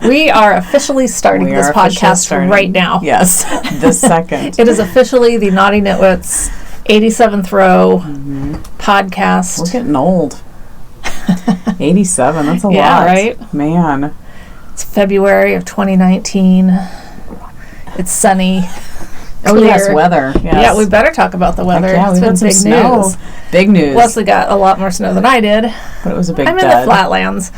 We are officially starting this podcast right now. Yes, this second. It is officially the Naughty Nitwits 87th Row podcast. We're getting old. 87, that's a lot. Yeah, right? Man. It's February of 2019. It's sunny. Oh, yes, weather. Yes. Yeah, we better talk about the weather. Yeah, it's been big snow. News. Big news. Leslie got a lot more snow than I did. But it was a big I'm in the flatlands.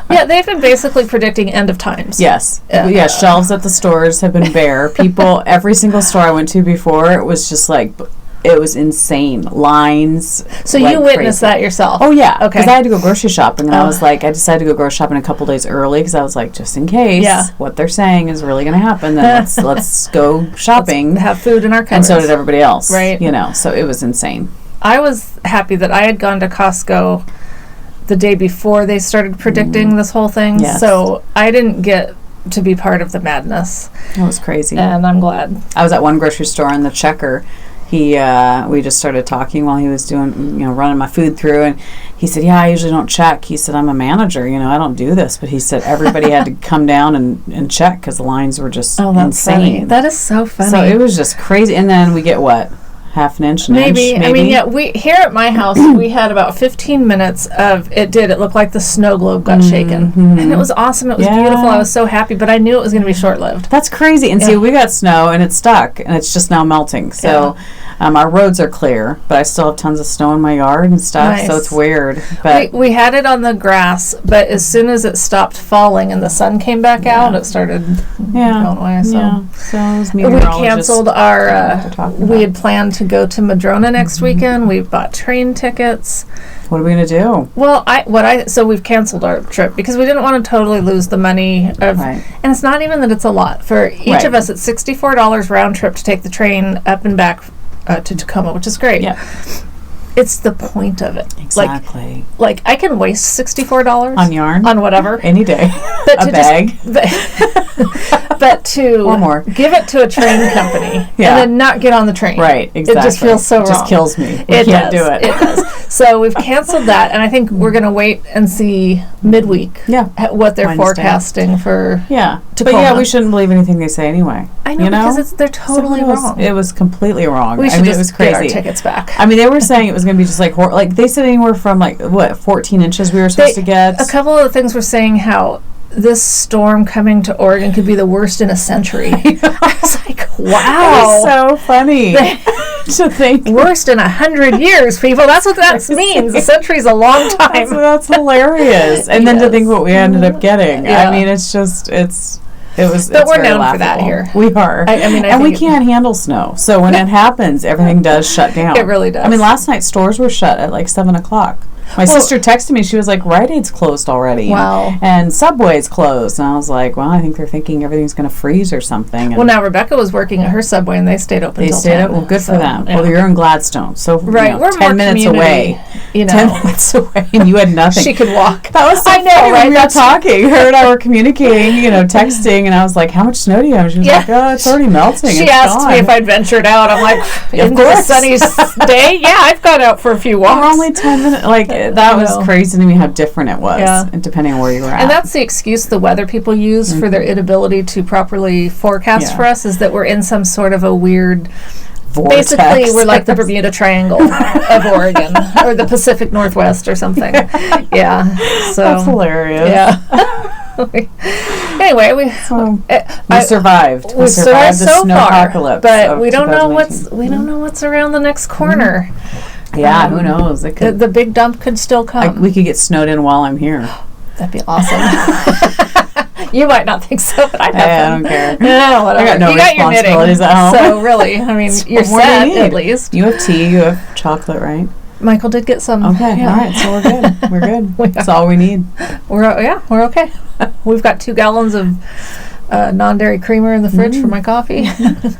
Yeah, they've been basically predicting end of times. Yes. Shelves at the stores have been bare. People, every single store I went to before, it was just like, it was insane. Lines. So you witnessed that yourself? Oh, yeah. Okay. Because I had to go grocery shopping, and I was like, I decided to go grocery shopping a couple days early because I was like, just in case what they're saying is really going to happen, then let's go shopping. Let's have food in our cupboards. And so did everybody else. Right. You know, so it was insane. I was happy that I had gone to Costco the day before they started predicting this whole thing. Yes. So I didn't get to be part of the madness. It was crazy. And I'm glad. I was at one grocery store in the Checker. We just started talking while he was doing, running my food through, and he said, I usually don't check. He said, I'm a manager, I don't do this. But he said everybody had to come down and check because the lines were just insane. Funny. That is so funny. So it was just crazy. And then we get what? Half an inch, maybe. I mean, we here at my house, we had about 15 minutes of it looked like the snow globe got shaken. And it was awesome. It was beautiful. I was so happy, but I knew it was going to be short-lived. That's crazy. And see, we got snow, and it's stuck, and it's just now melting. So our roads are clear, but I still have tons of snow in my yard and stuff, so it's weird. But we had it on the grass, but as soon as it stopped falling and the sun came back out, it started going away. So, we canceled our, we had planned to go to Madrona next weekend. We've bought train tickets. What are we going to do? Well, so we've canceled our trip because we didn't want to totally lose the money and it's not even that it's a lot. For each of us, it's $64 round trip to take the train up and back to Tacoma, which is great. Yeah. It's the point of it. Exactly. Like I can waste $64 on yarn, on whatever, any day. But a bag, but to or more. Give it to a train company and then not get on the train. Right. Exactly. It just feels so wrong. It just kills me. We can't do it. It does. So we've canceled that, and I think we're going to wait and see midweek. What they're forecasting for. Yeah. Tacoma. But we shouldn't believe anything they say anyway. I know, because they're totally wrong. It was completely wrong. We should it was crazy. Get our tickets back. I mean, they were saying it was going to be just like they said anywhere from 14 inches we were supposed to get. A couple of the things were saying how this storm coming to Oregon could be the worst in a century. I was like, wow. It was so funny to think. Worst in 100 years, people. That's what that means. A century's a long time. That's hilarious. And then to think what we ended up getting. Yeah. I mean, it's just, But we're known laughable. For that here. We are. And we can't handle snow. So when it happens, everything does shut down. It really does. I mean, last night stores were shut at 7 o'clock. My sister texted me. She was like, Rite Aid's closed already. Wow. And Subway's closed. And I was like, well, I think they're thinking everything's going to freeze or something. And now Rebecca was working at her Subway, and they stayed open until 10. Well, good for them. Yeah. Well, you're in Gladstone. So, we're 10 minutes away. 10 minutes away, and you had nothing. She could walk. That was so funny when we were talking. Her and I were communicating, texting, and I was like, how much snow do you have? She was like, oh, it's already melting. She asked me if I'd ventured out. I'm like, in the sunny day? Yeah, I've gone out for a few walks. We're only 10 minutes. That was crazy to me how different it was, depending on where you were at. And that's the excuse the weather people use for their inability to properly forecast for us, is that we're in some sort of a weird vortex. Basically, we're like the Bermuda Triangle of Oregon, or the Pacific Northwest or something. Yeah. So that's hilarious. Yeah. Anyway, we survived. We survived the snowpocalypse, but we don't know what's around the next corner. Yeah, who knows? It could, the big dump could still come. We could get snowed in while I'm here. That'd be awesome. You might not think so, but I don't care. No, whatever. I got no responsibilities at home. So really, I mean, you're set at least. You have tea. You have chocolate, right? Michael did get some. Okay, all right. So we're good. We're good. That's all we need. We're okay. We've got 2 gallons of non-dairy creamer in the fridge for my coffee.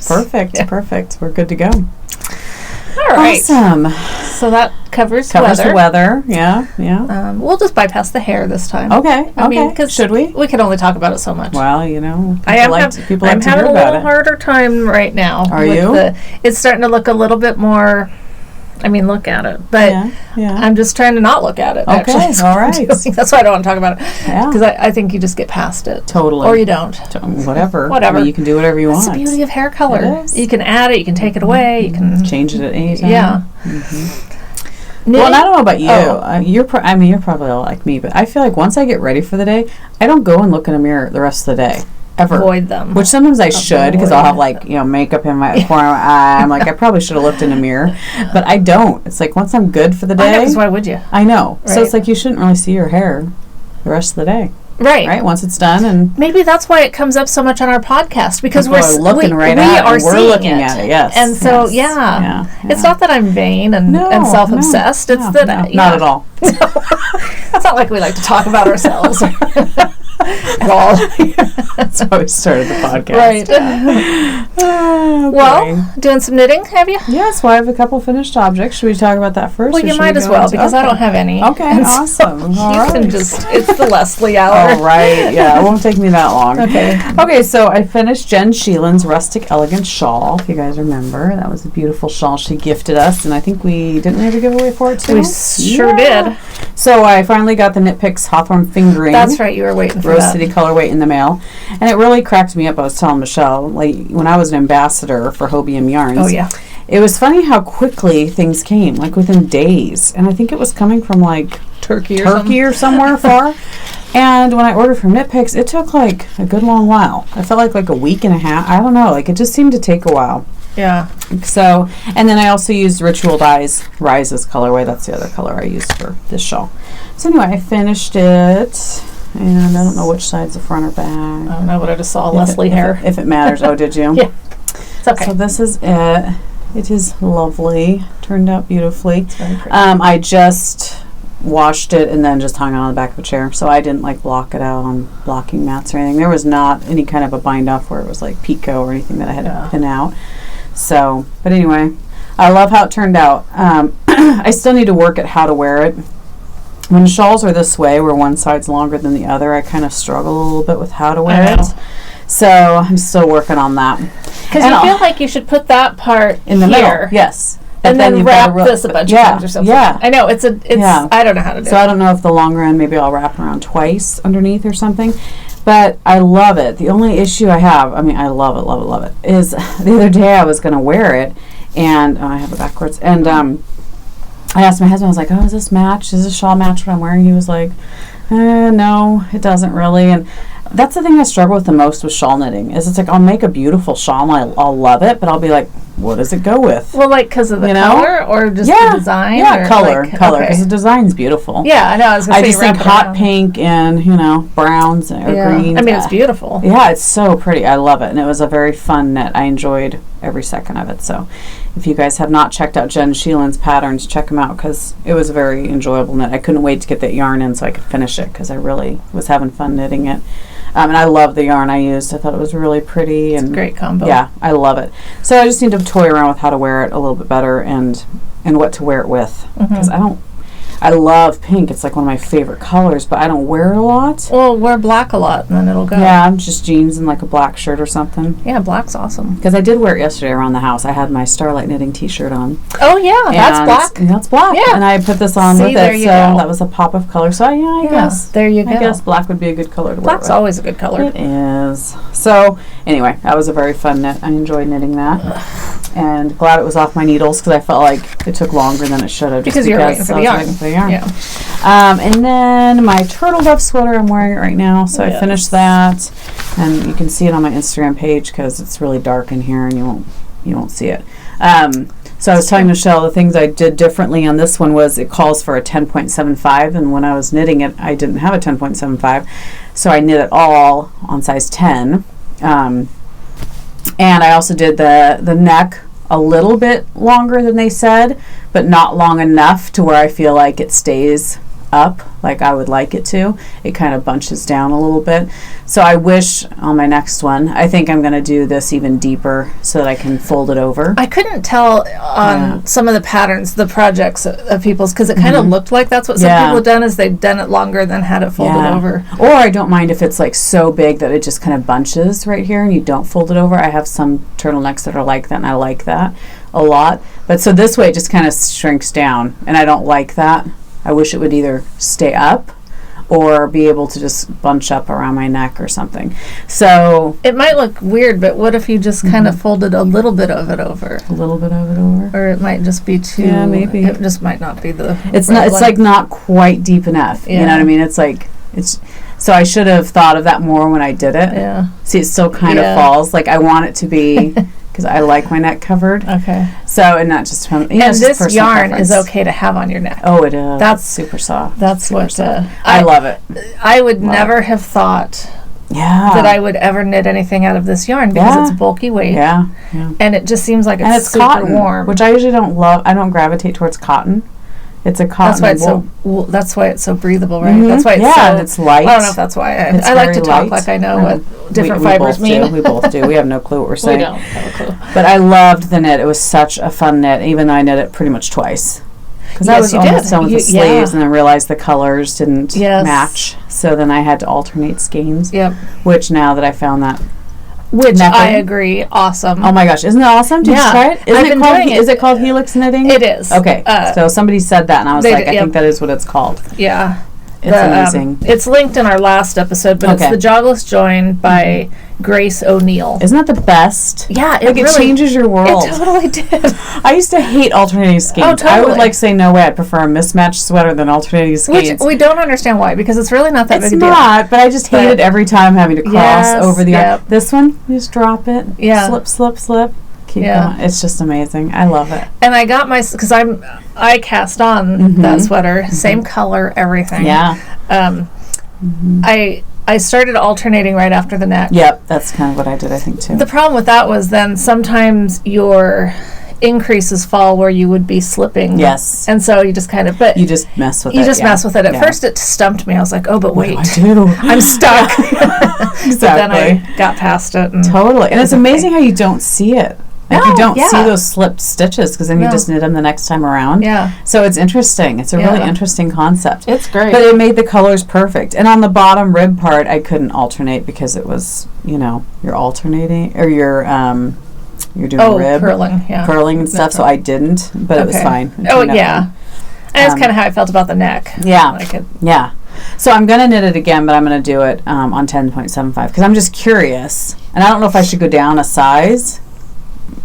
Perfect. Perfect. We're good to go. All right. Awesome. So that covers the weather. Yeah. We'll just bypass the hair this time. Okay. I mean, should we? We can only talk about it so much. Well, people I'm like to hear having about a little harder time right now. Are you? It's starting to look a little bit more I mean, look at it. But I'm just trying to not look at it, okay, actually. all right. That's why I don't want to talk about it. Because I think you just get past it. Totally. Or you don't. Whatever. Whatever. I mean, you can do whatever you want. That's the beauty of hair color. It is. You can add it, you can take it away, you can... change it at any time. Yeah. Well, and I don't know about you. You're probably all like me, but I feel like once I get ready for the day, I don't go and look in a mirror the rest of the day. Ever. Avoid them. Which sometimes I should, because I'll have like, makeup in my corner of my eye. I'm like, I probably should have looked in a mirror. But I don't. It's like once I'm good for the day. Because why would you? I know. Right. So it's like you shouldn't really see your hair the rest of the day. Right. Right? Once it's done. And maybe that's why it comes up so much on our podcast, because we're looking right at it. We're looking at it, yes. And so, yeah. It's not that I'm vain and self-obsessed. It's that... not at all. It's not like we like to talk about ourselves. At all. That's why we started the podcast. Right. Okay. Well, doing some knitting, have you? Yes, well, I have a couple finished objects. Should we talk about that first? Well, you might as well, because I don't have any. Okay, awesome. All right. It's the Leslie hour. All right, yeah, it won't take me that long. Okay, so I finished Jen Sheelan's Rustic Elegance shawl, if you guys remember. That was a beautiful shawl she gifted us, and I think we have a giveaway for it, too? We sure did. So I finally got the Knit Picks Hawthorne Fingering. That's right, you were waiting for Rose that. City colorway in the mail, and it really cracked me up. I was telling Michelle, like when I was an ambassador for Hobium Yarns. Oh yeah, it was funny how quickly things came, like within days. And I think it was coming from like Turkey or somewhere far. And when I ordered from Knit Picks, it took like a good long while. I felt like a week and a half. I don't know, like it just seemed to take a while. Yeah. So, and then I also used Ritual Dyes Rises colorway. That's the other color I used for this shawl. So anyway, I finished it. And I don't know which side's the front or back. I don't know, but I just saw Leslie hair. If it matters. Oh, did you? Yeah. It's okay. So this is it. It is lovely. Turned out beautifully. It's very pretty. I just washed it and then just hung it on the back of a chair. So I didn't like block it out on blocking mats or anything. There was not any kind of a bind off where it was like Pico or anything that I had to pin out. So, but anyway, I love how it turned out. I still need to work at how to wear it. When shawls are this way, where one side's longer than the other, I kind of struggle a little bit with how to wear it. So I'm still working on that. Because you feel like you should put that part in the middle. Yes. And then wrap this a bunch of times or something. Yeah. I know, it's I don't know how to do it. So I don't know if the longer end, maybe I'll wrap around twice underneath or something. But I love it. The only issue I have, I mean, I love it, is the other day I was going to wear it, and I have it backwards, and I asked my husband, I was like, does this shawl match what I'm wearing? He was like, no, it doesn't really. And that's the thing I struggle with the most with shawl knitting, is it's like I'll make a beautiful shawl and I'll love it, but I'll be like, what does it go with? Well, like because of the color or just the design? Yeah, or color, because the design's beautiful. Yeah, I know. I just think hot pink and, browns or greens. I mean, it's beautiful. Yeah, it's so pretty. I love it. And it was a very fun knit. I enjoyed every second of it. So if you guys have not checked out Jen Sheelan's patterns, check them out, because it was a very enjoyable knit. I couldn't wait to get that yarn in so I could finish it, because I really was having fun knitting it. And I love the yarn I used. I thought it was really pretty. It's a great combo. Yeah, I love it. So I just need to toy around with how to wear it a little bit better and what to wear it with. Because I love pink. It's like one of my favorite colors, but I don't wear it a lot. Well, wear black a lot, and then it'll go. Yeah, just jeans and like a black shirt or something. Yeah, black's awesome. Because I did wear it yesterday around the house. I had my Starlight Knitting t-shirt on. Oh, yeah, that's black. And that's black. Yeah. And I put this on with it, so that was a pop of color. So, I guess. There you go. I guess black would be a good color to wear. Black's always a good color. It is. So, anyway, that was a very fun knit. I enjoyed knitting that. And glad it was off my needles, because I felt like it took longer than it should have. Because you're waiting for the yarn. Yeah. And then my turtle dove sweater, I'm wearing it right now, so I finished that, and you can see it on my Instagram page because it's really dark in here and you won't see it. So I was telling Michelle the things I did differently on this one was it calls for a 10.75, and when I was knitting it I didn't have a 10.75, so I knit it all on size 10. And I also did the neck a little bit longer than they said, but not long enough to where I feel like it stays up like I would like it to. It kind of bunches down a little bit. So I wish on my next one, I think I'm going to do this even deeper so that I can fold it over. I couldn't tell on some of the patterns, the projects of people's, because it kind of looked like that's what some people have done, is they've done it longer than had it folded over. Or I don't mind if it's like so big that it just kind of bunches right here and you don't fold it over. I have some turtlenecks that are like that, and I like that. a lot. But so this way it just kind of shrinks down, and I don't like that. I wish it would either stay up or be able to just bunch up around my neck or something. So it might look weird, but what if you just kind of folded a little bit of it over? A little bit of it over? Or it might just be too... Yeah, maybe. It just might not be the... It's not. It's like not quite deep enough. Yeah. You know what I mean? It's like... So I should have thought of that more when I did it. Yeah. See, it still kind of falls. Like, I want it to be... Because I like my neck covered. Okay. So, and not just from... and this yarn is okay to have on your neck. Oh, it is. That's super soft. That's super what... soft. I love it. I would never have thought... that I would ever knit anything out of this yarn because it's bulky weight. Yeah. And it just seems like it's super cotton, warm. Which I usually don't love. I don't gravitate towards cotton. It's a cotton. That's why it's so breathable, right? Mm-hmm. That's why it's and it's light. I don't know if that's why. I like to talk like I know what different fibers mean. We both do. We have no clue what we're saying. We don't have a clue. But I loved the knit. It was such a fun knit, even though I knit it pretty much twice. Because I was almost done with the sleeves and then realized the colors didn't match. So then I had to alternate skeins. Yep. Which now that I found that. Which I agree. Awesome. Oh my gosh. Isn't that awesome? Did you try it? Is it called Helix Knitting? It is. Okay. So somebody said that and I was like, I think that is what it's called. Yeah. It's amazing. It's linked in our last episode, but it's the Jogless Join by Grace O'Neill. Isn't that the best? Yeah, it really changes your world. It totally did. I used to hate alternating skeins. Oh, totally. I would say no way. I'd prefer a mismatched sweater than alternating skeins. Which we don't understand why, because it's really not that big a deal. It's not, but I just hated every time having to cross over the yarn. This one, you just drop it. Yeah. Slip, slip, slip. Keep going. It's just amazing. I love it. And I got because I cast on that sweater, same color, everything. Yeah. I started alternating right after the neck. Yep, that's kind of what I did, I think, too. The problem with that was then sometimes your increases fall where you would be slipping. Yes. And so you just kind of... You just mess with it. You just mess with it. At first it stumped me. I was like, oh, but wait. What do I do? I'm stuck. Exactly. But then I got past it. And totally. And it's amazing how you don't see it. Like you don't see those slipped stitches because then you just knit them the next time around. Yeah. So it's interesting. It's a really interesting concept. It's great. But it made the colors perfect. And on the bottom rib part, I couldn't alternate because it was, you're alternating or you're doing rib. Purling and stuff. So I didn't, but it was fine. Oh, yeah. And that's kind of how I felt about the neck. Yeah. Yeah. So I'm going to knit it again, but I'm going to do it on 10.75 because I'm just curious. And I don't know if I should go down a size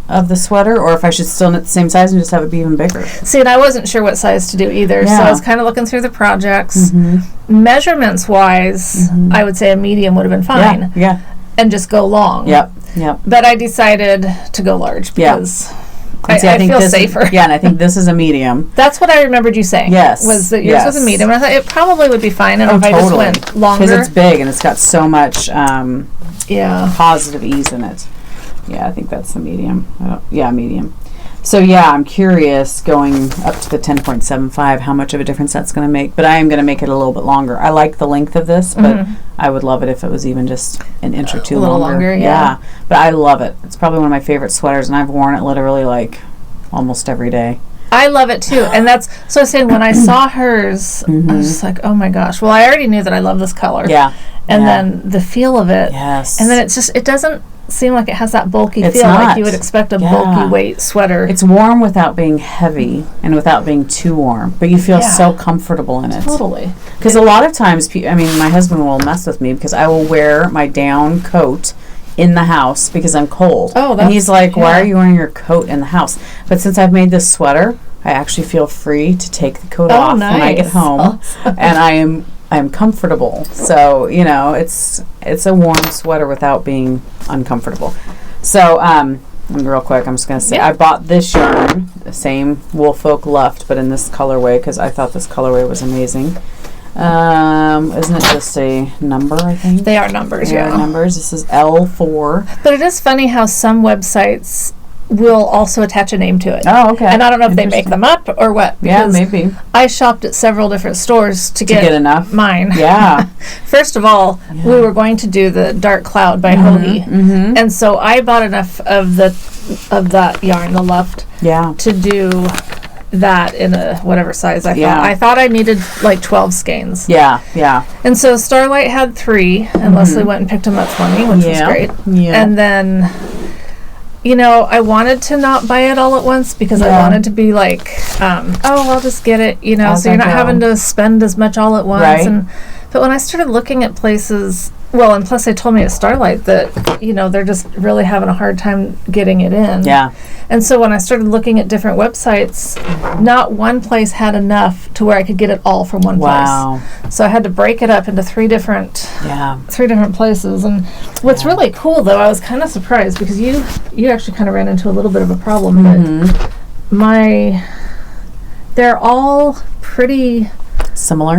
of the sweater or if I should still knit the same size and just have it be even bigger. See, and I wasn't sure what size to do either, so I was kind of looking through the projects. Measurements wise, I would say a medium would have been fine. Yeah. And just go long. Yep. But I decided to go large because I feel safer. And I think this is a medium. That's what I remembered you saying. Yes. Was that yours was a medium. And I thought it probably would be fine if I just went longer. Because it's big and it's got so much positive ease in it. Yeah, I think that's the medium. Medium. So, I'm curious going up to the 10.75 how much of a difference that's going to make. But I am going to make it a little bit longer. I like the length of this, but I would love it if it was even just an inch or two longer. A little longer, yeah. But I love it. It's probably one of my favorite sweaters, and I've worn it literally almost every day. I love it too, and that's so. I was saying when I saw hers, I was just like, "Oh my gosh!" Well, I already knew that I love this color. Yeah, and then the feel of it. Yes, and then it doesn't seem like it has that bulky feel like you would expect a bulky weight sweater. It's warm without being heavy and without being too warm, but you feel so comfortable in it. Totally. Because a lot of times, my husband will mess with me because I will wear my down coat in the house because I'm cold. Oh, and he's like, why are you wearing your coat in the house? But since I've made this sweater, I actually feel free to take the coat off when I get home, and I am comfortable. So it's a warm sweater without being uncomfortable. So real quick, I'm just gonna say I bought this yarn, the same Woolfolk Luft, but in this colorway because I thought this colorway was amazing. Isn't it just a number, I think? They are numbers, They are numbers. This is L4. But it is funny how some websites will also attach a name to it. Oh, okay. And I don't know if they make them up or what. Yeah, maybe. I shopped at several different stores to get enough. Mine. Yeah. First of all, we were going to do the Dark Cloud by Hoagie. And so I bought enough of that yarn, the Luft, to do that in a whatever size I thought. I thought I needed 12 skeins. Yeah. And so Starlight had 3, and Leslie went and picked them up for me, which was great. Yeah. And then I wanted to not buy it all at once because I wanted to be like, I'll just get it, so you're not having to spend as much all at once. Right. But when I started looking at places, and plus they told me at Starlight that, they're just really having a hard time getting it in. Yeah. And so when I started looking at different websites, not one place had enough to where I could get it all from one place. So I had to break it up into three different places. And what's really cool, though, I was kind of surprised because you actually kind of ran into a little bit of a problem. That they're all pretty similar,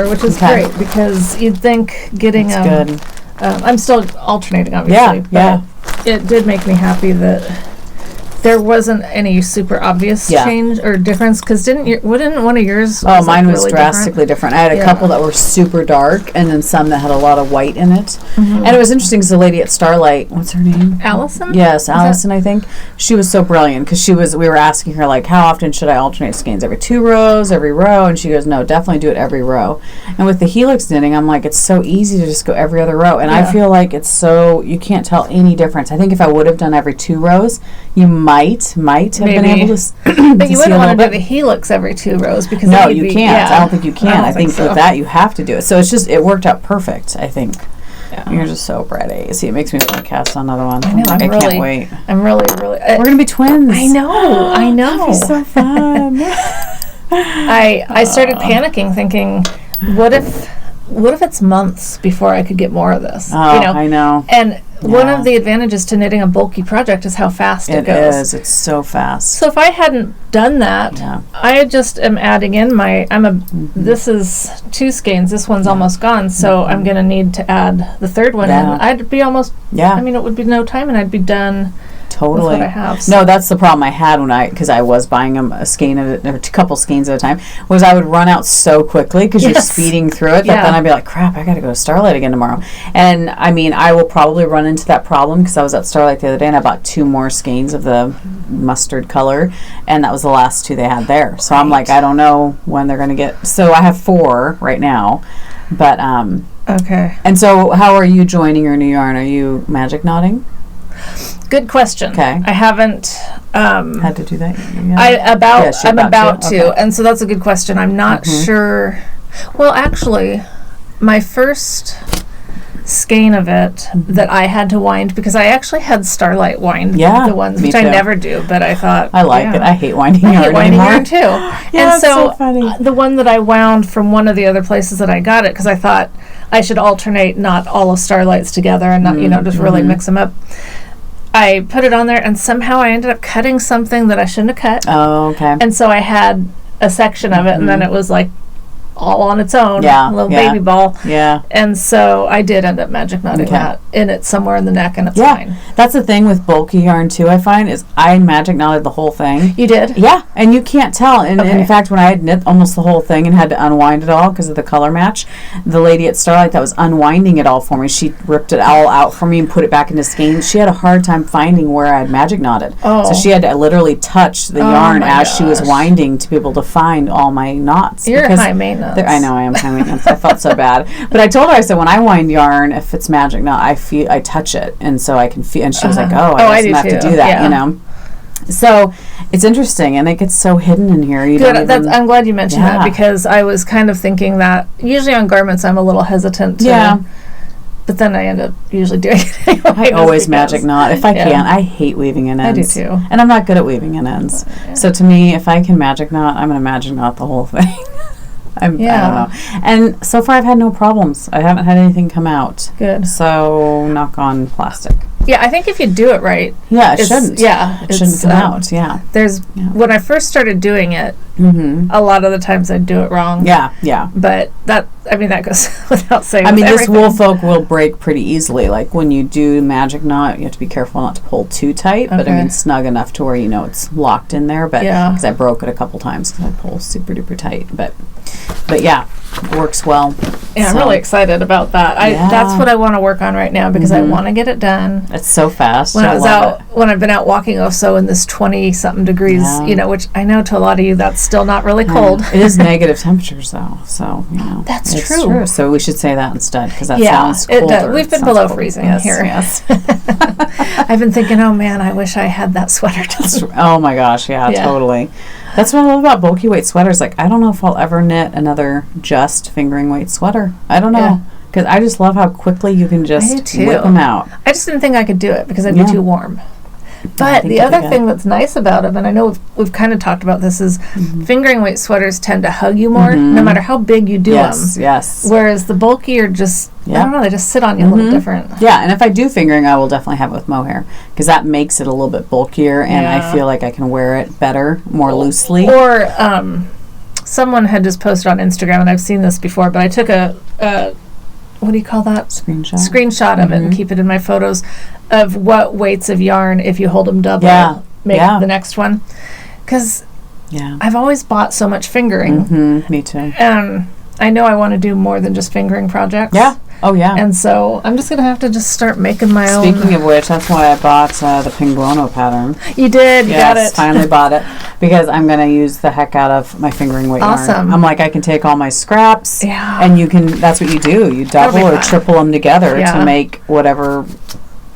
which is great because you'd think getting good. I'm still alternating, obviously. But it did make me happy that there wasn't any super obvious change or difference, because wouldn't one of yours? Oh, mine was really drastically different. I had a couple that were super dark, and then some that had a lot of white in it. And it was interesting because the lady at Starlight, what's her name? Allison. Yes, Allison. I think she was so brilliant because we were asking her like, how often should I alternate skeins? Every 2 rows, every row? And she goes, no, definitely do it every row. And with the helix knitting, I'm like, it's so easy to just go every other row, and I feel like it's so you can't tell any difference. I think if I would have done every 2 rows, you might have been able to. But you wouldn't want to do the helix every 2 rows because no, you can't. I don't think you can. I think so. With that you have to do it. So it worked out perfect. I think. Yeah. You're just so pretty. See, it makes me want to cast another one. I know. I can't wait. I'm really. We're gonna be twins. I know. That'd be so fun. I started panicking, thinking, what if it's months before I could get more of this? Oh, I know. And one of the advantages to knitting a bulky project is how fast it goes. It is. It's so fast. So if I hadn't done that, I just am adding in this is 2 skeins. This one's almost gone, so I'm going to need to add the third one. And I'd be almost, it would be no time and I'd be done. Totally. With what I have. No, that's the problem I had because I was buying them a skein or a couple skeins at a time, was I would run out so quickly because you're speeding through it that then I'd be like, crap, I got to go to Starlight again tomorrow. And I will probably run into that problem because I was at Starlight the other day and I bought 2 more skeins of the mustard color, and that was the last 2 they had there. So I'm like, I don't know when they're going to get. So I have 4 right now, but okay. And so, how are you joining your new yarn? Are you magic knotting? Good question. Okay. I haven't had to do that. I'm about to. And so that's a good question. I'm not sure. Well, actually, my first skein of it that I had to wind, because I actually had Starlight wind the ones, which I never do, but I thought I like it. I hate winding yarn too. And so the one that I wound from one of the other places that I got it, because I thought I should alternate not all of Starlights together and not just really mix them up. I put it on there, and somehow I ended up cutting something that I shouldn't have cut. Oh, okay. And so I had a section of it, and then it was like all on its own, a little baby ball. Yeah. And so I did end up magic knotting that in it somewhere in the neck, and it's fine. That's the thing with bulky yarn too, I find, is I magic knotted the whole thing. You did? Yeah, and you can't tell. And in fact, when I had knit almost the whole thing and had to unwind it all because of the color match, the lady at Starlight that was unwinding it all for me, she ripped it all out for me and put it back into skeins. She had a hard time finding where I had magic knotted. So she had to literally touch the yarn as she was winding to be able to find all my knots. You're high maintenance. I know I am high maintenance. I felt so bad, but I told her, I said, when I wind yarn, if it's magic knot, I touch it, and so I can feel. And she was like, "Oh, I guess I have to do that," So it's interesting, and it gets so hidden in here. I'm glad you mentioned that, because I was kind of thinking that usually on garments I'm a little hesitant to. But then I end up usually doing it anyway. I always magic knot if I can. I hate weaving in ends. I do too. And I'm not good at weaving in ends. So to me, if I can magic knot, I'm going to magic knot the whole thing. I don't know. And so far I've had no problems. I haven't had anything come out. Good. So knock on plastic. Yeah, I think if you do it right. Yeah, it shouldn't. Yeah. It shouldn't come out. Yeah. When I first started doing it, a lot of the times I'd do it wrong. Yeah. But that goes without saying. This wool folk will break pretty easily. Like when you do magic knot, you have to be careful not to pull too tight, but snug enough to where it's locked in there. But because I broke it a couple times because I pull super duper tight. But But yeah, works well. Yeah, I'm really excited about that. That's what I want to work on right now because I want to get it done. It's so fast. When I've been out walking also in this 20-something degrees, which I know to a lot of you that's still not really cold. It is negative temperatures though, so That's true. So we should say that instead because that sounds colder. We've been below freezing here. Yes. I've been thinking, oh man, I wish I had that sweater. Oh my gosh, totally. That's what I love about bulky weight sweaters. Like, I don't know if I'll ever knit another just fingering weight sweater. I don't know. Because I just love how quickly you can just whip them out. I just didn't think I could do it because I'd be too warm. But the other thing that's nice about them, and I know we've kind of talked about this, is fingering weight sweaters tend to hug you more, no matter how big you do them. Yes. Whereas the bulky are just, I don't know, they just sit on you a little different. Yeah, and if I do fingering, I will definitely have it with mohair because that makes it a little bit bulkier, and I feel like I can wear it better, more loosely. Or someone had just posted on Instagram, and I've seen this before, but I took a what do you call that? Screenshot of it and keep it in my photos of what weights of yarn, if you hold them double, make the next one. Because I've always bought so much fingering. Me too. And I know I want to do more than just fingering projects. Yeah. Oh, yeah. And so I'm just going to have to just start making my own. Speaking of which, that's why I bought the Pinguono pattern. You did? You got it. Finally bought it because I'm going to use the heck out of my fingering weight yarn. I'm like, I can take all my scraps and you can, that's what you do. You double or triple them together to make whatever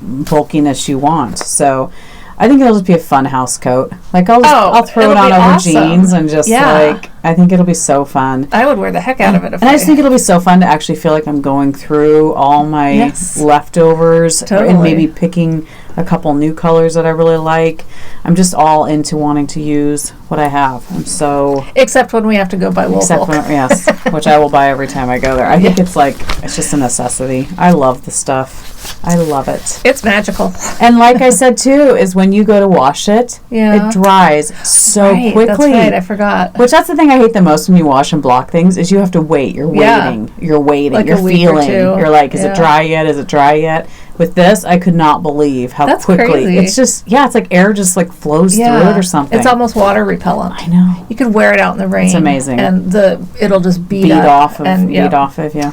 bulkiness you want. So I think it'll just be a fun house coat. Like I'll throw it on over jeans and just like, I think it'll be so fun. I would wear the heck out of it. And I just think it'll be so fun to actually feel like I'm going through all my leftovers and maybe picking a couple new colors that I really like. I'm just all into wanting to use what I have. I'm so... Except when we have to go buy wool. Yes, which I will buy every time I go there. I think it's just a necessity. I love the stuff. I love it. It's magical. And like I said, too, is when you go to wash it, it dries so quickly. That's right, I forgot. Which that's the thing I hate the most when you wash and block things, is you have to wait. You're waiting. You're waiting. Like you're a week feeling. Or 2. You're like, is it dry yet? Is it dry yet? With this, I could not believe how quickly. Crazy. It's just, it's like air just like flows through it or something. It's almost water repellent. I know. You could wear it out in the rain. It's amazing. And it'll just bead off of you.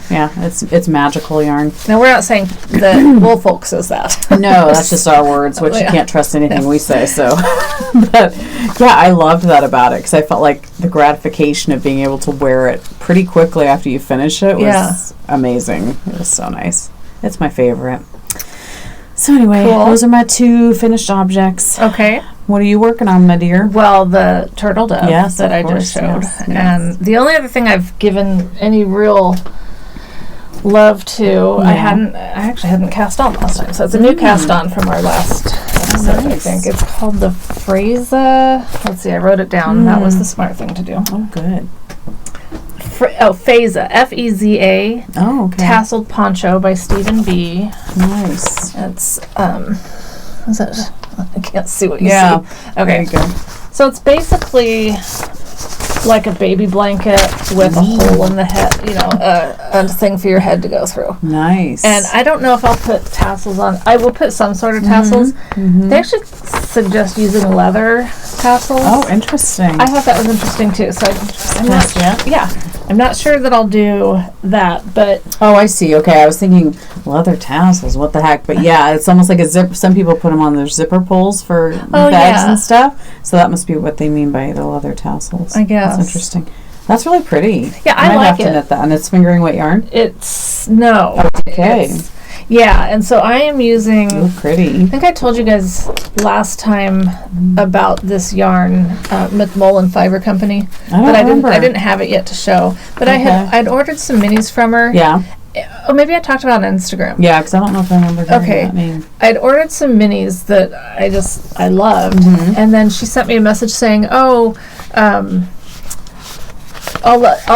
Yeah, it's magical yarn. Now, we're not saying that wool folk says that. No, that's just our words, which you can't trust anything we say. So, but I loved that about it because I felt like the gratification of being able to wear it pretty quickly after you finish it was amazing. It was so nice. It's my favorite. So anyway, those are my 2 finished objects. Okay. What are you working on, my dear? Well, the turtle dove that I just showed. Yes. And the only other thing I've given any real love to, I actually hadn't cast on last time, so it's a new cast on from our last episode, I think. It's called the Feza. Let's see, I wrote it down. That was the smart thing to do. Oh, good. Feza, F-E-Z-A. Oh, okay. Tasseled Poncho by StevenBe. Nice. It's, is it? I can't see what you see. Okay. There you go. So it's basically like a baby blanket with a hole in the head, a thing for your head to go through. Nice. And I don't know if I'll put tassels on. I will put some sort of tassels. They actually suggest using leather tassels. Oh, interesting. I thought that was interesting too. So I'm not sure that I'll do that, but I see. Okay, I was thinking leather tassels. What the heck? But it's almost like a zip. Some people put them on their zipper pulls for bags and stuff. So that must be what they mean by the leather tassels. I guess. That's interesting. That's really pretty. Yeah, I might like have to knit that. And it's fingering weight yarn? Okay. And so I am using... Oh, pretty. I think I told you guys last time about this yarn, McMullen Fiber Company. I didn't have it yet to show. But I'd ordered some minis from her. Yeah. Oh, maybe I talked about it on Instagram. Yeah, because I don't know if I remember that name. I'd ordered some minis that I loved. And then she sent me a message saying, I'll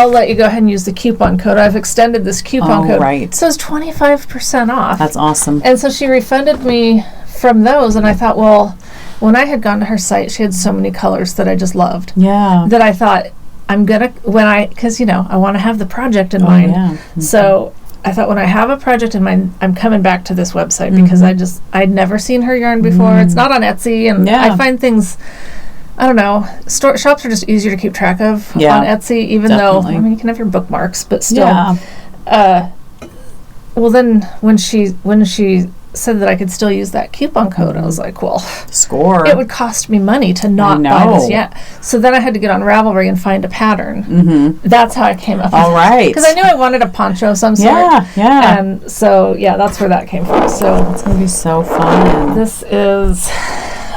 let you go ahead and use the coupon code. I've extended this coupon code. Right. So it's 25% off. That's awesome. And so she refunded me from those, and I thought, well, when I had gone to her site, she had so many colors that I just loved. Yeah. That I thought, because, I want to have the project in mind. Yeah. So I thought when I have a project in mind, I'm coming back to this website because I'd never seen her yarn before. It's not on Etsy, and I find things... I don't know. Shops are just easier to keep track of on Etsy, even though, I mean, you can have your bookmarks, but still. Yeah. Well, then when she said that I could still use that coupon code, I was like, well, score. It would cost me money to not buy this yet. So then I had to get on Ravelry and find a pattern. Mm-hmm. That's how I came up with it. All right. Because I knew I wanted a poncho of some sort. Yeah. And so, that's where that came from. So it's going to be so fun. This is,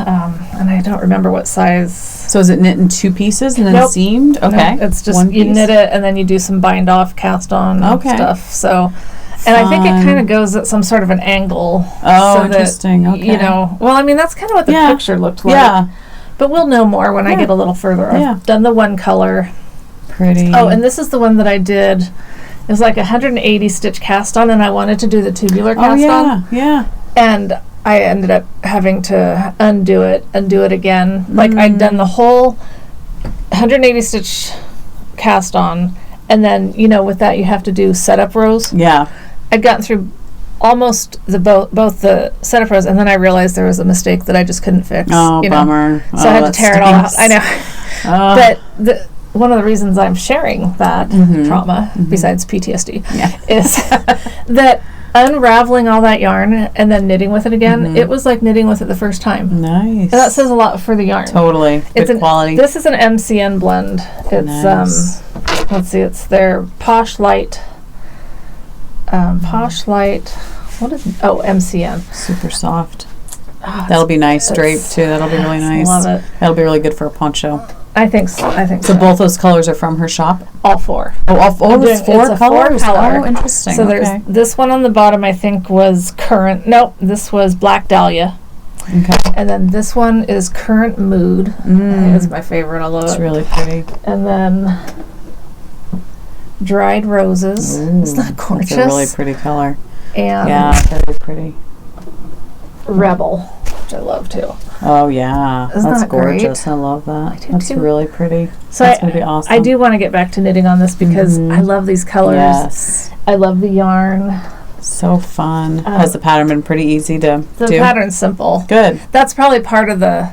and I don't remember what size. So is it knit in 2 pieces and then seamed? Okay. No, it's just you knit it and then you do some bind off, cast on stuff. So, and I think it kind of goes at some sort of an angle. Oh, so interesting. That, okay. Well, I mean, that's kind of what the picture looked like. Yeah. But we'll know more when I get a little further. I've done the one color. Pretty. Oh, and this is the one that I did. It was like 180 stitch cast on, and I wanted to do the tubular cast on. Yeah. And I ended up having to undo it and do it again. Like I'd done the whole 180 stitch cast on, and then with that you have to do setup rows. Yeah. I'd gotten through almost both the setup rows, and then I realized there was a mistake that I just couldn't fix. Oh, bummer. So I had to tear it all out. I know. But one of the reasons I'm sharing that trauma, besides PTSD, is that unraveling all that yarn and then knitting with it again, it was like knitting with it the first time. Nice. And that says a lot for the yarn. Totally. Good quality. This is an MCN blend. It's nice. Let's see, it's their Posh Light. What is it? Oh, MCN. Super soft. That'll be nice draped too. That'll be really nice. Love it. That'll be really good for a poncho. I think so. So both those colors are from her shop? All 4. It's 4 colors? Oh, interesting. So there's this one on the bottom, I think was current. Nope, this was Black Dahlia. Okay. And then this one is Current Mood. I think it's my favorite. I love it. It's really pretty. And then Dried Roses. Isn't that gorgeous? It's a really pretty color. And very pretty. Rebel, which I love too. Oh yeah, Isn't that's that gorgeous. Great? I love that. I do That's too. really pretty. So that's gonna be awesome. I do want to get back to knitting on this because I love these colors. Yes. I love the yarn. So fun. Has the pattern been pretty easy to do? The pattern's simple. Good. That's probably part of the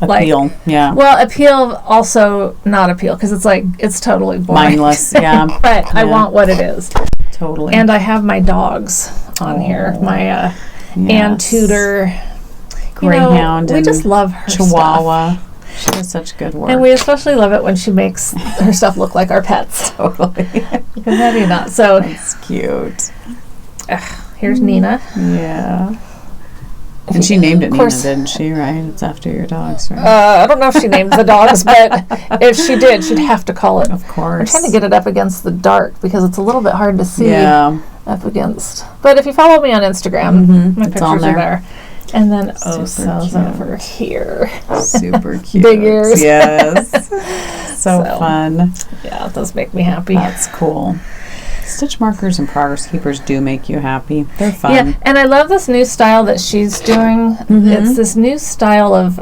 appeal. Well, appeal, also not appeal, because it's totally boring. Mindless. Yeah. But I want what it is. Totally. And I have my dogs on here. My Ann Tudor Greyhound. We just love her Chihuahua. stuff. She does such good work. And we especially love it when she makes her stuff look like our pets. Totally. Because how do you not? So it's cute. Here's Nina. Yeah. And she named it Nina, didn't she? Right? It's after your dogs, right? I don't know if she named the dogs, but if she did, she'd have to call it. Of course. I'm trying to get it up against the dark because it's a little bit hard to see. Yeah. Up against. But if you follow me on Instagram, my pictures are there. And then Osa's over here. Super cute. Big ears. Yes. so fun. Yeah, those make me happy. That's cool. Stitch markers and progress keepers do make you happy. They're fun. Yeah, and I love this new style that she's doing. It's this new style of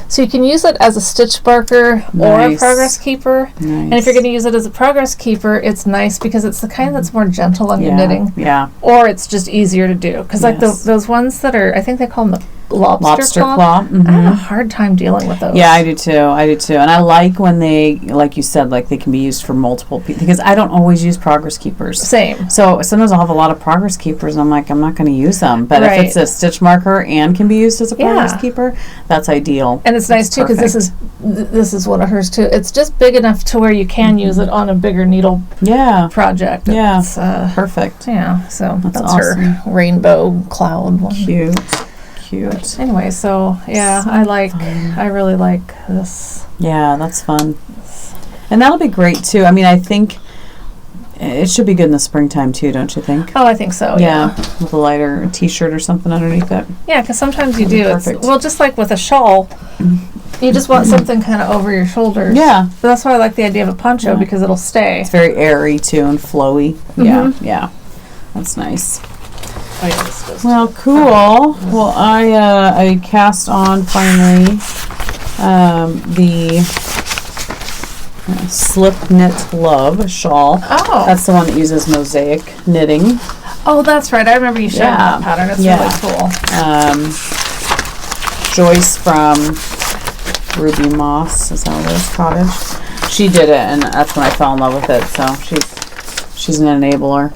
so you can use it as a stitch marker or a progress keeper. Nice. And if you're going to use it as a progress keeper, it's nice because it's the kind that's more gentle on your knitting. Yeah. Or it's just easier to do. Because like those ones that are, I think they call them the lobster claw. I have a hard time dealing with those. Yeah, I do too. And I like when they, like you said, like they can be used for multiple people. Because I don't always use progress keepers. Same. So sometimes I'll have a lot of progress keepers and I'm like, I'm not going to use them. But if it's a stitch marker and can be used as a progress keeper, that's ideal. And it's nice too because this is one of hers too. It's just big enough to where you can use it on a bigger needle project. Yeah. It's, perfect. Yeah. So that's awesome. her rainbow cloud one. Cute. Anyway, so yeah, I really like this. Yeah, that's fun. And that'll be great too. I mean, I think it should be good in the springtime too, don't you think? Oh, I think so. Yeah. With a lighter t-shirt or something underneath it. Yeah, because sometimes you do. Well, just like with a shawl, you just want something kind of over your shoulders. Yeah. But that's why I like the idea of a poncho because it'll stay. It's very airy too and flowy. Yeah. That's nice. Well, cool. Well, I cast on finally the Slip Knit Love shawl. Oh. That's the one that uses mosaic knitting. Oh, that's right. I remember you showing that pattern. It's really cool. Joyce from Ruby Moss, is that what it is? Cottage. She did it, and that's when I fell in love with it. So she's an enabler.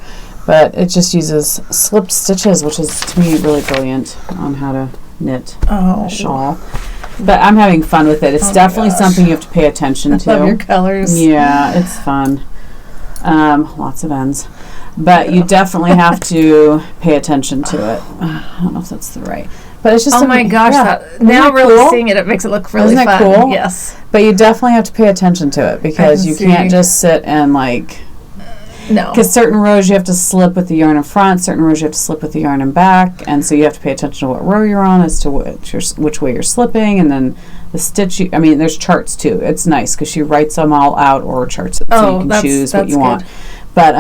But it just uses slipped stitches, which is, to me, really brilliant on how to knit a shawl. But I'm having fun with it. It's definitely something you have to pay attention to. I love your colors. Yeah, it's fun. Lots of ends. But you definitely have to pay attention to it. I don't know if that's the right. But it's just oh my gosh! Now really cool? Seeing it makes it look really fun. Isn't it cool? Yes. But you definitely have to pay attention to it because you can't just sit and like. No. Because certain rows you have to slip with the yarn in front, certain rows you have to slip with the yarn in back, and so you have to pay attention to what row you're on as to which way you're slipping, and then the stitch. There's charts too. It's nice because she writes them all out or charts it so you can choose what you want. But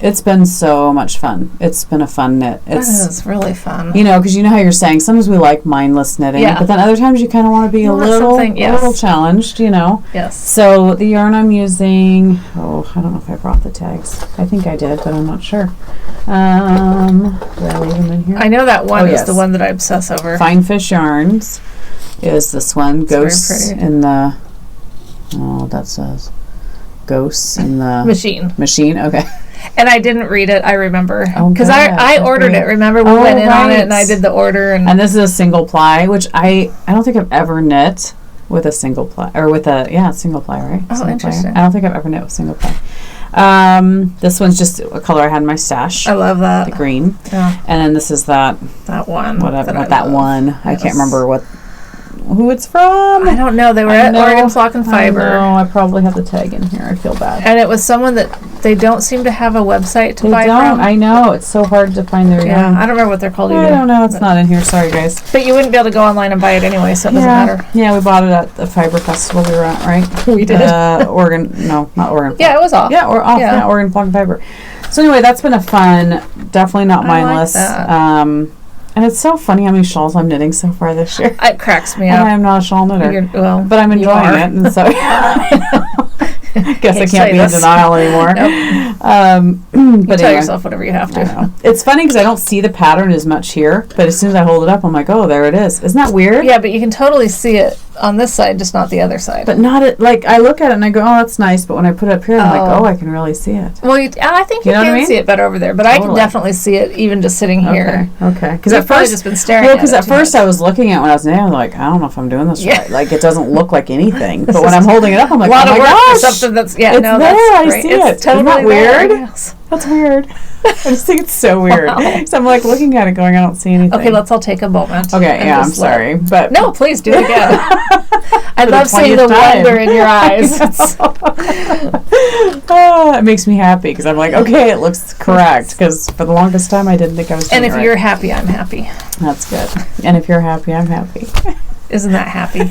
it's been so much fun. It's been a fun knit. It is really fun. Because you know how you're saying sometimes we like mindless knitting, but then other times you kind of want to be a little challenged, Yes. So the yarn I'm using, I don't know if I brought the tags. I think I did, but I'm not sure. Did I leave them in here? I know that one is the one that I obsess over. Fine Fish Yarns is this one. It's Ghosts in the, that says Ghosts in the Machine, okay. And I didn't read it, I remember. Because I ordered it. Remember, we went in on it and I did the order. And this is a single ply, which I don't think I've ever knit with a single ply. Or with a, single ply, right? Oh, interesting. I don't think I've ever knit with single ply. This one's just a color I had in my stash. I love that. The green. Yeah. And then this is that one. Whatever, that one. Yes. I can't remember who it's from. I don't know. They were at Oregon Flock and Fiber. I probably have the tag in here. I feel bad. And it was someone that they don't seem to have a website to buy from. I know. It's so hard to find their yarn. I don't remember what they're called either. I don't know. It's not in here. Sorry, guys. But you wouldn't be able to go online and buy it anyway, so it doesn't matter. Yeah, we bought it at the Fiber Festival we were at, right? We did. Oregon. No, not Oregon. Yeah, it was off. Yeah, Oregon Flock and Fiber. So anyway, that's been a fun, definitely not mindless. Like that. And it's so funny how many shawls I'm knitting so far this year. It cracks me up. And I'm not a shawl knitter. But I'm enjoying it. And so guess I can't be in denial anymore. Nope. But tell yourself whatever you have to. It's funny because I don't see the pattern as much here. But as soon as I hold it up, I'm like, oh, there it is. Isn't that weird? Yeah, but you can totally see it on this side, just not the other side. But not it. Like, I look at it and I go, oh, that's nice. But when I put it up here, I'm like, oh, I can really see it. Well, I think you can see it better over there. But I can definitely see it even just sitting here. Okay. Because at first, just been staring at it. Because at first I was looking at it when I was knitting, I was like, I don't know if I'm doing this right. Like, it doesn't look like anything. But when I'm holding it up, I'm like, oh my gosh. Something that's, it's there. I see it. Totally Isn't that weird? Yes. That's weird. I just think it's so weird. Wow. So I'm like looking at it going, I don't see anything. Okay, let's all take a moment. Okay, I'm sorry. But no, please do it again. I love seeing the wonder in your eyes. It makes me happy because I'm like, okay, it looks correct. Because for the longest time, I didn't think I was doing it right. And if you're happy, I'm happy. That's good. And if you're happy, I'm happy. Isn't that happy?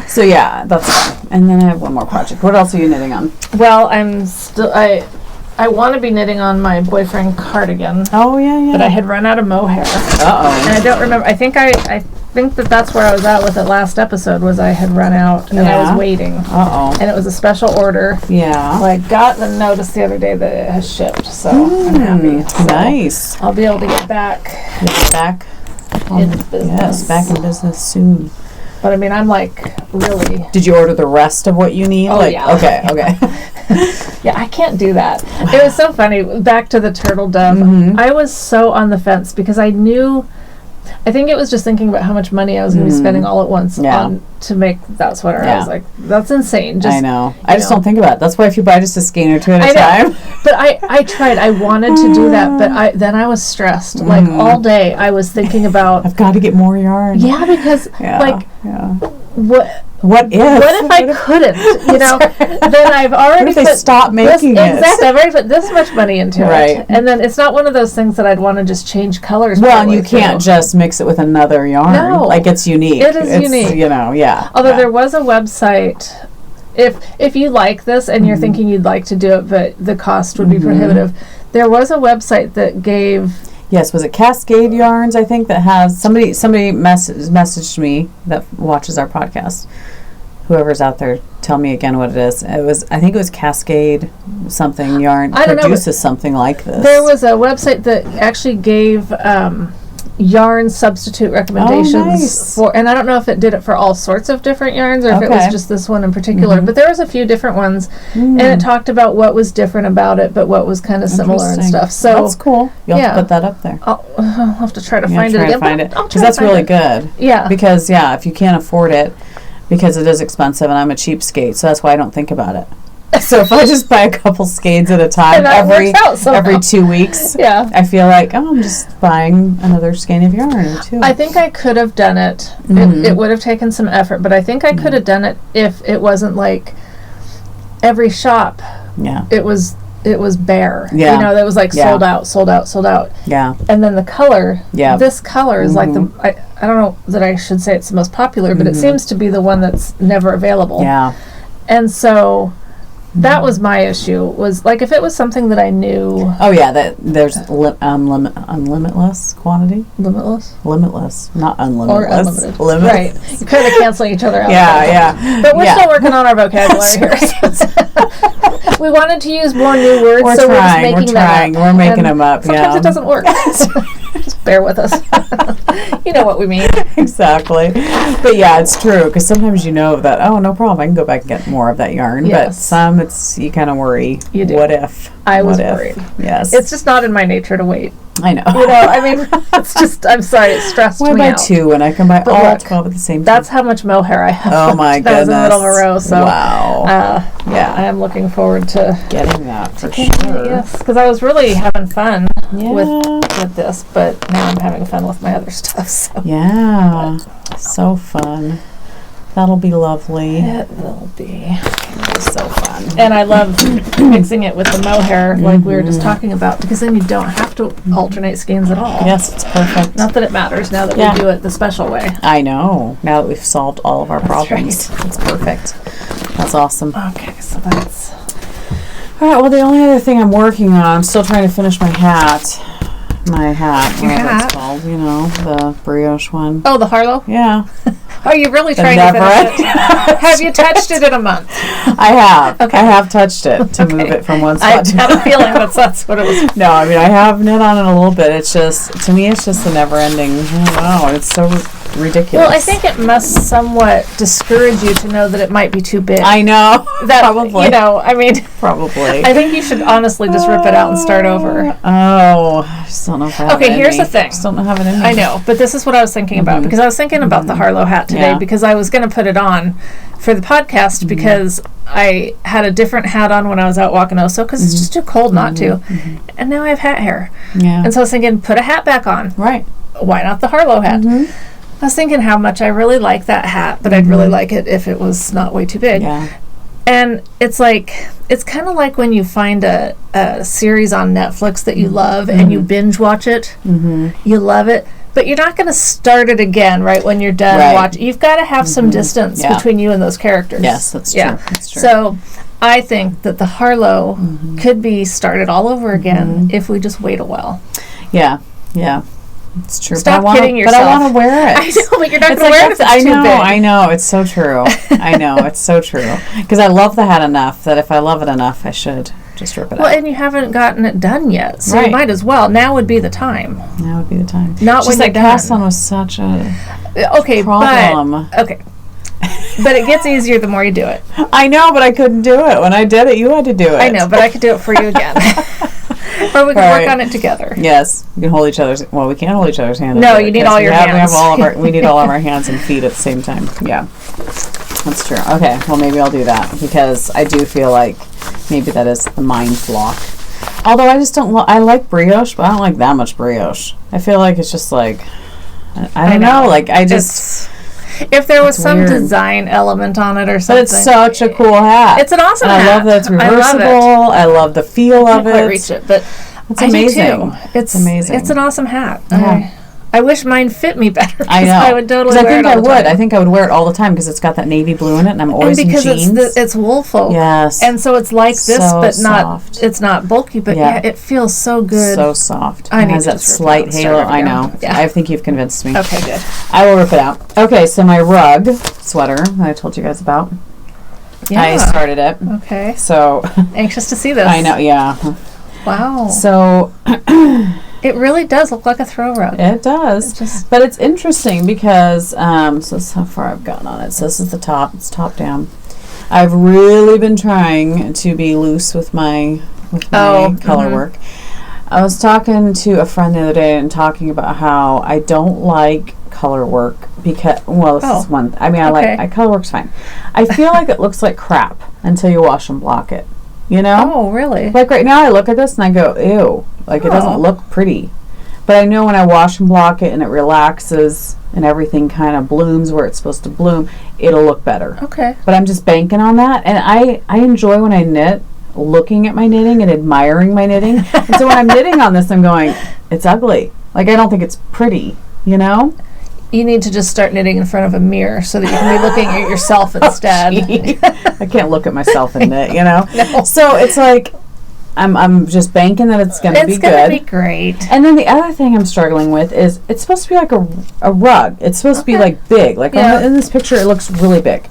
So yeah, that's fun. And then I have one more project. What else are you knitting on? Well, I'm still I want to be knitting on my boyfriend cardigan. Oh yeah. But I had run out of mohair. Uh-oh. And I don't remember. I think that's where I was at with it last episode. Was I had run out and I was waiting. Uh-oh. And it was a special order. Yeah. Well, I got the notice the other day that it has shipped, so I'm happy. So nice. I'll be able to get back. In business. Yes, back in business soon. But I mean, I'm like, really. Did you order the rest of what you need? Oh, yeah. Okay. Yeah, I can't do that. It was so funny. Back to the turtle dove. Mm-hmm. I was so on the fence because I think it was just thinking about how much money I was going to be spending all at once to make that sweater. Yeah. I was like, that's insane. I know. I just don't think about it. That's why if you buy just a skein or two at a time. But I tried. I wanted to do that, but then I was stressed. Like all day I was thinking about, I've got to get more yarn. Yeah, because What if I couldn't? Then I've already. What if they stop making it? Exactly. I've already put this much money into it, and then it's not one of those things that I'd want to just change colors. Well, and you can't just mix it with another yarn. No, like it's unique. It's unique. Although there was a website. If you like this and you're thinking you'd like to do it, but the cost would be prohibitive, there was a website that gave. Yes, was it Cascade Yarns? I think that has somebody messaged me that watches our podcast. Whoever's out there, tell me again what it is. I think it was Cascade something yarn. I don't produces something like this. There was a website that actually gave yarn substitute recommendations for, and I don't know if it did it for all sorts of different yarns or if it was just this one in particular, but there was a few different ones, and it talked about what was different about it, but what was kind of similar and stuff. So that's cool. You'll have to put that up there. I'll have to try to find it again. Because that's really good. Yeah. Because, if you can't afford it, because it is expensive, and I'm a cheapskate, so that's why I don't think about it. So if I just buy a couple skeins at a time every 2 weeks, I feel like, I'm just buying another skein of yarn or two. I think I could have done it. It would have taken some effort, but I think I could have done it if it wasn't like every shop. Yeah. It was bare. Yeah. You know, that was like sold out, sold out, sold out. Yeah. And then the color. Yeah. This color is like I don't know that I should say it's the most popular, but it seems to be the one that's never available. Yeah. And so that was my issue, was like if it was something that I knew. Oh yeah, that there's unlimitless quantity. Limitless, not unlimited. Or unlimited. Right. You're kind of canceling each other out. Yeah. But we're still working on our vocabulary here. We wanted to use more new words, we're just making them up. We're making them up. Sometimes it doesn't work. Just bear with us. You know what we mean. Exactly. But yeah, it's true, because sometimes you know that, no problem, I can go back and get more of that yarn. Yes. But some, you kind of worry. You do. What if? I was worried. Yes. It's just not in my nature to wait. I know. You know, I mean, it's just, I'm sorry, it stressed me out. Why buy two when I can buy all 12 at the same time? That's how much mohair I have. Oh my goodness. That was in the middle of a row, so. Wow. Yeah, I am looking forward to getting that for sure. Yes, because I was really having fun with this, but now I'm having fun with my other stuff. So. Yeah, so fun. That'll be lovely. It will be. It'll be so fun. And I love mixing it with the mohair, like we were just talking about, because then you don't have to alternate skeins at all. Yes, it's perfect. Not that it matters now that we do it the special way. I know. Now that we've solved all of our problems. Right. It's perfect. That's awesome. Okay, so that's... All right, well, the only other thing I'm working on, I'm still trying to finish my hat. Whatever it's called, you know, the brioche one. Oh, the Harlow? Yeah. Oh, you're really trying to finish it? Have you touched it in a month? I have. Okay. I have touched it to move it from one spot to another. I had a feeling that's what it was. No, I mean, I have knit on it a little bit. It's just, to me, it's just a never-ending, wow, it's so ridiculous. Well, I think it must somewhat discourage you to know that it might be too big. I know. That, probably. You know, I mean. Probably. I think you should honestly just rip it out and start over. Oh, I just don't know if I have it in me. Okay, here's the thing. I just don't know how it in me. I know, but this is what I was thinking about, because I was thinking about the Harlow hat today, because I was going to put it on for the podcast, because I had a different hat on when I was out walking Oso, because it's just too cold not to. And now I have hat hair. Yeah. And so I was thinking, put a hat back on. Right. Why not the Harlow hat? I was thinking how much I really like that hat, but I'd really like it if it was not way too big. Yeah. And it's like, it's kind of like when you find a series on Netflix that you love and you binge watch it. You love it, but you're not going to start it again right when you're done watching. You've got to have some distance between you and those characters. Yes, that's true. That's true. So I think that the Harlow could be started all over again if we just wait a while. Yeah, yeah. It's true. Stop kidding yourself. But I want to wear it. I know, but you're not going to wear it if it's too big. I know. It's so true. I know. It's so true. Because I love the hat enough that if I love it enough, I should just rip it out. Well, and you haven't gotten it done yet, so you might as well. Now would be the time. Now would be the time. Not when you're done. Cast on was such a problem. But it gets easier the more you do it. I know, but I couldn't do it. When I did it, you had to do it. I know, but I could do it for you again. Or we can work on it together. Yes, we can hold each other's. Well, we can't hold each other's hands. No, you need all your hands. We have all of our. We need all of our hands and feet at the same time. Yeah, that's true. Okay, well maybe I'll do that, because I do feel like maybe that is the mind block. Although I just don't. I like brioche, but I don't like that much brioche. I feel like it's just like I don't know. Like I just. If there was some weird design element on it or something. But it's such a cool hat. It's an awesome hat. I love that it's reversible. I love the feel of it. I can't quite reach it, but it's amazing. It's amazing. It's an awesome hat. Yeah. I wish mine fit me better. I know. I would totally wear it all the time. I think I would wear it all the time, because it's got that navy blue in it, and I'm always in jeans. And because it's wool folk. Yes. And so it's like this, but soft. It's not bulky, but it feels so good. So soft. It has that slight halo. I know. Yeah. I think you've convinced me. Okay, good. I will rip it out. Okay, so my rug sweater that I told you guys about. Yeah. I started it. Okay. So. Anxious to see this. I know, yeah. Wow. So. It really does look like a throw rug. It does. But it's interesting because, so this is how far I've gotten on it. So this is the top. It's top down. I've really been trying to be loose with my color work. I was talking to a friend the other day and talking about how I don't like color work because, well, this is one. I mean, color work's fine. I feel like it looks like crap until you wash and block it. You know? Oh, really? Like right now, I look at this and I go, ew. Like it doesn't look pretty. But I know when I wash and block it and it relaxes and everything kind of blooms where it's supposed to bloom, it'll look better. Okay. But I'm just banking on that. And I enjoy when I knit, looking at my knitting and admiring my knitting. And so when I'm knitting on this, I'm going, it's ugly. Like I don't think it's pretty, you know? You need to just start knitting in front of a mirror so that you can be looking at yourself instead. I can't look at myself and knit, you know? No. So it's like, I'm just banking that it's going to be good. It's going to be great. And then the other thing I'm struggling with is it's supposed to be like a rug. It's supposed to be like big. Like in this picture, it looks really big.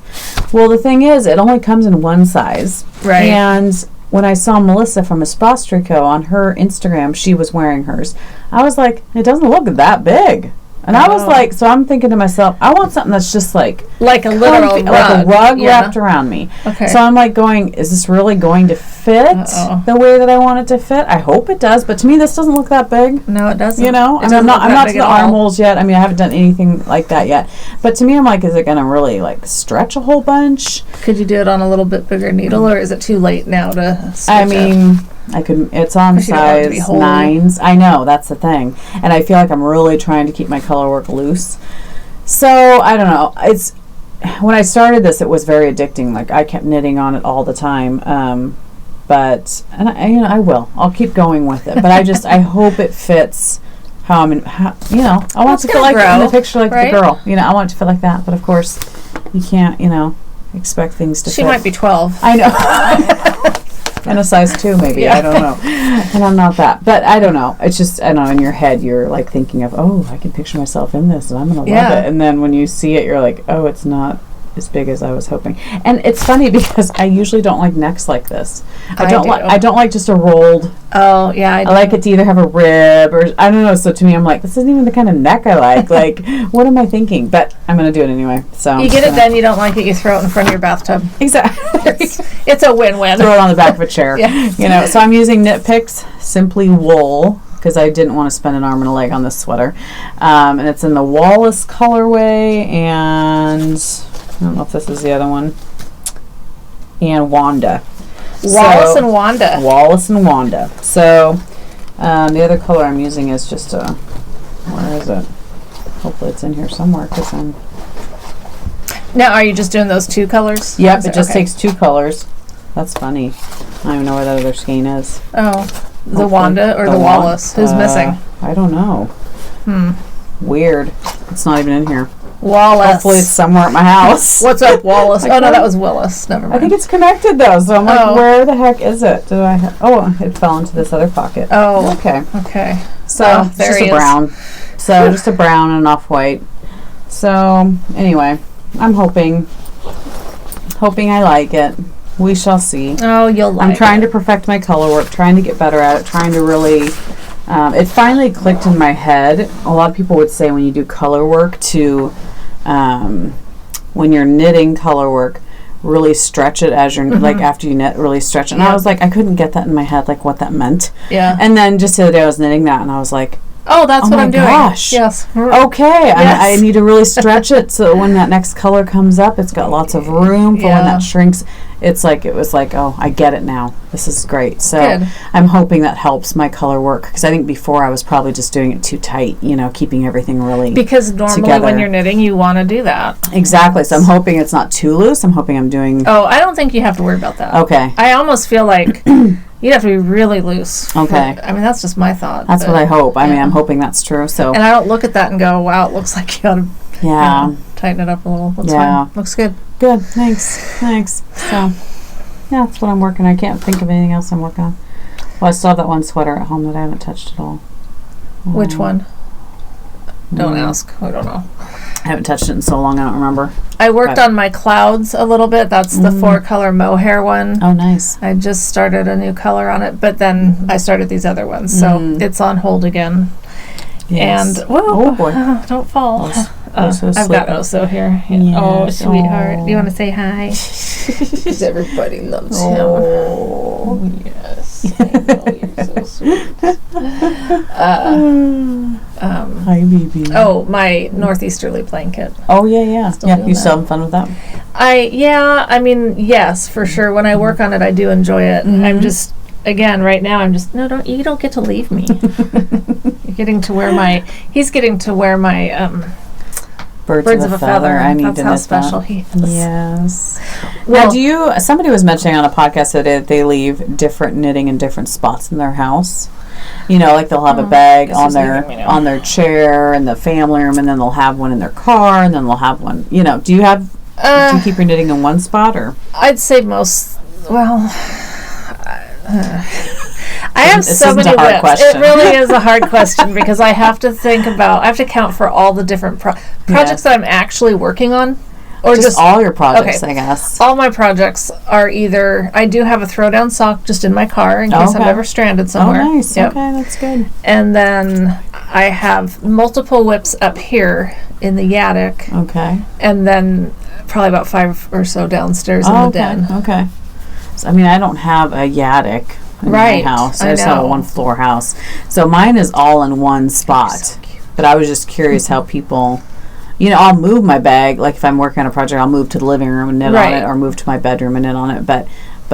Well, the thing is, it only comes in one size. Right. And when I saw Melissa from Espac Tricot on her Instagram, she was wearing hers. I was like, it doesn't look that big. And I was like, so I'm thinking to myself, I want something that's just like a literal rug. Like a rug wrapped around me. Okay. So I'm like going, is this really going to fit the way that I want it to fit? I hope it does, but to me this doesn't look that big. No, it doesn't. You know, I'm not to the armholes yet. I mean, I haven't done anything like that yet. But to me, I'm like, is it going to really like stretch a whole bunch? Could you do it on a little bit bigger needle, or is it too late now to switch I mean, I could. It's on size 9s. I know, that's the thing, and I feel like I'm really trying to keep my color work loose. So I don't know. It's when I started this, it was very addicting. Like I kept knitting on it all the time. But I'll keep going with it. But I hope it fits how I'm in. I want it to fit like in the picture, like the girl. I want it to fit like that. But of course, you can't. Expect things to fit. She might be 12. I know. And a size 2 maybe. Yeah. I don't know. And I'm not that. But I don't know. It's just, I don't know, in your head you're like thinking of, I can picture myself in this and I'm going to love it. And then when you see it, you're like, it's not as big as I was hoping. And it's funny because I usually don't like necks like this. I don't like just a rolled. Oh, yeah. I like it to either have a rib or, I don't know. So to me, I'm like, this isn't even the kind of neck I like. Like, what am I thinking? But I'm going to do it anyway. So you get it done, you don't like it, you throw it in front of your bathtub. Exactly. It's a win-win. Throw it on the back of a chair. Yeah. So I'm using Knit Picks Simply Wool because I didn't want to spend an arm and a leg on this sweater. And it's in the Wallace colorway, and I don't know if this is the other one, and Wanda. Wallace and Wanda. Wallace and Wanda. So the other color I'm using is just where is it? Hopefully it's in here somewhere because I'm... Now, are you just doing those 2 colors? Yep, it just takes 2 colors. That's funny. I don't even know where that other skein is. Oh, the Wanda or the Wallace? Who's missing? I don't know. Weird. It's not even in here. Wallace. Hopefully it's somewhere at my house. What's up, Wallace? No, that was Willis. Never mind. I think it's connected though, so I'm like, where the heck is it? It fell into this other pocket. Oh, okay. So it's just a brown. So just a brown and an off-white. So anyway, I'm hoping I like it. We shall see. Oh, you'll like it. I'm trying to perfect my color work, trying to get better at it, trying to really... it finally clicked in my head. A lot of people would say when you do color work to... when you're knitting color work, really stretch it as you're like after you knit, really stretch it. And I was like, I couldn't get that in my head, like what that meant. Yeah. And then just the other day I was knitting that and I was like, that's what I'm doing. Gosh. Yes. Okay. Yes. I need to really stretch it so when that next color comes up, it's got lots of room for when that shrinks. It was like, I get it now. This is great. So good. I'm hoping that helps my color work because I think before I was probably just doing it too tight, keeping everything really because normally together. When you're knitting, you want to do that. Exactly. So I'm hoping it's not too loose. I'm hoping I'm doing... I don't think you have to worry about that. Okay. I almost feel like you'd have to be really loose. Okay. That's just my thought. That's what I hope. I mean, I'm hoping that's true. So. And I don't look at that and go, wow, it looks like you ought to tighten it up a little. That's fine. Looks good. Good. Thanks. So, that's what I'm working on. I can't think of anything else I'm working on. Well, I still have that one sweater at home that I haven't touched at all. Which one? Don't ask. I don't know. I haven't touched it in so long, I don't remember. I worked on my clouds a little bit. That's the 4-color mohair one. Oh, nice. I just started a new color on it, but then I started these other ones, so it's on hold again. Yes. And, whoa, oh boy, don't fall. Oso's I've got Oso here. Yes. Oh, sweetheart. Do you want to say hi? Because everybody loves him. Oh, yes. I know, you're so sweet. Hi, baby. Oh, my northeasterly blanket. Oh, yeah. You still having fun with that? I mean, yes, for sure. When I work on it, I do enjoy it. I'm just, again, right now, I'm just, you don't get to leave me. He's getting to wear my Birds of a feather. I need That's to how knit special that. he is. Yes. Well, now, somebody was mentioning on a podcast today that they leave different knitting in different spots in their house. You know, like they'll have a bag on their chair in the family room, and then they'll have one in their car, and then they'll have one. You know, do you keep your knitting in one spot, or? I'd say most. Well. I have so many whips. Question. It really is a hard question because I have to count for all the different projects that I'm actually working on. Or just all your projects, I guess. All my projects are either, I do have a throwdown sock just in my car in case I'm ever stranded somewhere. Oh, nice. Yep. Okay, that's good. And then I have multiple whips up here in the attic. Okay. And then probably about 5 or so downstairs in the den. Okay. So, I mean, I don't have a attic in my house. I just have a 1-floor house. So mine is all in one spot. So cute. But I was just curious how people, I'll move my bag. Like if I'm working on a project, I'll move to the living room and knit on it, or move to my bedroom and knit on it. But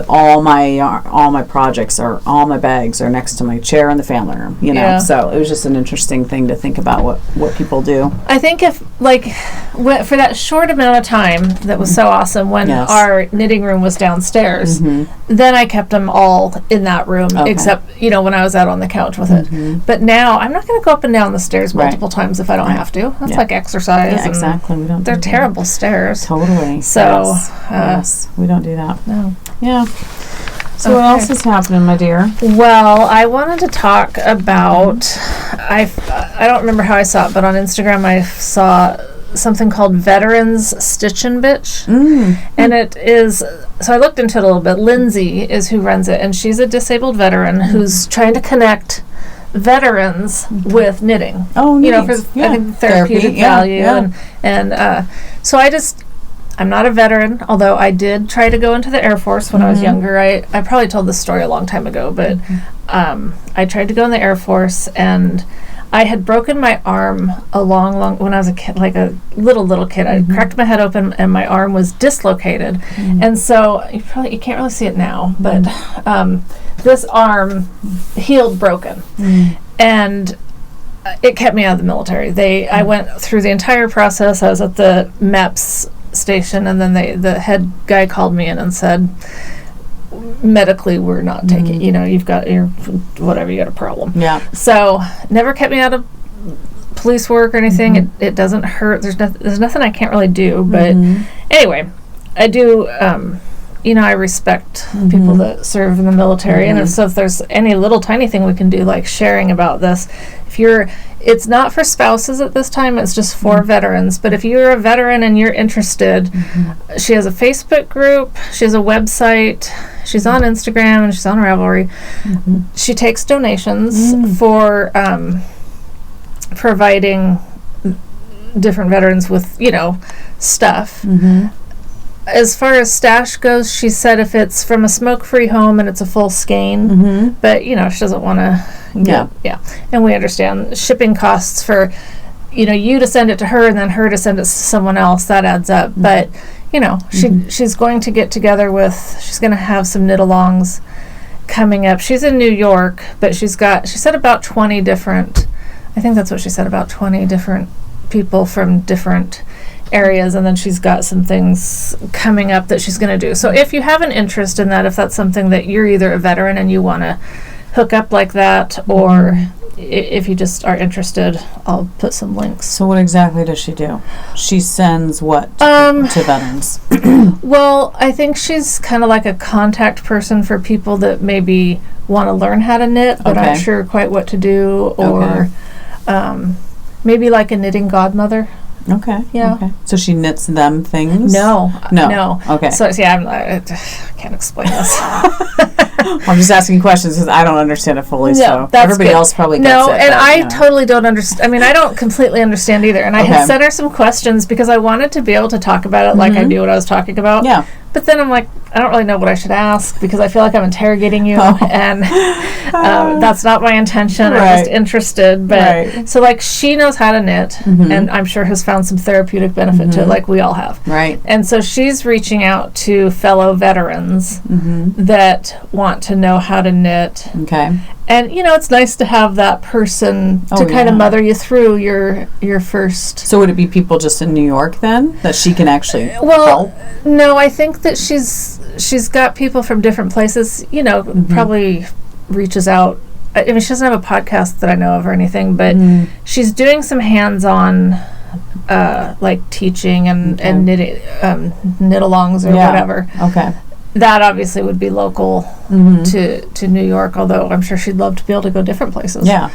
all my projects all my bags are next to my chair in the family room. So it was just an interesting thing to think about what people do. I think if for that short amount of time that was so awesome when our knitting room was downstairs, then I kept them all in that room except when I was out on the couch with it. But now I'm not going to go up and down the stairs multiple times if I don't have to. That's like exercise. Yeah, exactly. We don't. They're terrible stairs. Totally. So yes, we don't do that. No. Yeah. So what else is happening, my dear? Well, I wanted to talk about, I don't remember how I saw it, but on Instagram I saw something called Veterans Stitch and Bitch. And it is, so I looked into it a little bit. Lindsay is who runs it, and she's a disabled veteran who's trying to connect veterans with knitting. Oh, neat. For I think therapeutic value. And so I'm not a veteran, although I did try to go into the Air Force when I was younger. I probably told this story a long time ago, but I tried to go in the Air Force, and I had broken my arm when I was a kid, like a little kid. I cracked my head open, and my arm was dislocated. And so you can't really see it now, but this arm healed broken. And it kept me out of the military. I went through the entire process. I was at the MEPS station, and then the head guy called me in and said, medically we're not taking, you've got you got a problem. So never kept me out of police work or anything. It doesn't hurt. There's nothing I can't really do, but anyway, I do I respect people that serve in the military, and if there's any little tiny thing we can do, like sharing about this, it's not for spouses at this time, it's just for veterans. But if you're a veteran and you're interested, she has a Facebook group, she has a website, she's on Instagram, and she's on Ravelry. She takes donations for providing different veterans with, stuff. As far as stash goes, she said if it's from a smoke-free home and it's a full skein, but she doesn't want to. And we understand shipping costs for, you to send it to her and then her to send it to someone else. That adds up. But she's going to get together she's going to have some knit-alongs coming up. She's in New York, but she said about 20 different. I think that's what she said, about 20 different people from different areas, and then she's got some things coming up that she's going to do. So if you have an interest in that, if that's something that you're either a veteran and you want to hook up like that, or if you just are interested, I'll put some links. So what exactly does she do? She sends what to veterans? Well, I think she's kind of like a contact person for people that maybe want to learn how to knit but aren't sure quite what to do, or maybe like a knitting godmother. Okay. Yeah. Okay. So she knits them things? No. Okay. So I can't explain this. I'm just asking questions because I don't understand it fully. So everybody else probably gets it. No, and I totally don't understand. I mean, I don't completely understand either. And I had sent her some questions because I wanted to be able to talk about it like I knew what I was talking about. Yeah. But then I'm like, I don't really know what I should ask because I feel like I'm interrogating you, and that's not my intention. I'm just interested. But so like she knows how to knit, and I'm sure has found some therapeutic benefit to it, like we all have. Right. And so she's reaching out to fellow veterans that want to know how to knit. Okay. And it's nice to have that person to kind of mother you through your first. So would it be people just in New York then that she can actually help? No, I think that she's got people from different places. Probably reaches out. I mean, she doesn't have a podcast that I know of or anything, but she's doing some hands-on, like teaching and knitting, knit-alongs or whatever. Okay. That obviously would be local to New York, although I'm sure she'd love to be able to go different places. Yeah.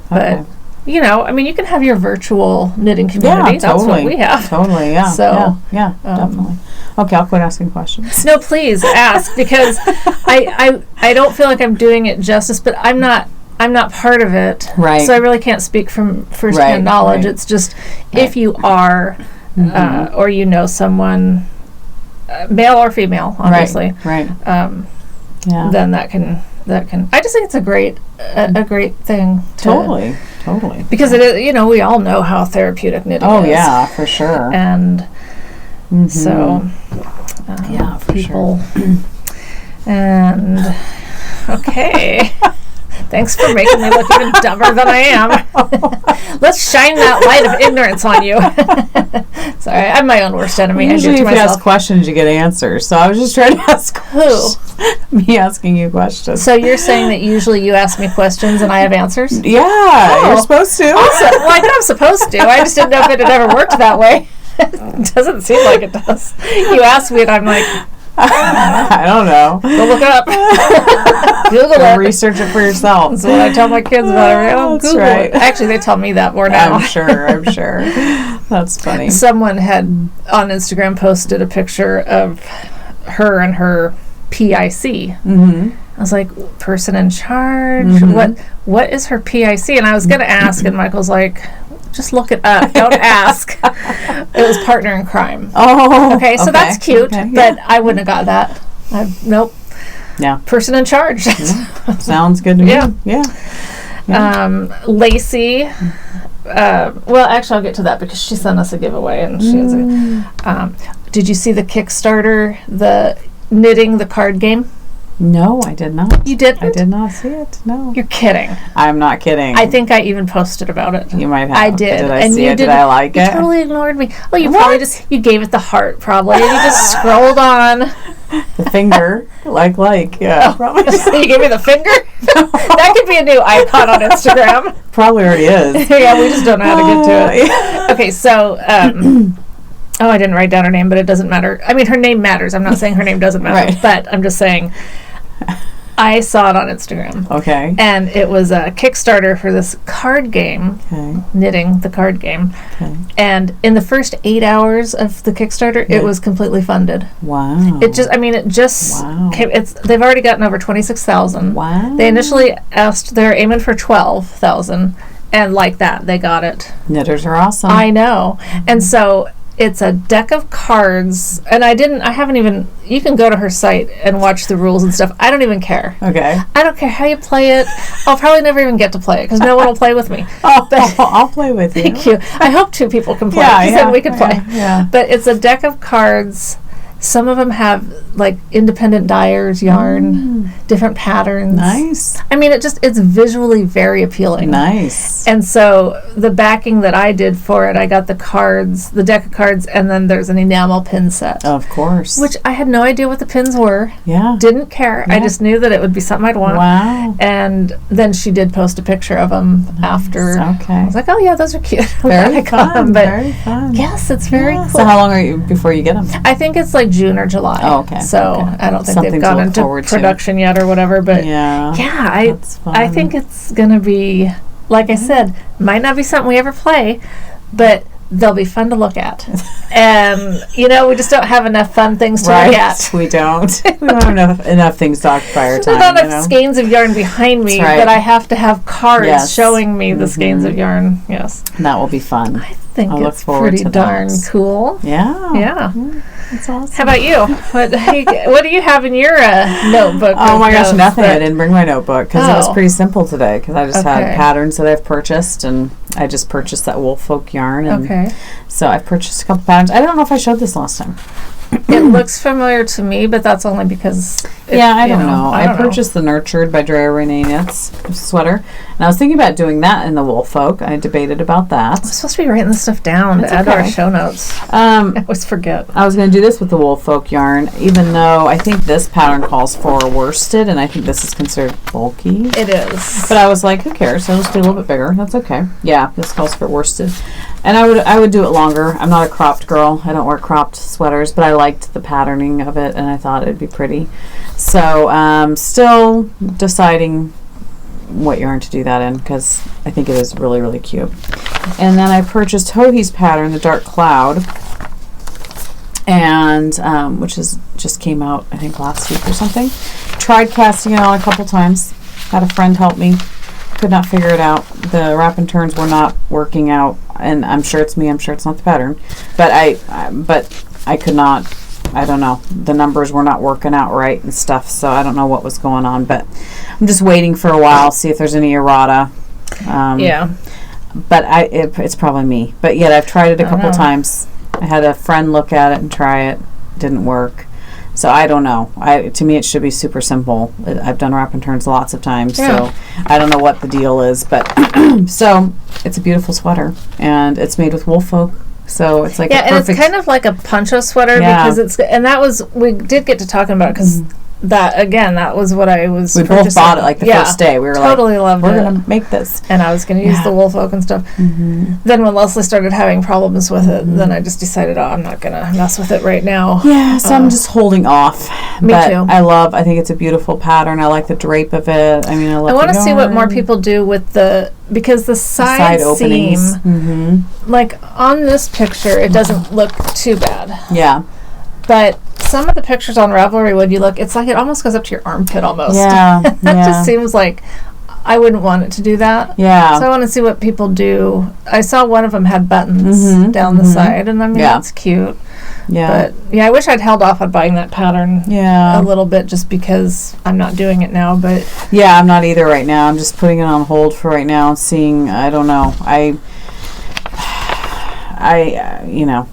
But I mean, you can have your virtual knitting community. Yeah, That's what we have. Totally, yeah. So, yeah, definitely. Okay, I'll quit asking questions. No, please ask because I don't feel like I'm doing it justice, but I'm not part of it. Right. So I really can't speak from firsthand knowledge. Right. It's just if you are or someone, male or female, obviously. Right. Then that can. I just think it's a great thing. Totally. Because it is, we all know how therapeutic knitting is. Oh yeah, for sure. And so, for people. And okay. Thanks for making me look even dumber than I am. Let's shine that light of ignorance on you. Sorry, I'm my own worst enemy. Usually, if you ask questions, you get answers. So I was just trying to ask who? Me asking you questions. So you're saying that usually you ask me questions and I have answers? Yeah, you're supposed to. Awesome. Well, I know I'm supposed to. I just didn't know if it had ever worked that way. It doesn't seem like it does. You ask me and I'm like, I don't know. Go look it up. Google it. Research it for yourself. That's what I tell my kids about everything. Oh, Google right. it. Actually, they tell me that more now. I'm sure. That's funny. Someone had on Instagram posted a picture of her and her PIC. I was like, person in charge? What is her PIC? And I was going to ask, and Michael's like, just look it up. Don't ask. It was partner in crime. Oh, okay. So that's cute, but I wouldn't have got that. Nope. Yeah. Person in charge. Sounds good to me. Yeah. Lacey. Well, actually, I'll get to that because she sent us a giveaway, and she has a. Did you see the Kickstarter, the knitting the card game? No, I did not. You didn't? I did not see it. No. You're kidding. I'm not kidding. I think I even posted about it. You might have. I did. Did I see it? Did I like it? You totally ignored me. Oh, you probably you gave it the heart, probably. And you just scrolled on. The finger, yeah. Oh, probably. You gave me the finger? That could be a new icon on Instagram. Probably already is. Yeah, we just don't know how to get to it. Okay, so, I didn't write down her name, but it doesn't matter. I mean, her name matters. I'm not saying her name doesn't matter, but I'm just saying I saw it on Instagram. Okay. And it was a Kickstarter for this card game, knitting the card game. Okay. And in the first 8 hours of the Kickstarter, it was completely funded. Wow. It just came, they've already gotten over 26,000. Wow. They initially they're aiming for 12,000, and like that, they got it. Knitters are awesome. I know. And so it's a deck of cards, and you can go to her site and watch the rules and stuff. I don't even care. Okay. I don't care how you play it. I'll probably never even get to play it because no one will play with me. I'll play with you. Thank you. I hope 2 people can play because then we can play. Yeah. But it's a deck of cards. Some of them have like independent dyers yarn, different patterns. Nice. I mean, it's visually very appealing. Nice. And so the backing that I did for it, I got the cards, the deck of cards, and then there's an enamel pin set. Of course. Which I had no idea what the pins were. Yeah. Didn't care. Yeah. I just knew that it would be something I'd want. Wow. And then she did post a picture of them after. Okay. I was like, oh yeah, those are cute. Very fun. Very fun. Yes, it's very cool. So how long are you before you get them? I think it's like June or July. Oh, okay. So I don't think they've gone into production yet or whatever. But I think it's going to be, like I said, might not be something we ever play, but they'll be fun to look at. And, we just don't have enough fun things to look at. We don't. We don't have enough things to occupy our time. There's not enough skeins of yarn behind me that I have to have cards showing me the skeins of yarn. Yes. And that will be fun. I think it's pretty darn cool. Yeah. That's awesome. How about you? What do you have in your notebook? Oh my gosh, nothing. I didn't bring my notebook because it was pretty simple today because I just had patterns that I've purchased, and I just purchased that Wool Folk yarn. And so I've purchased a couple patterns. I don't know if I showed this last time. It looks familiar to me, but that's only because... I don't know. I purchased the Nurtured by Drea Renee Knits sweater, and I was thinking about doing that in the Wool Folk. I debated about that. I'm supposed to be writing this stuff down to add to our show notes. I always forget. I was going to do this with the Wool Folk yarn, even though I think this pattern calls for worsted, and I think this is considered bulky. It is. But I was like, who cares? It'll just be a little bit bigger. That's okay. Yeah, this calls for worsted. And I would do it longer. I'm not a cropped girl. I don't wear cropped sweaters, but I liked the patterning of it, and I thought it'd be pretty. So still deciding what yarn to do that in because I think it is really, really cute. And then I purchased Hohi's pattern, the Dark Cloud, and which is just came out I think last week or something. Tried casting it on a couple times. Had a friend help me. Could not figure it out. The wrap and turns were not working out, and I'm sure it's me. I'm sure it's not the pattern, but I could not. I don't know. The numbers were not working out right and stuff, so I don't know what was going on. But I'm just waiting for a while, see if there's any errata. But it's probably me. But yet I've tried it a couple times. I had a friend look at it and try it. Didn't work. So I don't know. To me, it should be super simple. I've done wrap and turns lots of times, so I don't know what the deal is. But so it's a beautiful sweater, and it's made with Wool Folk. So it's like and it's kind of like a poncho sweater because we did get to talking about it because that was what I was. We both bought it like the first day. We were totally loved it. We're gonna make this, and I was gonna use the Wool Folk and stuff. Mm-hmm. Then when Leslie started having problems with it, then I just decided, I'm not gonna mess with it right now. Yeah, so I'm just holding off. Me too. I think it's a beautiful pattern. I like the drape of it. I mean, I want to see what more people do with because the side openings. Seam, like on this picture, it doesn't look too bad. Yeah, but some of the pictures on Ravelry, when you look, it's like it almost goes up to your armpit almost. Yeah. That just seems like I wouldn't want it to do that. Yeah. So I want to see what people do. I saw one of them had buttons down the side, and I mean, that's cute. Yeah. But I wish I'd held off on buying that pattern a little bit just because I'm not doing it now. But yeah, I'm not either right now. I'm just putting it on hold for right now and seeing, I don't know.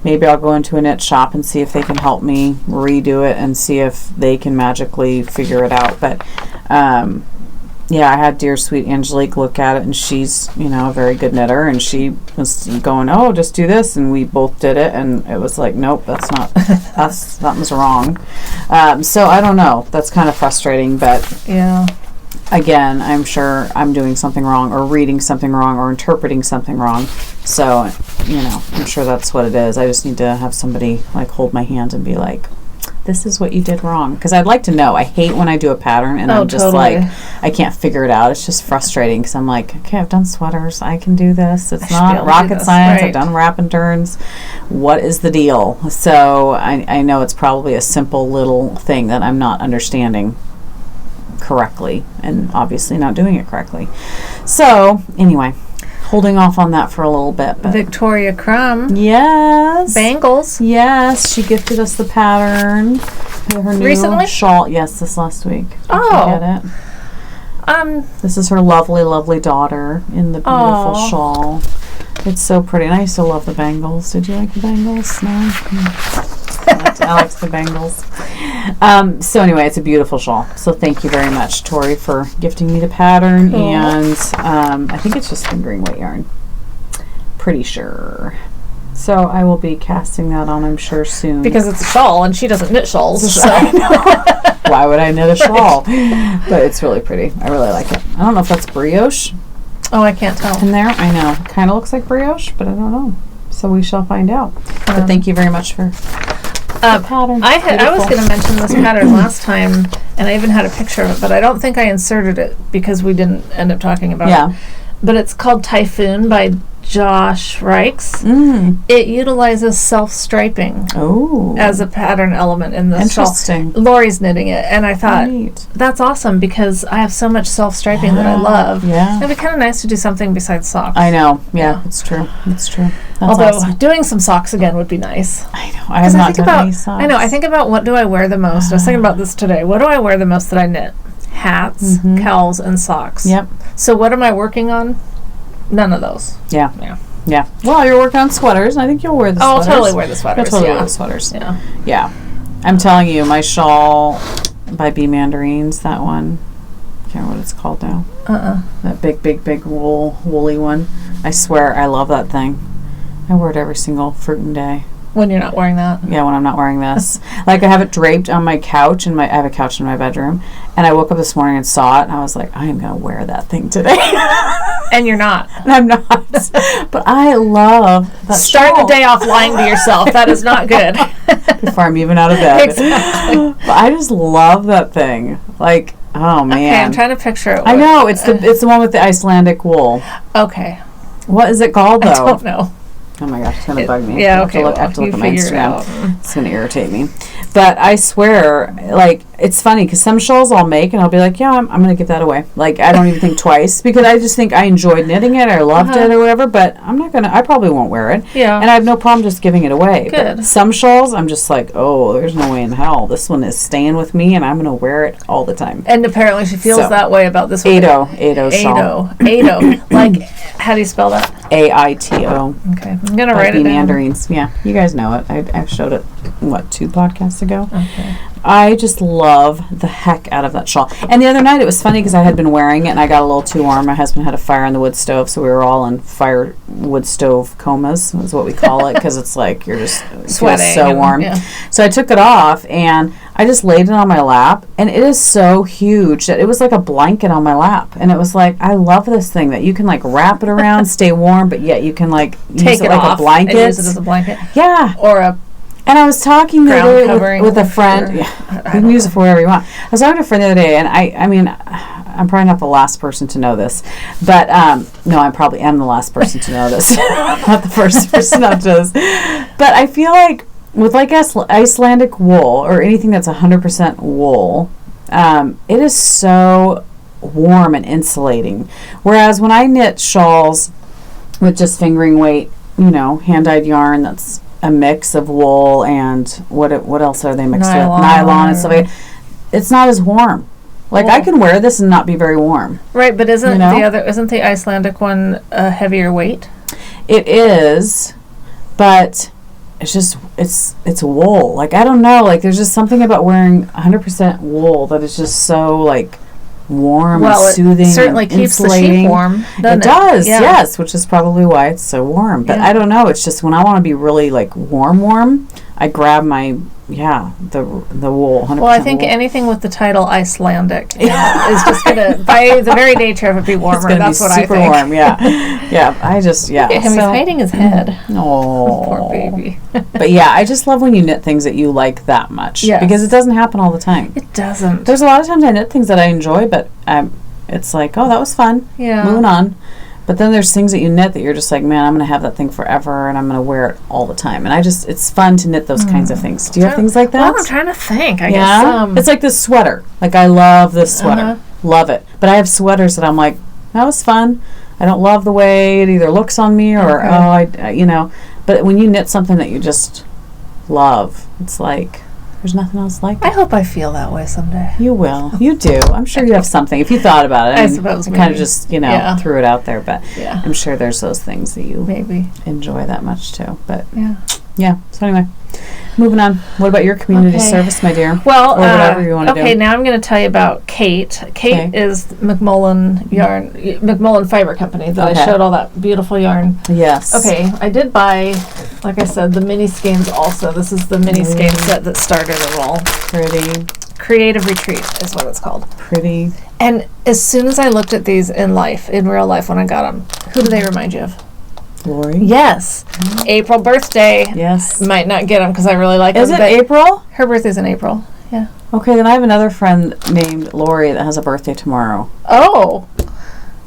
Maybe I'll go into a knit shop and see if they can help me redo it and see if they can magically figure it out. But, I had dear sweet Angelique look at it, and she's, a very good knitter, and she was going, just do this, and we both did it, and it was like, nope, that's not, something's wrong. So I don't know. That's kind of frustrating, but again, I'm sure I'm doing something wrong or reading something wrong or interpreting something wrong. So, I'm sure that's what it is. I just need to have somebody hold my hand and be like, this is what you did wrong. Because I'd like to know. I hate when I do a pattern and I'm just I can't figure it out. It's just frustrating because I'm like, okay, I've done sweaters. I can do this. It's not rocket science. Right. I've done wrap and turns. What is the deal? So I know it's probably a simple little thing that I'm not understanding correctly and obviously not doing it correctly. So anyway, holding off on that for a little bit. But Victoria Crumb. Yes. Bangles. Yes, she gifted us the pattern for her new recently shawl. Yes, this last week. Did you get it? This is her lovely, lovely daughter in the beautiful shawl. It's so pretty. And I used to love the bangles. Did you like the bangles? No? I liked the bangles. So anyway, it's a beautiful shawl. So thank you very much, Tori, for gifting me the pattern. Cool. And I think it's just fingering weight yarn. Pretty sure. So I will be casting that on, I'm sure, soon. Because it's a shawl, and she doesn't knit shawls. So. Why would I knit a shawl? But it's really pretty. I really like it. I don't know if that's brioche. Oh, I can't tell. In there? I know. It kind of looks like brioche, but I don't know. So we shall find out. But thank you very much for the pattern. I was going to mention this pattern last time, and I even had a picture of it, but I don't think I inserted it because we didn't end up talking about it. But it's called Typhoon by Josh Reichs. It utilizes self-striping as a pattern element in the shawl. Lori's knitting it, and I thought, that's awesome, because I have so much self-striping that I love. Yeah. It'd be kind of nice to do something besides socks. I know. Yeah, it's true. It's true. That's Although, doing some socks again would be nice. I know. I have not done any socks. I know. I think about, what do I wear the most? I was thinking about this today. What do I wear the most that I knit? Hats, cowls, and socks. Yep. So what am I working on? None of those. Yeah. Well, you're working on sweaters. I think you'll wear the sweaters. I'll totally wear the sweaters. You'll totally wear the sweaters. Yeah. I'm telling you, my shawl by Bee Mandarines, that one, I can't remember what it's called now. That big woolly one. I swear, I love that thing. I wear it every single fruitin' day. When you're not wearing that? Yeah, when I'm not wearing this. Like, I have it draped on my couch, I have a couch in my bedroom, and I woke up this morning and saw it, and I was like, I am going to wear that thing today. And you're not. And I'm not. But I love that Start the day off lying to yourself. That is not good. Before I'm even out of bed. Exactly. But I just love that thing. Like, oh, man. Okay, I'm trying to picture it. I know. It's the one with the Icelandic wool. Okay. What is it called, though? I don't know. Oh my gosh, it's going to bug me. Yeah, I have to look at my Instagram. It's going to irritate me. But I swear, like, it's funny because some shawls I'll make and I'll be like, yeah, I'm going to give that away. Like, I don't even think twice because I just think I enjoyed knitting it or loved it or whatever, but I'm not going to, I probably won't wear it. Yeah. And I have no problem just giving it away. Good. But some shawls, I'm just like, oh, there's no way in hell. This one is staying with me and I'm going to wear it all the time. And apparently she feels that way about this one. Ado shawl. Ado. Like, how do you spell that? AITO. Okay. I'm going to write it down. Mandarines. Yeah, you guys know it. I showed it, 2 podcasts ago? Okay. I just love the heck out of that shawl. And the other night it was funny because I had been wearing it and I got a little too warm. My husband had a fire on the wood stove, so we were all in wood stove comas, is what we call it, because it's like you're just sweating, so warm. Yeah. So I took it off and I just laid it on my lap, and it is so huge that it was like a blanket on my lap. And it was like, I love this thing that you can like wrap it around, stay warm, but yet you can like use it like a blanket. And use it as a blanket. Yeah. Or a And I was talking the other day with a friend. Yeah, you can use it for whatever you want. I was talking to a friend the other day, and I mean, I'm probably not the last person to know this, but no, I probably am the last person to know this. Not the first person to know this. But I feel like with like Icelandic wool or anything that's 100% wool, it is so warm and insulating. Whereas when I knit shawls with just fingering weight, hand-dyed yarn that's a mix of wool and what else are they mixed with? Nylon and stuff like that. It's not as warm. Like, I can wear this and not be very warm. Right, but isn't the Icelandic one a heavier weight? It is, but it's just it's wool. Like, I don't know, like there's just something about wearing 100% wool that is just so like warm and soothing. It certainly keeps the sheep warm. It does, yes, which is probably why it's so warm. But I don't know, it's just when I want to be really like warm, I grab my the wool, 100%. Well, I think anything with the title Icelandic is just gonna, by the very nature of it, be warmer. That's what I think. Super warm, yeah. I just He's hiding his head. Oh, poor baby. But I just love when you knit things that you like that much, because it doesn't happen all the time. It doesn't. There's a lot of times I knit things that I enjoy, but it's like, oh, that was fun. Yeah, moving on. But then there's things that you knit that you're just like, man, I'm going to have that thing forever and I'm going to wear it all the time. And it's fun to knit those kinds of things. Do you have things like that? Well, I'm trying to think. I guess. It's like this sweater. Like, I love this sweater. Love it. But I have sweaters that I'm like, that was fun. I don't love the way it either looks on me or, But when you knit something that you just love, it's like, there's nothing else like it. I hope I feel that way someday. You will. You do. I'm sure you have something. If you thought about it. I suppose I kind of just, threw it out there. But I'm sure there's those things that you enjoy that much too. But yeah. So anyway, moving on. What about your community service, my dear? Well, or whatever you want to do. Okay, now I'm going to tell you about Kate. Kate is McMullen Fiber Company that I showed all that beautiful yarn. Yes. Okay, I did buy, like I said, the mini skeins also. This is the mini skein set that started it all. Pretty. Creative Retreat is what it's called. Pretty. And as soon as I looked at these in real life when I got them, who do they remind you of? Lori? Yes. Mm-hmm. April birthday. Yes. Might not get them because I really like them. Is it April? Her birthday's in April. Yeah. Okay, then I have another friend named Lori that has a birthday tomorrow. Oh.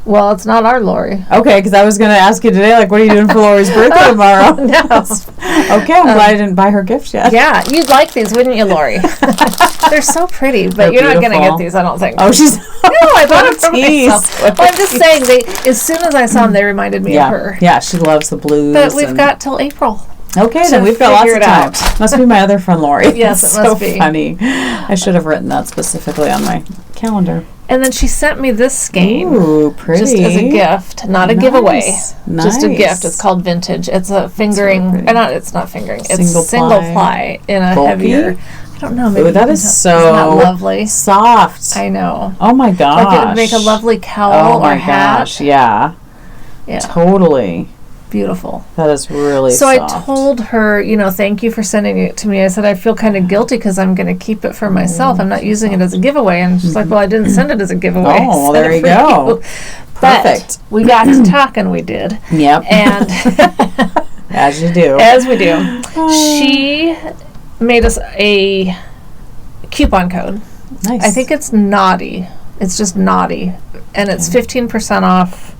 Well, it's not our Lori. Okay, because I was going to ask you today, like, what are you doing for Lori's birthday tomorrow? No. Okay, I'm glad I didn't buy her gift yet. Yeah, you'd like these, wouldn't you, Lori? They're so pretty, but you're not going to get these, I don't think. Oh, she's... No, I bought them for myself. Well, I'm just saying, as soon as I saw them, they reminded me of her. Yeah, she loves the blues. But we've got till April. Okay, then we've got lots of time. Must be my other friend, Lori. Yes, it must be. So funny. I should have written that specifically on my calendar. And then she sent me this skein. Ooh, pretty. Just as a gift, not a giveaway. Nice. Just a gift. It's called Vintage. It's a fingering. It's not fingering. It's single ply in a bulky. Heavier. I don't know. Maybe that is so isn't that lovely. Soft. I know. Oh my gosh. Like it would make a lovely cowl or hat. Gosh, yeah. Yeah. Totally. Beautiful. That is really so soft. I told her, thank you for sending it to me. I said, I feel kind of guilty because I'm going to keep it for myself. I'm not using it as a giveaway. And she's like, well, I didn't send it as a giveaway. Oh, well, there you go. Perfect. But we got to talking, we did. Yep. And as you do. As we do. She made us a coupon code. Nice. I think it's naughty. It's just naughty. And it's 15% off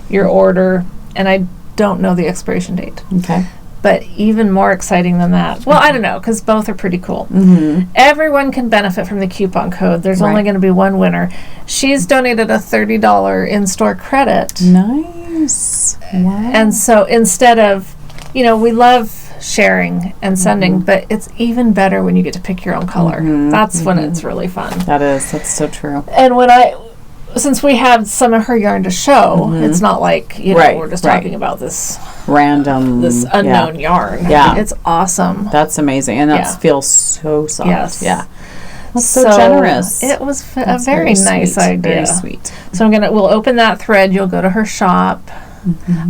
your order. And I don't know the expiration date. Okay. But even more exciting than that, well, I don't know, because both are pretty cool. Mm-hmm. Everyone can benefit from the coupon code. There's only going to be one winner. She's donated a $30 in-store credit. Nice. Wow. And so instead of, we love sharing and sending, but it's even better when you get to pick your own color. That's when it's really fun. That's so true. And since we have some of her yarn to show, it's not like, we're just talking about this unknown yarn. Yeah. It's awesome. That's amazing. And that feels so soft. Yes. Yeah. That's so generous. It was a very nice idea. Very sweet. So we'll open that thread. You'll go to her shop.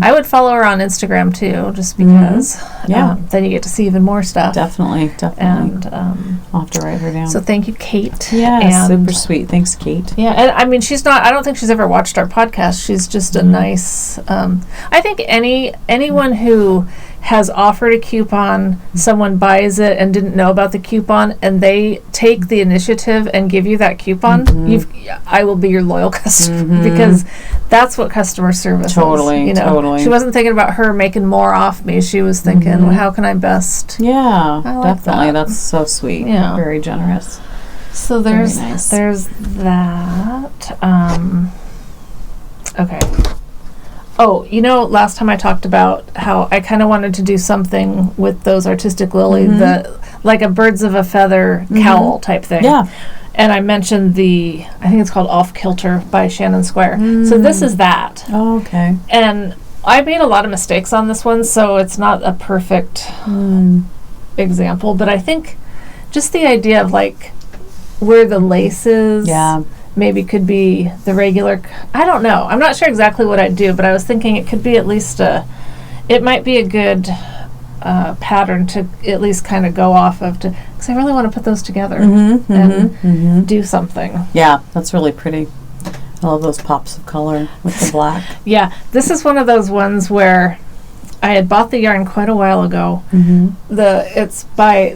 I would follow her on Instagram too, just because. Then you get to see even more stuff. Definitely. And I'll have to write her down. So thank you, Kate. Yeah, super sweet. Thanks, Kate. Yeah, and I mean, I don't think she's ever watched our podcast. She's just a nice. I think anyone who has offered a coupon, someone buys it and didn't know about the coupon, and they take the initiative and give you that coupon, I will be your loyal customer because that's what customer service is. Totally. She wasn't thinking about her making more off me. She was thinking, well, how can I best? Yeah, like definitely. that. That's so sweet. Yeah. Very generous. So there's that. Okay. Oh, last time I talked about how I kind of wanted to do something with those artistic lily, like a birds of a feather cowl type thing. Yeah. And I mentioned I think it's called Off Kilter by Shannon Square. So this is that. Oh, okay. And I made a lot of mistakes on this one, so it's not a perfect example. But I think just the idea of like where the lace is. Yeah. Maybe could be the regular. I don't know. I'm not sure exactly what I'd do, but I was thinking it could be at least it might be a good pattern to at least kind of go off of, because I really want to put those together and do something. Yeah, that's really pretty. I love those pops of color with the black. Yeah, this is one of those ones where I had bought the yarn quite a while ago.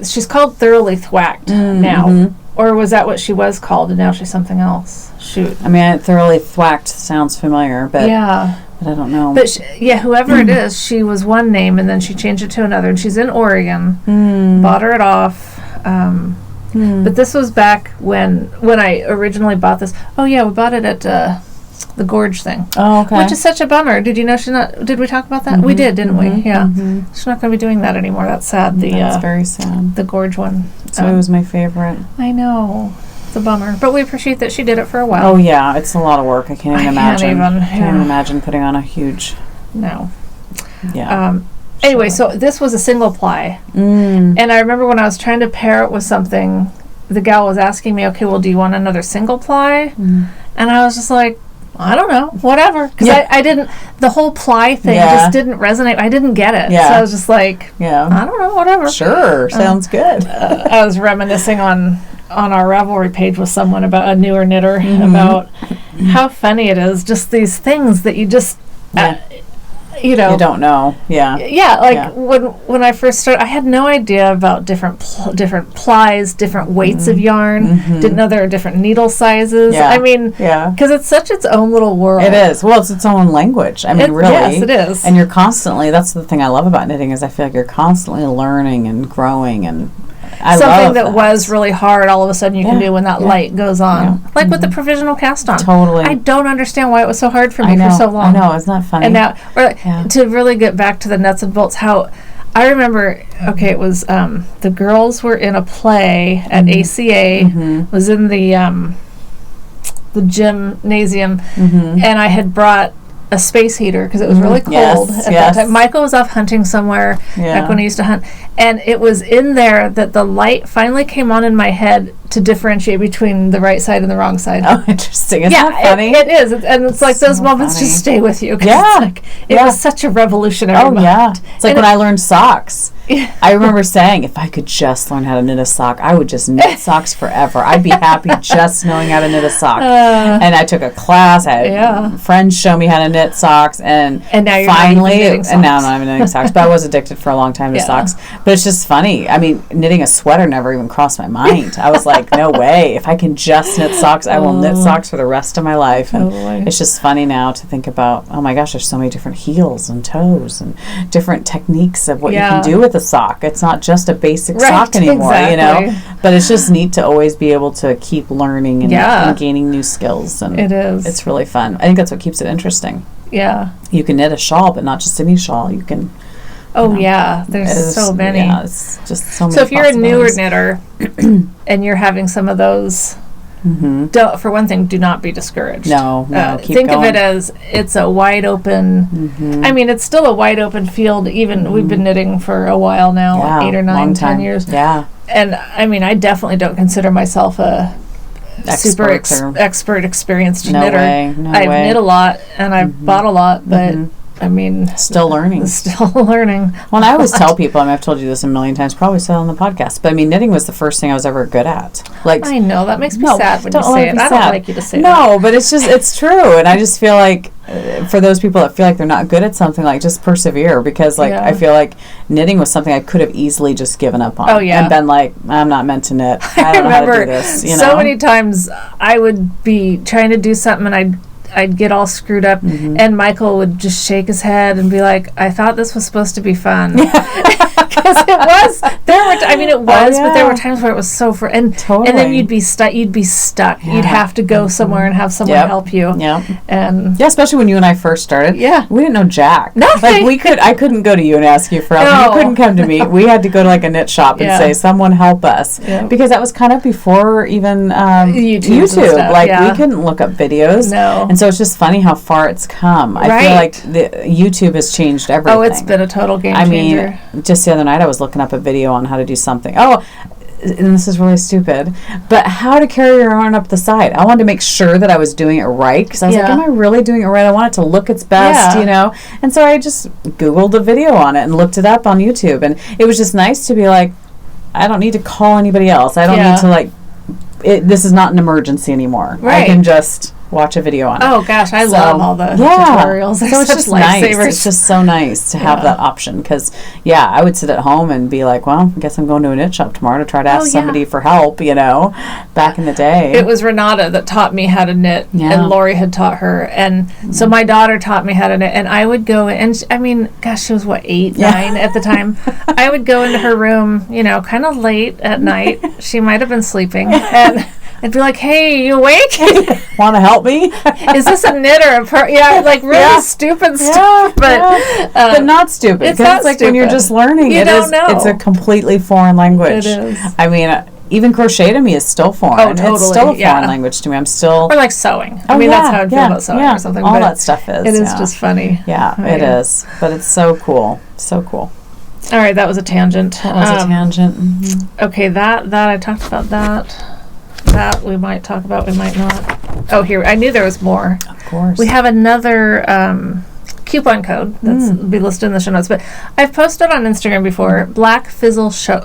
She's called Thoroughly Thwacked now. Or was that what she was called, and now she's something else? Shoot. I mean, Thoroughly Thwacked sounds familiar, but I don't know. But whoever it is, she was one name, and then she changed it to another, and she's in Oregon. Bought her it off. But this was back when I originally bought this. Oh, yeah, we bought it at the Gorge thing. Oh, okay. Which is such a bummer. Did you know she's not... Did we talk about that? We did, didn't we? Yeah. She's not going to be doing that anymore. That's sad. That's very sad. The Gorge one. So it was my favorite. I know. It's a bummer. But we appreciate that she did it for a while. Oh, yeah. It's a lot of work. I can't even imagine. Can't even imagine putting on a huge... No. Yeah. Anyway, so this was a single ply. And I remember when I was trying to pair it with something, the gal was asking me, okay, well, do you want another single ply? And I was just like, I don't know, whatever. Because I didn't, the whole ply thing just didn't resonate. I didn't get it. So I was just like, I don't know, whatever. Sure, sounds good. I was reminiscing on our Ravelry page with someone about a newer knitter, about how funny it is, just these things that you just, you don't know. When I first started, I had no idea about different plies, different weights of yarn. Didn't know there were different needle sizes. Because it's such its own little world. It is. Well, it's its own language. Really. Yes, it is. And you're constantly, that's the thing I love about knitting, is I feel like you're constantly learning and growing, and something that was really hard, all of a sudden you can do when that light goes on. Like with the provisional cast on. Totally. I don't understand why it was so hard for me for so long. I know, isn't that funny? And now, to really get back to the nuts and bolts, how I remember, it was the girls were in a play at ACA, was in the gymnasium, and I had brought a space heater because it was really cold at that time. Michael was off hunting somewhere back when he used to hunt, and it was in there that the light finally came on in my head to differentiate between the right side and the wrong side. Oh, interesting. Isn't that funny? It is. And it's like those moments just stay with you. It was such a revolutionary moment. It's like when I learned socks. I remember saying, if I could just learn how to knit a sock, I would just knit socks forever. I'd be happy just knowing how to knit a sock. And I took a class. I had friends show me how to knit socks. And now you're finally, knitting socks. And now I'm knitting socks. But I was addicted for a long time to socks. But it's just funny. Knitting a sweater never even crossed my mind. I was like, no way. If I can just knit socks, I will knit socks for the rest of my life. And it's just funny now to think about, oh my gosh, there's so many different heels and toes and different techniques of what you can do with a sock. It's not just a basic sock anymore, But it's just neat to always be able to keep learning and gaining new skills. And it is. It's really fun. I think that's what keeps it interesting. Yeah. You can knit a shawl, but not just any shawl. You can... there's so many. Yeah, it's just so many. So if you're a newer knitter and you're having some of those, for one thing, do not be discouraged. No, keep think going. of it as it's a wide open. It's still a wide open field. Even we've been knitting for a while now, 8 or 9, 10 years. Yeah, and I definitely don't consider myself a super expert, experienced knitter. I've knit a lot and I've bought a lot, but. Still learning. Well, I always tell people, I've told you this a million times, probably said on the podcast, but knitting was the first thing I was ever good at. I know, that makes me sad when you say it. I don't like you to say that. No, but it's true, and I just feel like for those people that feel like they're not good at something, just persevere, because I feel like knitting was something I could have easily just given up on. And been like, I'm not meant to knit. I don't know how to do this. So many times I would be trying to do something and I'd get all screwed up, and Michael would just shake his head and be like, I thought this was supposed to be fun. Because it was. But there were times where it was so and then you'd be stuck. You'd have to go somewhere and have someone help you. And especially when you and I first started. We didn't know jack. Nothing. I couldn't go to you and ask you for help. No. You couldn't come to me. We had to go to a knit shop and say, someone help us. Because that was kind of before even YouTube. We couldn't look up videos. No. And so it's just funny how far it's come. I feel like YouTube has changed everything. Oh, it's been a total game changer. Just the other night I was looking up a video on how to do something. Oh, and this is really stupid, but how to carry your yarn up the side. I wanted to make sure that I was doing it right, because I was like, am I really doing it right? I want it to look its best, And so I just Googled a video on it and looked it up on YouTube, and it was just nice to be like, I don't need to call anybody else. I don't need to this is not an emergency anymore. I can just watch a video on it. Oh gosh, I love all the tutorials. So it's just nice. It's just so nice to have that option, because I would sit at home and be like, well, I guess I'm going to a knit shop tomorrow to try to ask somebody for help, back in the day. It was Renata that taught me how to knit, and Lori had taught her, and so my daughter taught me how to knit, and I would go, and she was 8, 9 at the time. I would go into her room, kind of late at night. She might have been sleeping, and I'd be like, hey, you awake? Want to help me? Is this a knit or a really stupid stuff? But not stupid. It's not like stupid. When you're just learning, you don't know. It's a completely foreign language. It is. Even crochet to me is still foreign. Oh, totally. It's still a foreign language to me. I'm still... Or like sewing. That's how I feel about sewing or something. All that stuff is. It is just funny. Yeah, it is. But it's so cool. So cool. All right, that was a tangent. Okay, that I talked about that. That we might talk about, we might not. Oh, here, I knew there was more. Of course. We have another coupon code that's be listed in the show notes, but I've posted on Instagram before, Black Fizzle Show.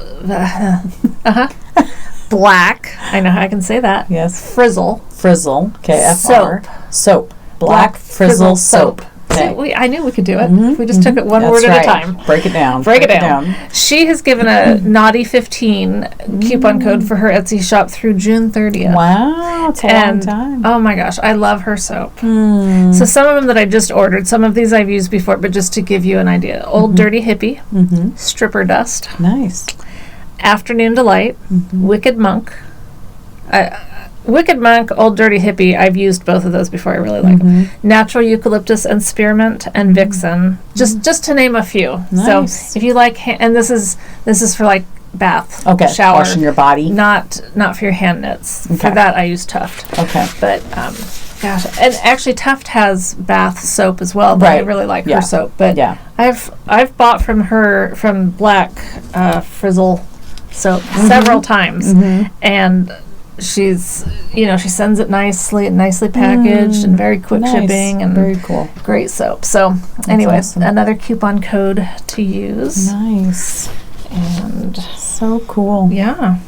Black. I know how I can say that. Yes. Frizzle. Frizzle. KFR. Soap. Black Frizzle Soap. Okay. I knew we could do it. We just took it one word at a time. Break it down. Break it down. She has given a Naughty 15 coupon code for her Etsy shop through June 30th. Wow, it's a long time. Oh my gosh, I love her soap. So some of them that I just ordered, some of these I've used before, but just to give you an idea. Old Dirty Hippie, Stripper Dust. Nice. Afternoon Delight, Wicked Monk. Wicked Monk, Old Dirty Hippie, I've used both of those before. I really like them. Natural Eucalyptus and Spearmint and Vixen, just to name a few. Nice. So if you like, and this is for like bath, shower, washing your body, not for your hand knits. For that, I use Tuft. Okay, but gosh, and actually Tuft has bath soap as well. But I really like her soap. But I've bought from Black Frizzle soap several times, and she's she sends it nicely packaged and very quick shipping and very cool, great soap. So anyways, another coupon code to use. Nice. And so cool. Yeah.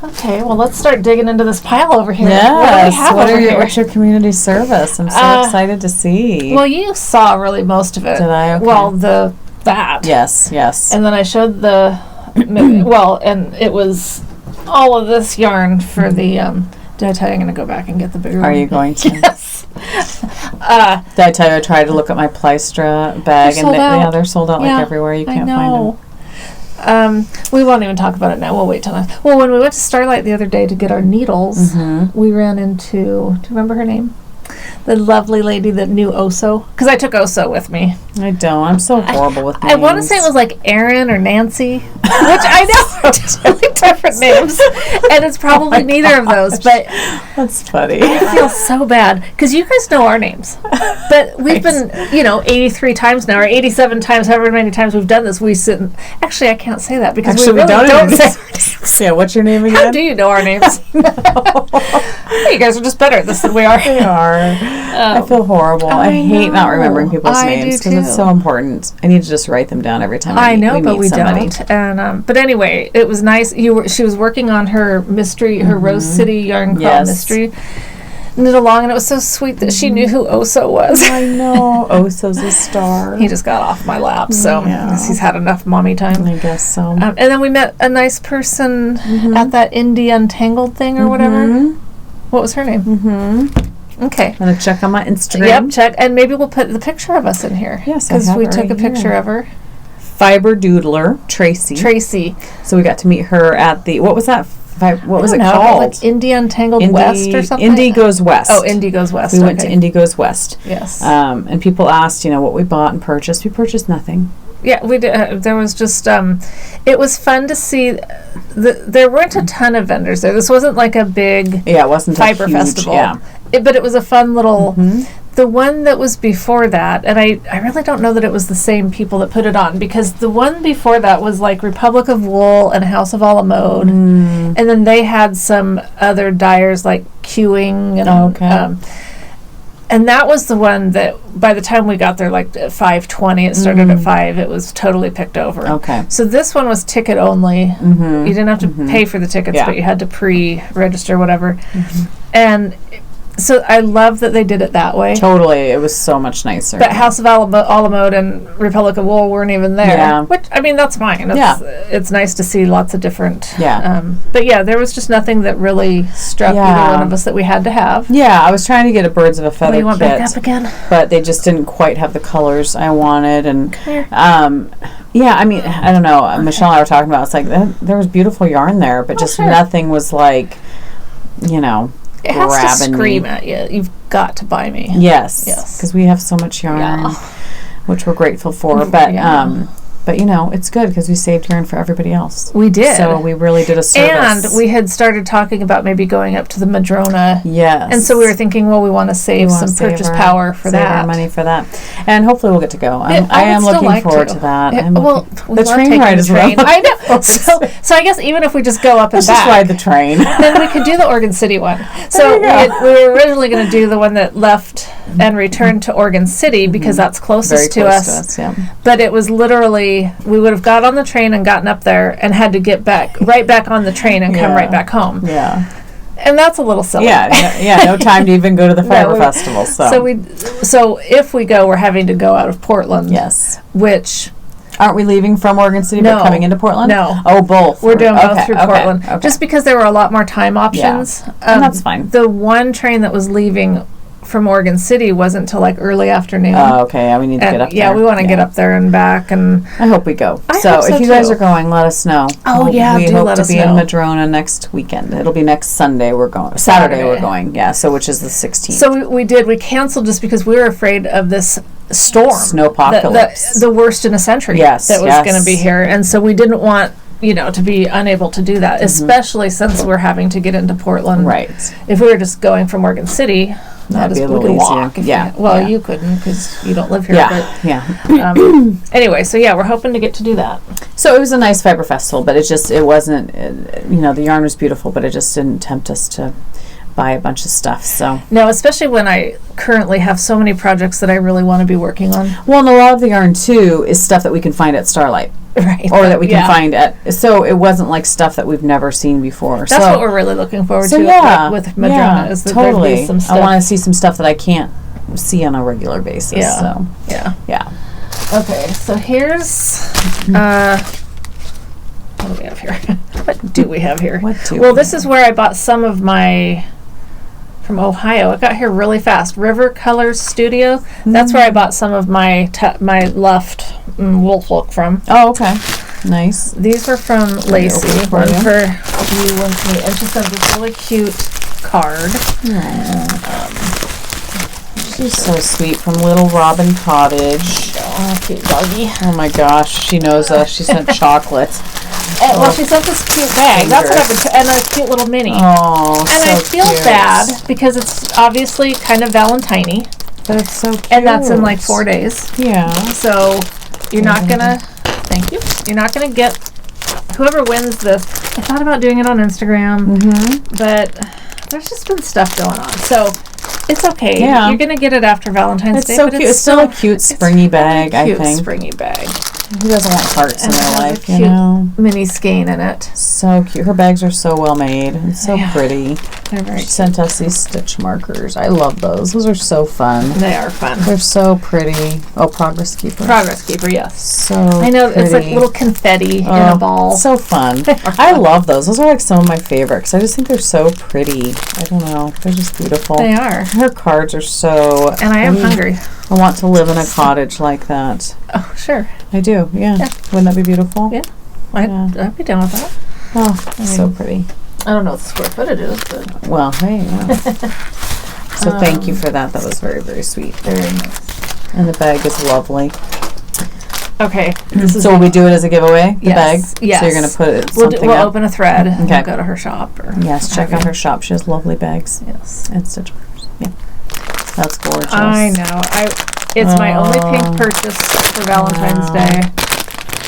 Okay, well, let's start digging into this pile over here. Yes. What's your community service? I'm so excited to see. Well, you saw really most of it. Did I? Okay. Well, that. Yes. And then I showed and it was all of this yarn for the, did I tell you I'm going to go back and get the bigger one? Are you going to? Yes. Did I tell you I tried to look at my Plystra bag? They're sold out like everywhere. You can't find them. We won't even talk about it now. We'll wait till next. Well, when we went to Starlight the other day to get our needles, we ran into, do you remember her name? The lovely lady that knew Oso. Because I took Oso with me. I don't. I'm so horrible with names. I want to say it was like Erin or Nancy, which I know are totally different names. And it's probably neither of those. But that's funny. I feel so bad. Because you guys know our names. But we've been, 83 times now, or 87 times, however many times we've done this. We sit and, actually, I can't say that because we really don't say our names. Yeah, what's your name again? How do you know our names? Hey, you guys are just better at this than we are. They are. I feel horrible. I hate not remembering people's names because it's so important. I need to just write them down every time I know, but we don't. And but anyway, it was nice. She was working on her mystery, her Rose City yarn crawl mystery. Knit along, and it was so sweet that she knew who Oso was. I know. Oso's a star. He just got off my lap, so he's had enough mommy time. I guess so. And then we met a nice person at that Indie Untangled thing or whatever. What was her name? Okay. I'm going to check on my Instagram. Yep, check. And maybe we'll put the picture of us in here. Yes, because we took a picture of her. Fiber Doodler, Tracy. So we got to meet her at the, what was that? What was it called? Like Indie Untangled West or something? Indie Goes West. Oh, Indie Goes West. We went to Indie Goes West. Yes. And people asked, what we bought and purchased. We purchased nothing. Yeah, we did. There was just, it was fun to see. There weren't a ton of vendors there. This wasn't like a big it wasn't fiber a huge, festival. Yeah. But it was a fun little, the one that was before that, and I really don't know that it was the same people that put it on, because the one before that was like Republic of Wool and House of a la Mode, and then they had some other dyers like Queuing and and that was the one that by the time we got there, like at 5:20, it started at 5. It was totally picked over. Okay. So this one was ticket only. You didn't have to pay for the tickets, but you had to pre-register, whatever. And so I love that they did it that way. Totally. It was so much nicer. But House of a la Mode and Republic of Wool weren't even there. Yeah. Which, I mean, that's fine. It's nice to see lots of different... but yeah, there was just nothing that really struck either one of us that we had to have. Yeah, I was trying to get a Birds of a Feather you want kit. back up again? But they just didn't quite have the colors I wanted. And I mean, I don't know. Michelle and I were talking about, it's like, there was beautiful yarn there, but just nothing was like, it has to scream at you. You've got to buy me. Yes. Because we have so much yarn, which we're grateful for. But But, you know, it's good because we saved yarn for everybody else. We did. So we really did a service. And we had started talking about maybe going up to the Madrona. Yes. And so we were thinking, well, we want to save some purchase power for that. Save our money for that. And hopefully we'll get to go. I am looking forward to that. The train ride as well. I know. So I guess even if we just go up and Let's back. just ride the train. Then we could do the Oregon City one. So we were originally going to do the one that left and returned to Oregon City because that's closest to us. But it was literally, we would have got on the train and gotten up there and had to get back right back on the train and come right back home. Yeah. And that's a little silly. Yeah, no time to even go to the fiber festival. So if we go, we're having to go out of Portland. Yes. Which... Aren't we leaving from Oregon City but coming into Portland? No. Oh, both. We're doing both through Portland. Okay. Just because there were a lot more time options. Yeah. And that's fine. The one train that was leaving from Oregon City wasn't until like early afternoon. Oh, okay. Yeah, we need to get up there. Yeah, we want to get up there and back. And I hope we go. I hope so if you guys are going, let us know. Oh, yeah, we hope to be in Madrona next weekend. It'll be next Sunday. We're going. Saturday we're going. Yeah, so which is the 16th. So we canceled just because we were afraid of this storm. Snowpocalypse. The worst in a century. Yes, that was going to be here. And so we didn't want, to be unable to do that, especially since we're having to get into Portland. Right. If we were just going from Oregon City, that'd be a little easier. You couldn't because you don't live here. Yeah. Anyway, so we're hoping to get to do that. So it was a nice fiber festival, but it wasn't, the yarn was beautiful, but it just didn't tempt us to buy a bunch of stuff. So no, especially when I currently have so many projects that I really want to be working on. Well, and a lot of the yarn too is stuff that we can find at Starlight. Right. Or that we can find so it wasn't like stuff that we've never seen before. That's what we're really looking forward to with Madrona is that totally. There'd be some stuff. I want to see some stuff that I can't see on a regular basis. Yeah. So yeah. Okay, so here's what do we have here? What do we have here? This is where I bought some of my from Ohio. It got here really fast. River Colors Studio. That's where I bought some of my my Luft wolf look from. Oh, okay. Nice. These were from Lacey. One for you, one for me. And she sent this really cute card. She's so sweet, from Little Robin Cottage. Oh, cute doggy. Oh my gosh, she knows us. She sent chocolate. Well, she sent this cute bag. That's what I've been and a cute little mini. Oh, and I feel bad because it's obviously kind of Valentine-y. But it's so cute. And that's in like 4 days. Yeah. So you're not gonna. Thank you. You're not gonna get whoever wins this. I thought about doing it on Instagram, but there's just been stuff going on. So it's okay. Yeah. You're gonna get it after Valentine's Day. It's so cute. It's still a cute springy bag. I think. Cute springy bag. Who doesn't want hearts in their life, you know? Mini skein in it. So cute. Her bags are so well made and so pretty. They're very She sent us these stitch markers. I love those. Those are so fun. They are fun. They're so pretty. Oh, Progress Keeper. Progress Keeper, yes. So I know, pretty. It's like little confetti in a ball. So fun. I love those. Those are like some of my favorites. I just think they're so pretty. I don't know. They're just beautiful. They are. Her cards are so... And I am hungry. I want to live in a cottage like that. Oh, sure. I do, yeah. Wouldn't that be beautiful? Yeah. I'd be down with that. Oh, so pretty. I don't know what the square footage is, but... Well, hey, So thank you for that. That was very, very sweet. Very nice. And the bag is lovely. Okay. So will we do it as a giveaway? The bag? Yes. So you're going to put it We'll open a thread and we'll go to her shop. Check out her shop. She has lovely bags. Yes. And stitch markers. Yeah. That's gorgeous. I know. It's my only pink purchase for Valentine's Day.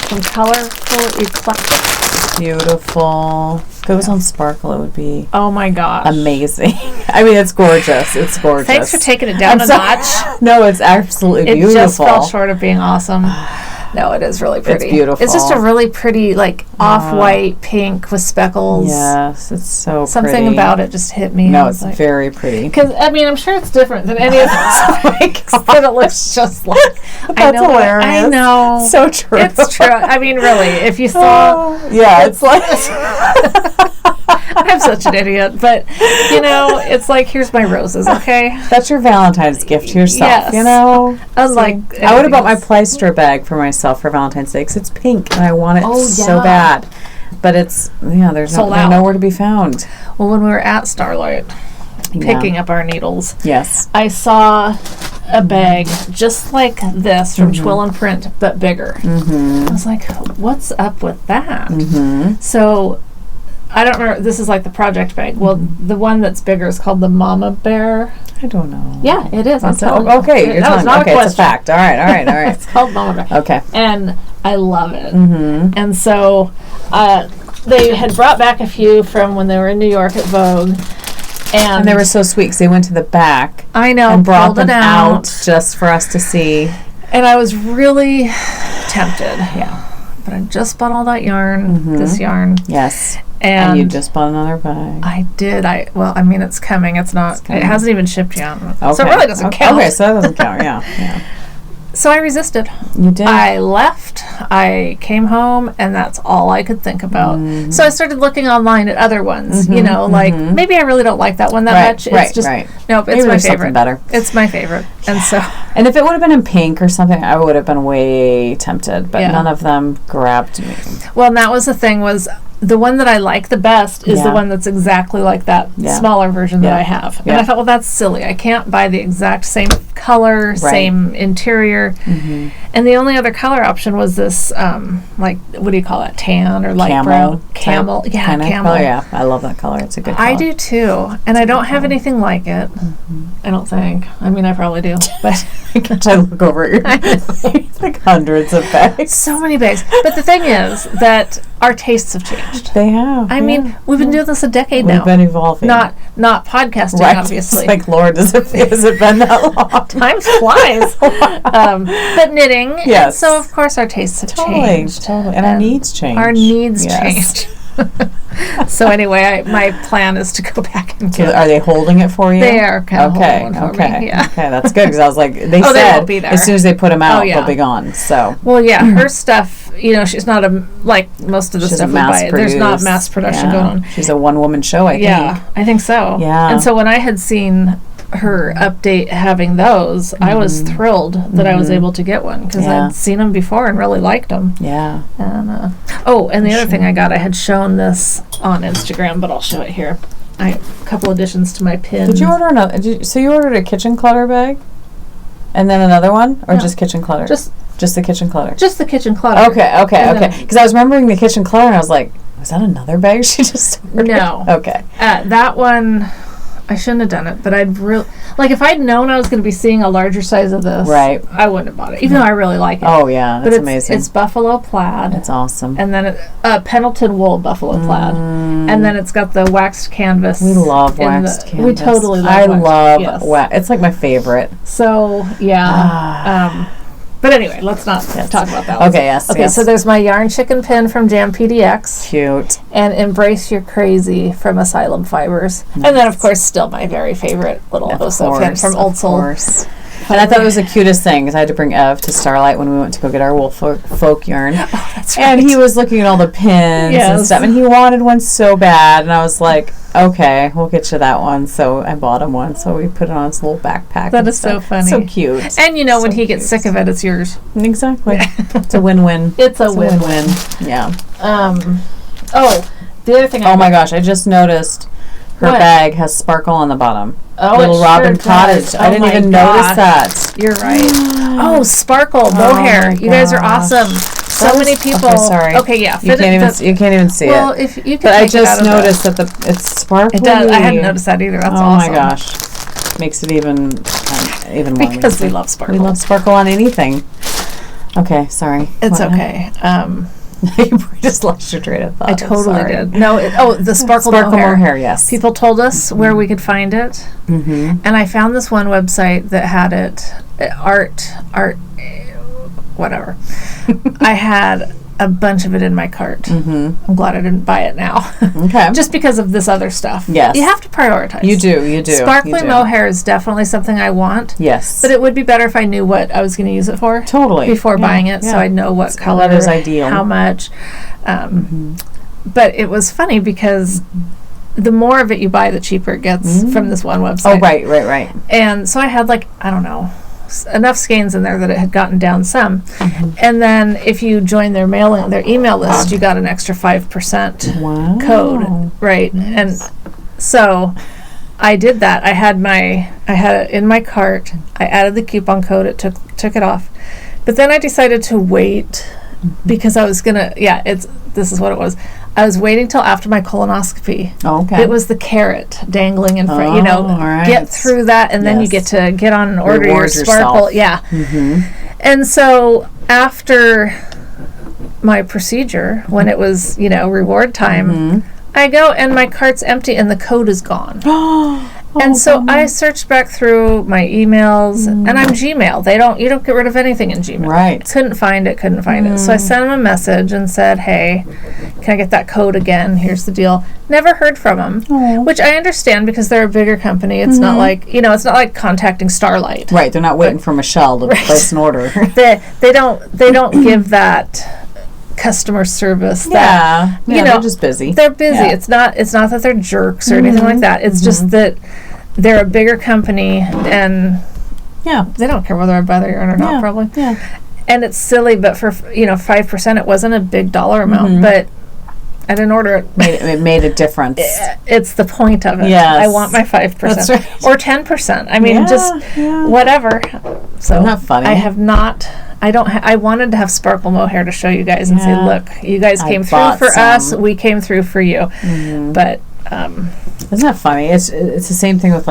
From Colorful Eclectic. Beautiful. If it was on Sparkle, it would be my gosh, amazing. I mean, it's gorgeous. It's gorgeous. Thanks for taking it down a notch. No, it's absolutely beautiful. It just fell short of being awesome. No, it is really pretty. It's beautiful. It's just a really pretty, like, off-white pink with speckles. Yes, it's so Something pretty. about it just hit me. No, it's like, very pretty. Because, I mean, I'm sure it's different than any of the but it looks just like... That's hilarious. I know. So true. It's true. I mean, really, if you saw... it's like... I'm such an idiot, but, it's like, here's my roses, okay? That's your Valentine's gift to yourself, Unlike... I would have bought my Pleister bag for myself for Valentine's Day because it's pink and I want it so bad. But it's, there's nowhere to be found. Well, when we were at Starlight picking up our needles, I saw a bag just like this from Twill and Print, but bigger. I was like, what's up with that? So... I don't remember. This is like the project bag. Well, the one that's bigger is called the Mama Bear. I don't know. Yeah, it is. Okay, you're telling me. Okay, it's a fact. All right. It's called Mama Bear. Okay. And I love it. And so they had brought back a few from when they were in New York at Vogue. And they were so sweet because they went to the back. I know. And brought them out just for us to see. And I was really tempted. Yeah. but I just bought all that yarn, this yarn. Yes. And you just bought another bag. I did. It's coming. It hasn't even shipped yet. Okay. So it really doesn't count. Okay, so that doesn't count, yeah. So I resisted. You did? I left. I came home, and that's all I could think about. So I started looking online at other ones. Like maybe I really don't like that one that much. It's just nope. It's my favorite. Better. It's my favorite, and so. And if it would have been in pink or something, I would have been way tempted. But none of them grabbed me. Well, and that was the thing was. The one that I like the best is the one that's exactly like that smaller version that I have. And I thought, well, that's silly. I can't buy the exact same color, same interior. And the only other color option was this, what do you call it? Tan or light brown? Camel. Yeah, camel. Color, yeah, I love that color. It's a good color. I do too. And I don't have anything like it. I don't think. I mean, I probably do. But I look over at your like hundreds of bags. So many bags. But the thing is that our tastes have changed. They have. I mean, we've been doing this a decade now. We've been evolving. Not podcasting, obviously. It's like, Lord, has it been that long? Time flies. But knitting. Yes. And so, of course, our tastes have changed. Totally. And our needs change. Our needs changed. So anyway, my plan is to go back and get. Are they holding it for you? They are kind of holding it for me. Yeah. Okay, that's good because I was like, they said they won't be there. As soon as they put them out, they'll be gone. So. Well, yeah, her stuff. She's not like most of the stuff we buy. There's not mass production going on. She's a one-woman show, I think. Yeah, I think so. Yeah. And so when I had seen her update having those, I was thrilled that I was able to get one because I'd seen them before and really liked them. Yeah. And and the other thing I got, I had shown this on Instagram, but I'll show it here. I have a couple additions to my pins. Did you order another? So you ordered a kitchen clutter bag, and then another one, or just kitchen clutter? Just the kitchen clutter. Just the kitchen clutter. Okay. Because I was remembering the kitchen clutter, and I was like, was that another bag she just ordered? No. Okay. That one. I shouldn't have done it, but I'd really if I'd known I was going to be seeing a larger size of this, I wouldn't have bought it, even though I really like it. Oh yeah, that's amazing. It's buffalo plaid. That's awesome. And then Pendleton wool buffalo plaid, and then it's got the waxed canvas. We love waxed canvas. We totally love. I love wax. It's like my favorite. So yeah. But anyway, let's not talk about that one. Okay, yes. Okay, so there's my yarn chicken pin from Jam PDX. Cute. And Embrace Your Crazy from Asylum Fibers. Nice. And then, of course, still my very favorite little Oso pin from Old Soul. Of course. And I thought it was the cutest thing because I had to bring Ev to Starlight when we went to go get our wool folk yarn. Oh, that's right. And he was looking at all the pins and stuff, and he wanted one so bad. And I was like, okay, we'll get you that one. So I bought him one. So we put it on his little backpack. That is so funny. So cute. And when he gets sick of it, it's yours. Exactly. It's a win-win. It's a win-win. Yeah. The other thing. Oh my gosh! I just noticed her bag has sparkle on the bottom. Oh, Little Robin Cottage. I didn't even notice that. You're right. Sparkle mohair. You guys are awesome. So many people. Okay, sorry. Okay, yeah. You can't even see it. Well, if you can. But I just noticed that it's sparkly. It does. I hadn't noticed that either. That's awesome. Oh my gosh, makes it even more. Because we love sparkle. We love sparkle on anything. Okay, sorry. It's okay. You just lost your train of thought. I totally did. No, the sparkle mohair. Yes. People told us where we could find it, and I found this one website that had it. Art, whatever. I had a bunch of it in my cart. I'm glad I didn't buy it now. Okay. Just because of this other stuff. Yes. You have to prioritize. You do. Sparkly mohair is definitely something I want. Yes. But it would be better if I knew what I was going to use it for. Totally. Before buying it, so I'd know what color. That is ideal. How much. But it was funny because the more of it you buy, the cheaper it gets from this one website. Oh, right. And so I had I don't know, enough skeins in there that it had gotten down some. And then if you join their email list, you got an extra 5% code, right? Nice. And so I did that. I had it in my cart. I added the coupon code. It took it off. But then I decided to wait because I was gonna. This is what it was. I was waiting till after my colonoscopy. Oh, okay. It was the carrot dangling in front. All right. Get through that, and then you get to get on and order your sparkle. Yeah. And so after my procedure, when it was reward time, I go and my cart's empty and the code is gone. And so I searched back through my emails, and I'm Gmail. You don't get rid of anything in Gmail. Right. Couldn't find it. So I sent him a message and said, hey, can I get that code again? Here's the deal. Never heard from him, which I understand because they're a bigger company. It's not like, it's not like contacting Starlight. Right. They're not waiting for Michelle to place an order. They don't give that customer service. They're just busy. They're busy. Yeah. It's not that they're jerks or anything like that. It's just that they're a bigger company, and they don't care whether I buy their yarn or not, probably. Yeah. And it's silly, but for 5%, it wasn't a big dollar amount, but I didn't order it. It made a difference. It's the point of it. Yes. I want my 5%. That's right. Or 10%. I mean, whatever. So isn't that funny? I have not. I wanted to have sparkle mohair to show you guys and say, look, you guys came through for us. We came through for you. But isn't that funny? It's the same thing with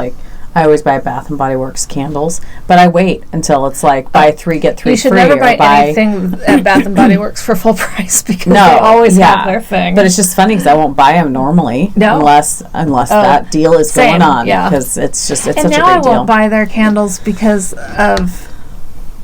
I always buy Bath and Body Works candles, but I wait until it's like buy 3 get 3 free. You should never buy anything at Bath and Body Works for full price because they always have their thing. But it's just funny because I won't buy them normally unless that deal is going on because it's such a big deal. And now I won't buy their candles because of.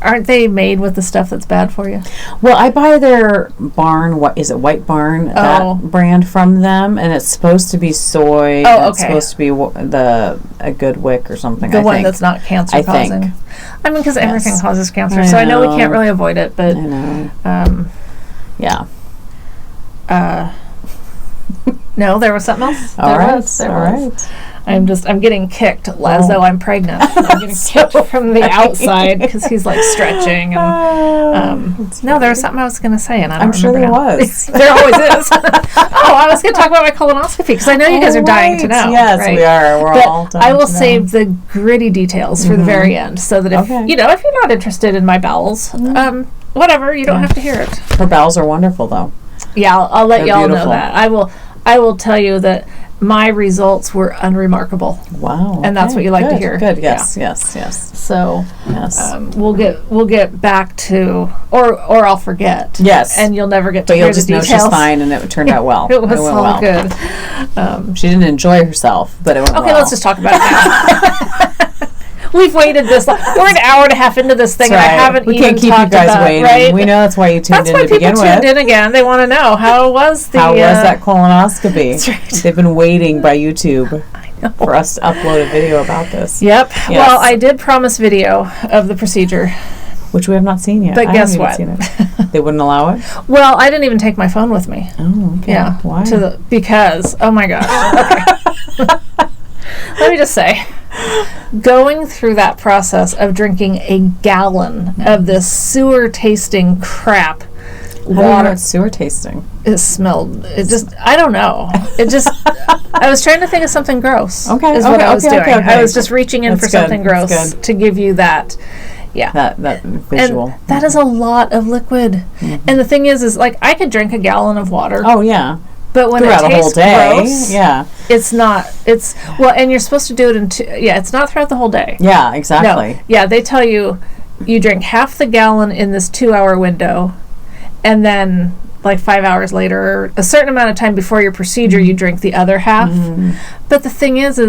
Aren't they made with the stuff that's bad for you? Well, I buy their Barn, White Barn, that brand from them, and it's supposed to be soy. It's supposed to be a good wick or something, The one that's not cancer causing. I mean, because everything causes cancer, so I know we can't really avoid it, but... I know. No, there was something else? All right. I'm getting kicked as though I'm pregnant. I'm getting kicked from the outside because he's stretching. And, no, there was something I was going to say, and I'm sure there was. There always is. I was going to talk about my colonoscopy because I know you guys are dying to know. Yes, right? we are. We're all dying to know. I will save the gritty details for the very end, so that if if you're not interested in my bowels, whatever, you don't have to hear it. Her bowels are wonderful, though. Yeah, I'll let y'all know that. I will tell you that my results were unremarkable. Wow. And that's what you like to hear. Good. Yes. So we'll get back to or I'll forget. Yes. And you'll never get to hear the details. But you'll just know she's fine and it turned out well. It went all good. She didn't enjoy herself, but it went well. Okay, let's just talk about it now. We've waited this long. We're an hour and a half into this thing, and I haven't even talked about it. We can't keep you guys waiting. Right? We know that's why you tuned in to begin with. That's why people tuned in again. They want to know how was that colonoscopy. That's right. They've been waiting by YouTube for us to upload a video about this. Yep. Yes. Well, I did promise video of the procedure. Which we have not seen yet. But guess what? They wouldn't allow it? Well, I didn't even take my phone with me. Oh, okay. Yeah. Why? Because, oh my gosh. Okay. Let me just say, going through that process of drinking a gallon of this sewer-tasting crap water. It's sewer-tasting. It smelled. I don't know. I was trying to think of something gross. Okay. Is what I was doing. Okay. I was just reaching in for something gross to give you that. Yeah. That visual. And that is a lot of liquid. Mm-hmm. And the thing is I could drink a gallon of water. Oh, yeah. But when throughout it tastes the whole day, gross, it's not. And you're supposed to do it in it's not throughout the whole day. Yeah, exactly. No. Yeah, they tell you drink half the gallon in this 2-hour window, and then 5 hours later, or a certain amount of time before your procedure, you drink the other half. Mm-hmm. But the thing is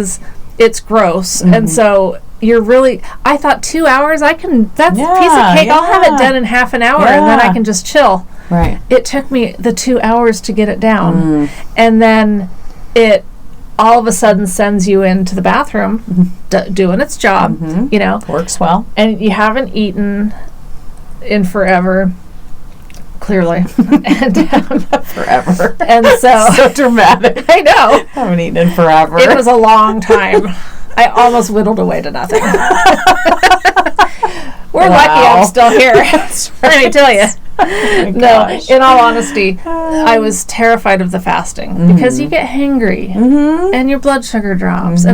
it's gross, and so you're really. I thought 2 hours. That's a piece of cake. I'll have it done in half an hour, and then I can just chill. Right. It took me the 2 hours to get it down. And then it all of a sudden sends you into the bathroom doing its job, Works well. And you haven't eaten in forever, clearly. And forever. And so dramatic. I know. Haven't eaten in forever. It was a long time. I almost whittled away to nothing. We're lucky I'm still here. Let me tell you. No, in all honesty, I was terrified of the fasting because you get hangry and your blood sugar drops.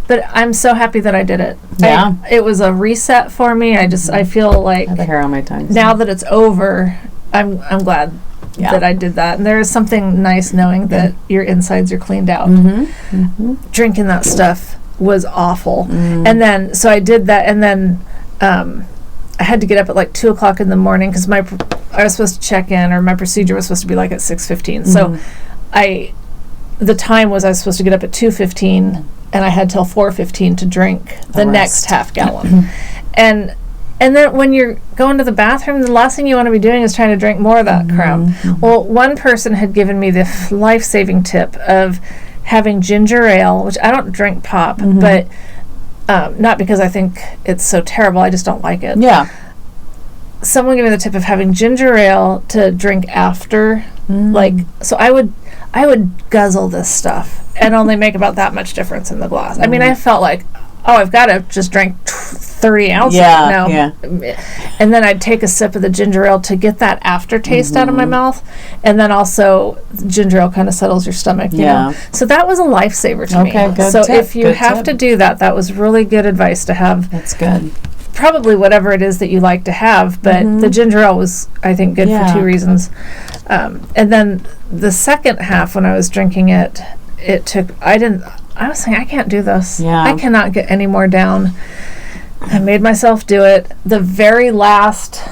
But I'm so happy that I did it. Yeah, it was a reset for me. I feel like I have a hair on my tongue. Now that it's over, I'm glad that I did that. And there is something nice knowing that your insides are cleaned out. Drinking that stuff was awful. And then so I did that, and then I had to get up at 2 o'clock in the morning because I was supposed to check in, or my procedure was supposed to be at 6:15. So the time was I was supposed to get up at 2:15 and I had till 4:15 to drink the next half gallon. And then when you're going to the bathroom, the last thing you want to be doing is trying to drink more of that crap. Well, one person had given me the life-saving tip of having ginger ale, which I don't drink pop, but not because I think it's so terrible, I just don't like it. Yeah. Someone gave me the tip of having ginger ale to drink after. So I would guzzle this stuff and only make about that much difference in the glass. I mean, I felt like, I've got to just drink 30 ounces now. Yeah. And then I'd take a sip of the ginger ale to get that aftertaste out of my mouth. And then also, ginger ale kind of settles your stomach, you know. So that was a lifesaver to me. Good so tip, if you have to do that, that was really good advice to have. That's good. Probably whatever it is that you like to have, but the ginger ale was, I think, good for 2 reasons. And then the second half, when I was drinking it, I was saying, I can't do this. Yeah. I cannot get any more down. I made myself do it. The very last,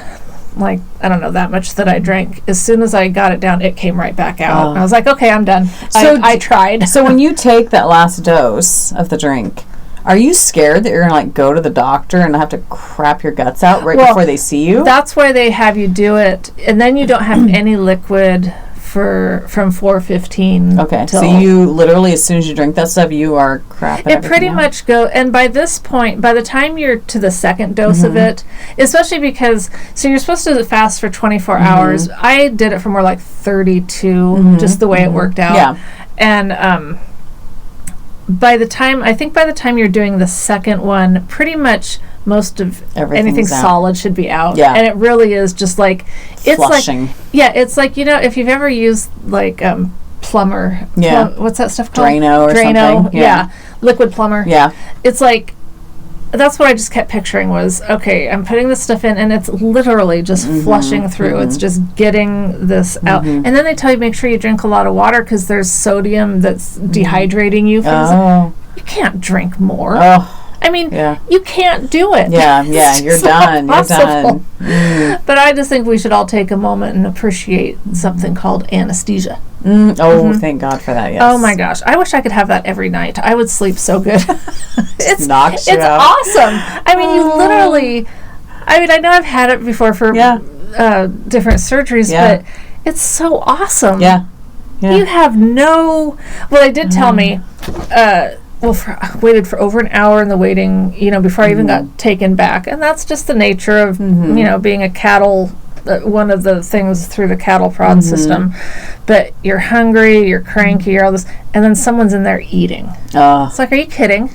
I don't know, that much that I drank, as soon as I got it down, it came right back out. I was like, okay, I'm done. So I tried. So when you take that last dose of the drink, are you scared that you're going to go to the doctor and have to crap your guts out before they see you? That's why they have you do it, and then you don't have any liquid from 4:15. Okay, so you literally, as soon as you drink that stuff, you are crapping it pretty much go. And by this point, by the time you're to the second dose of it, especially because you're supposed to fast for 24 hours. I did it for more like 32, just the way it worked out. Yeah, and by the time you're doing the second one, pretty much most of anything solid should be out. Yeah. And it really is just like, it's flushing. It's like, if you've ever used plumber. Yeah. What's that stuff called? Drano or something. Yeah. Liquid plumber. Yeah. It's like, that's what I just kept picturing was, okay, I'm putting this stuff in and it's literally just flushing through. It's just getting this out. And then they tell you make sure you drink a lot of water because there's sodium that's dehydrating you. You can't drink more. I mean, you can't do it. Yeah, you're done. Impossible. You're done. But I just think we should all take a moment and appreciate something called anesthesia. Thank God for that, yes. Oh my gosh. I wish I could have that every night. I would sleep so good. It's knocks you out. Awesome. I mean, you literally, I know I've had it before for different surgeries, but it's so awesome. Yeah. You have well, they did tell me, waited for over an hour in the waiting, before I even got taken back. And that's just the nature of, being a cattle, one of the things through the cattle prod system. But you're hungry, you're cranky, you're all this, and then someone's in there eating. It's like, are you kidding?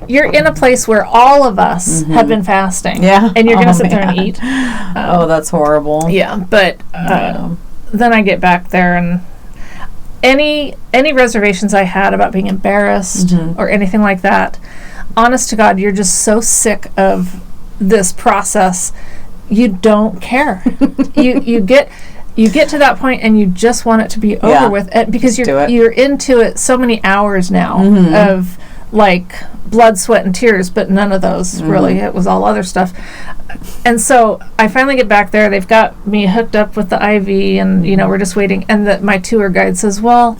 You're in a place where all of us have been fasting. Yeah. And you're going to sit there and eat. That's horrible. Yeah, but then I get back there and any reservations I had about being embarrassed or anything like that, honest to God, you're just so sick of this process, you don't care. you get to that point and you just want it to be over with, because you're into it so many hours now of blood, sweat, and tears, but none of those really. It was all other stuff. And so I finally get back there. They've got me hooked up with the IV, and we're just waiting. And my tour guide says, "Well,"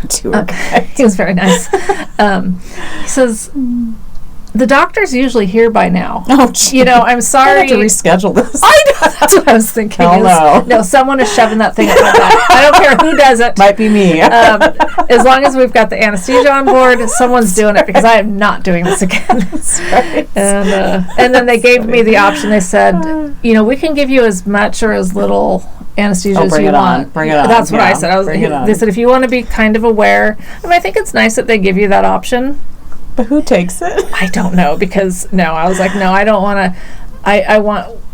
tour guide. He was very nice. He says, "The doctor's usually here by now." Oh, geez. I'm sorry. I have to reschedule this. I know. That's what I was thinking. No, someone is shoving that thing up my back. I don't care who does it. Might be me. As long as we've got the anesthesia on board, someone's doing it, because I am not doing this again. That's right. And then they gave me the option. They said, we can give you as much or as little anesthesia as you want. Bring it on. That's what I said. They said, if you want to be kind of aware. I think it's nice that they give you that option. But who takes it? I don't know, because I was like, no, I don't want to.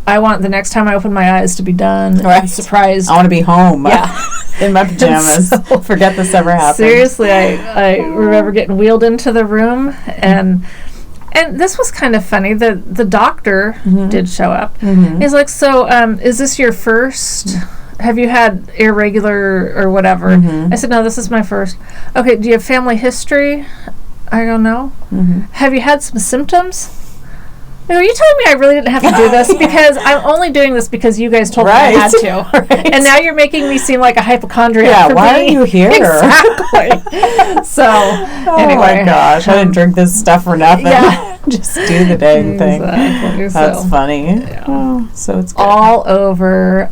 I want the next time I open my eyes to be done. Right. Surprised. I want to be home. Yeah. In my pajamas. Forget this ever happened. Seriously, I remember getting wheeled into the room, and this was kind of funny. The doctor did show up. He's like, so is this your first? Have you had irregular or whatever? I said, no, this is my first. Okay, do you have family history? I go, no. Have you had some symptoms? Are you telling me I really didn't have to do this? Because I'm only doing this because you guys told me I had to. Right. And now you're making me seem like a hypochondriac. Yeah, for why me. are you here? Exactly. So, anyway. Oh my gosh, I didn't drink this stuff for nothing. Yeah. Just do the dang thing. Exactly. That's funny. Yeah. Oh, so it's good. All over.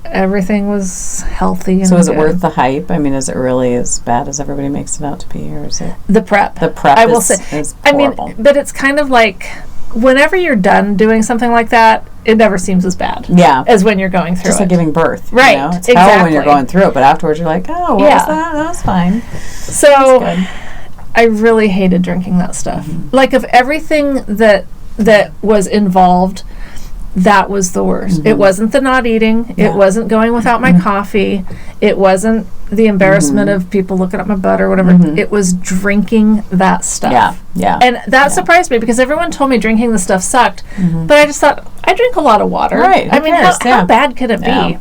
Everything was healthy. And so is it worth the hype? I mean, is it really as bad as everybody makes it out to be? Or is it? The prep. The prep I is, will say, is horrible. I mean, but it's kind of like... Whenever you're done doing something like that, it never seems as bad. Yeah. As when you're going through just like giving birth. Right. You know? It's exactly. hell when you're going through it, but afterwards you're like, oh, what was that? That was fine. So I really hated drinking that stuff. Mm-hmm. Like of everything that was involved, that was the worst. Mm-hmm. It wasn't the not eating. Yeah. It wasn't going without my coffee. It wasn't the embarrassment of people looking at my butt or whatever. Mm-hmm. It was drinking that stuff. Yeah, yeah. And that surprised me because everyone told me drinking the stuff sucked. Mm-hmm. But I just thought, I drink a lot of water. Right. I mean, how bad could it be?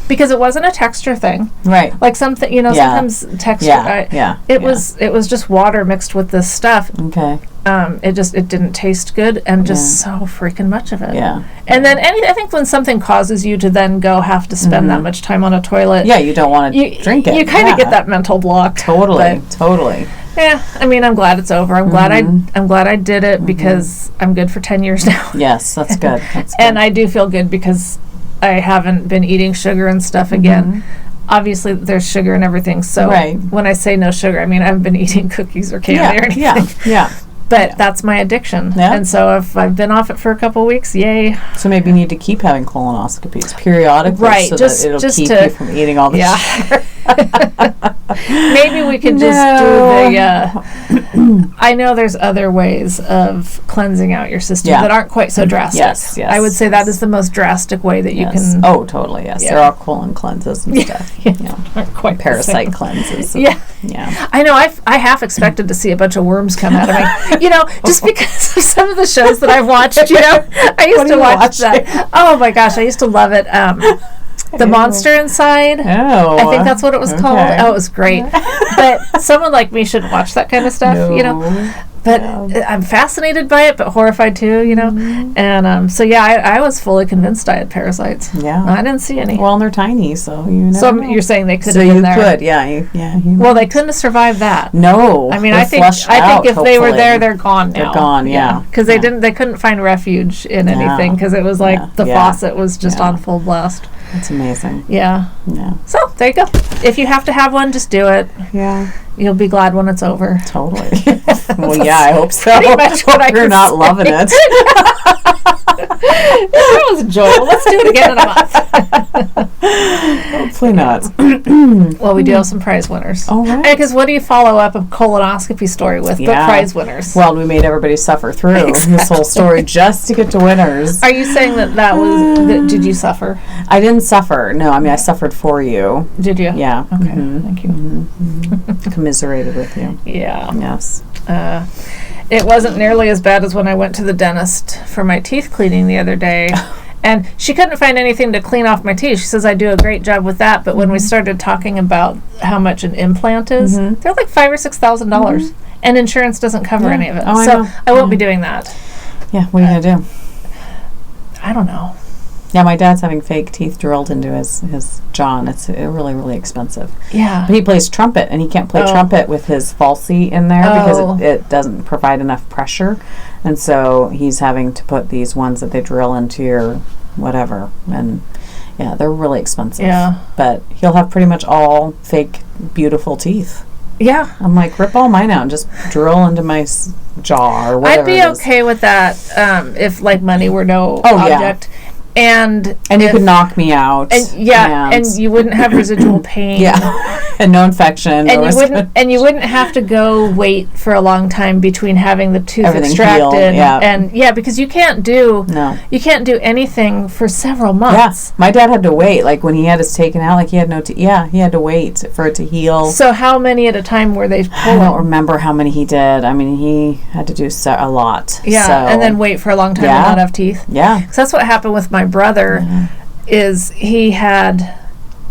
Because it wasn't a texture thing. Right. Like something, sometimes texture. It was just water mixed with this stuff. Okay. It didn't taste good and just so freaking much of it. Yeah. And then I think when something causes you to then have to spend that much time on a toilet. Yeah, you don't want to drink it. You kind of get that mental block. Totally. Yeah, I mean, I'm glad it's over. I'm glad I did it because I'm good for 10 years now. Yes, that's good. And I do feel good because I haven't been eating sugar and stuff again. Obviously, there's sugar and everything. So when I say no sugar, I mean I haven't been eating cookies or candy or anything. Yeah. But that's my addiction. Yeah. And so if I've been off it for a couple of weeks, yay. So maybe you need to keep having colonoscopies periodically so that it'll keep you from eating all the sugar. Maybe we could just do the... I know there's other ways of cleansing out your system that aren't quite so drastic. Yes. I would say that is the most drastic way that you can... Oh, totally, yes. Yeah. There are colon cleanses and stuff. Aren't quite parasite cleanses. Yeah. I know. I half expected to see a bunch of worms come out of me. Just because of some of the shows that I've watched, I used to watch that. Oh my gosh, I used to love it. The Monster Inside. Oh. I think that's what it was called. Oh, it was great. But someone like me shouldn't watch that kind of stuff, But I'm fascinated by it, but horrified too, And I was fully convinced I had parasites. Yeah. I didn't see any. Well, and they're tiny, so So you're saying they could have been there. So you could, well, they couldn't have survived that. No. I mean, I think if they were there, they're gone now. They're gone, yeah. Because they couldn't find refuge in anything because it was like the faucet was just on full blast. That's amazing. Yeah. So there you go. If you have to have one, just do it. Yeah. You'll be glad when it's over. Totally. Well, I hope so. Pretty much what you're not loving it. That was enjoyable. Let's do it again in a month. Hopefully not. Well, we do have some prize winners. All right. Because what do you follow up a colonoscopy story with? But prize winners. Well, we made everybody suffer through this whole story just to get to winners. Are you saying that was... did you suffer? I didn't suffer. No, I mean, I suffered for you. Did you? Yeah. Okay. Thank you. Commiserated with you. Yeah. Yes. It wasn't nearly as bad as when I went to the dentist for my teeth cleaning the other day. And she couldn't find anything to clean off my teeth. She says I do a great job with that. But when we started talking about how much an implant is, they're like $5,000 or $6,000. And insurance doesn't cover any of it. Oh, so I won't be doing that. Yeah, what are you going to do? I don't know. Yeah, my dad's having fake teeth drilled into his jaw, and it's really, really expensive. Yeah. But he plays trumpet, and he can't play trumpet with his falsie in there because it doesn't provide enough pressure. And so he's having to put these ones that they drill into your whatever. And, yeah, they're really expensive. Yeah. But he'll have pretty much all fake, beautiful teeth. Yeah. I'm like, rip all mine out and just drill into my jaw or whatever. I'd be okay with that if, like, money were no object. Yeah. And you could knock me out. And you wouldn't have residual pain. Yeah. And no infection. And you wouldn't have to go wait for a long time between having the tooth extracted. Healed, because you can't do anything for several months. Yeah. My dad had to wait. Like when he had his taken out, like he had he had to wait for it to heal. So how many at a time were they pulling? I don't remember how many he did. I mean, he had to do a lot. Yeah, and then wait for a long time and not have teeth. Yeah. So that's what happened with my brother. Is he had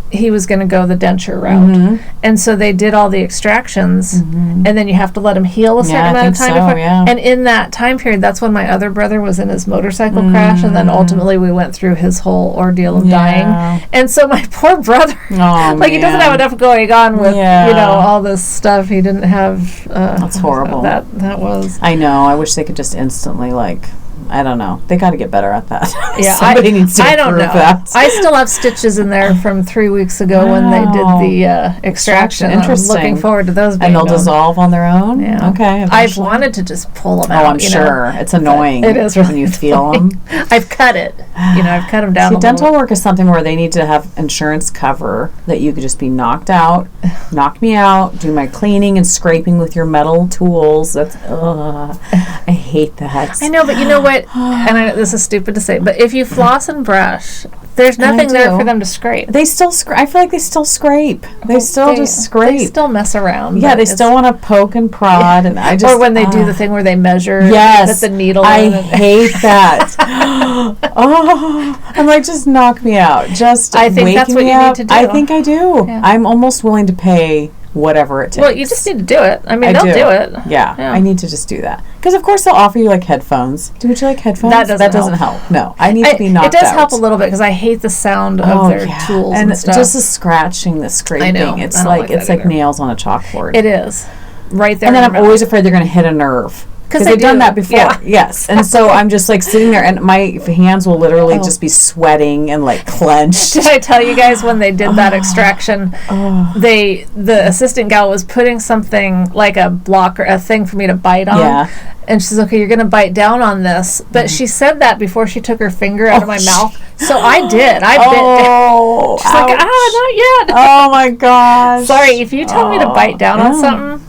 he was going to go the denture route. And so they did all the extractions, and then you have to let him heal a certain amount of time. And in that time period, that's when my other brother was in his motorcycle crash, and then ultimately we went through his whole ordeal of dying. And so my poor brother, like, he doesn't have enough going on with, all this stuff. He didn't have... that's horrible. That was... I know. I wish they could just instantly, like... I don't know. They got to get better at that. Yeah, Somebody needs to improve that. I still have stitches in there from 3 weeks ago when they did the extraction. Interesting. I'm looking forward to those being And they'll dissolve on their own? Yeah. Okay. Eventually. I've wanted to just pull them out. Oh, I'm sure. It's annoying. It is really when you feel them. I've cut it. I've cut them down a dental little. work is something where they need to have insurance cover that you could just be knocked out, knock me out, do my cleaning and scraping with your metal tools. That's, I hate that. I know, but you know what? And this is stupid to say, but if you floss and brush, there's nothing there for them to scrape. They still scrape. I feel like they still scrape. They still just scrape. They still mess around. Yeah, they still want to poke and prod, and I just... Or when they do the thing where they measure, yes, put the needle I in. hate that. I'm like, just knock me out. Just I think that's what you need to do. I think I do. Yeah. I'm almost willing to pay whatever it takes. Well, you just need to do it. I mean, they'll do it. Yeah, I need to just do that. Because, of course, they'll offer you, like, headphones. Would you like headphones? That doesn't help. No, I need to be knocked out. It does help a little bit because I hate the sound of their tools and stuff. Just the scratching, the scraping. I know. It's like nails on a chalkboard. It is. Right there. And then I'm always afraid they're going to hit a nerve. Because they've done that before. Yeah. Yes. And so I'm just like sitting there and my hands will literally just be sweating and like clenched. Did I tell you guys when they did that extraction, the assistant gal was putting something like a block or a thing for me to bite on. Yeah. And she says, okay, you're going to bite down on this. But she said that before she took her finger out of my mouth. So I did. I bit down. She's like, not yet. Oh my gosh. Sorry, if you tell me to bite down on something,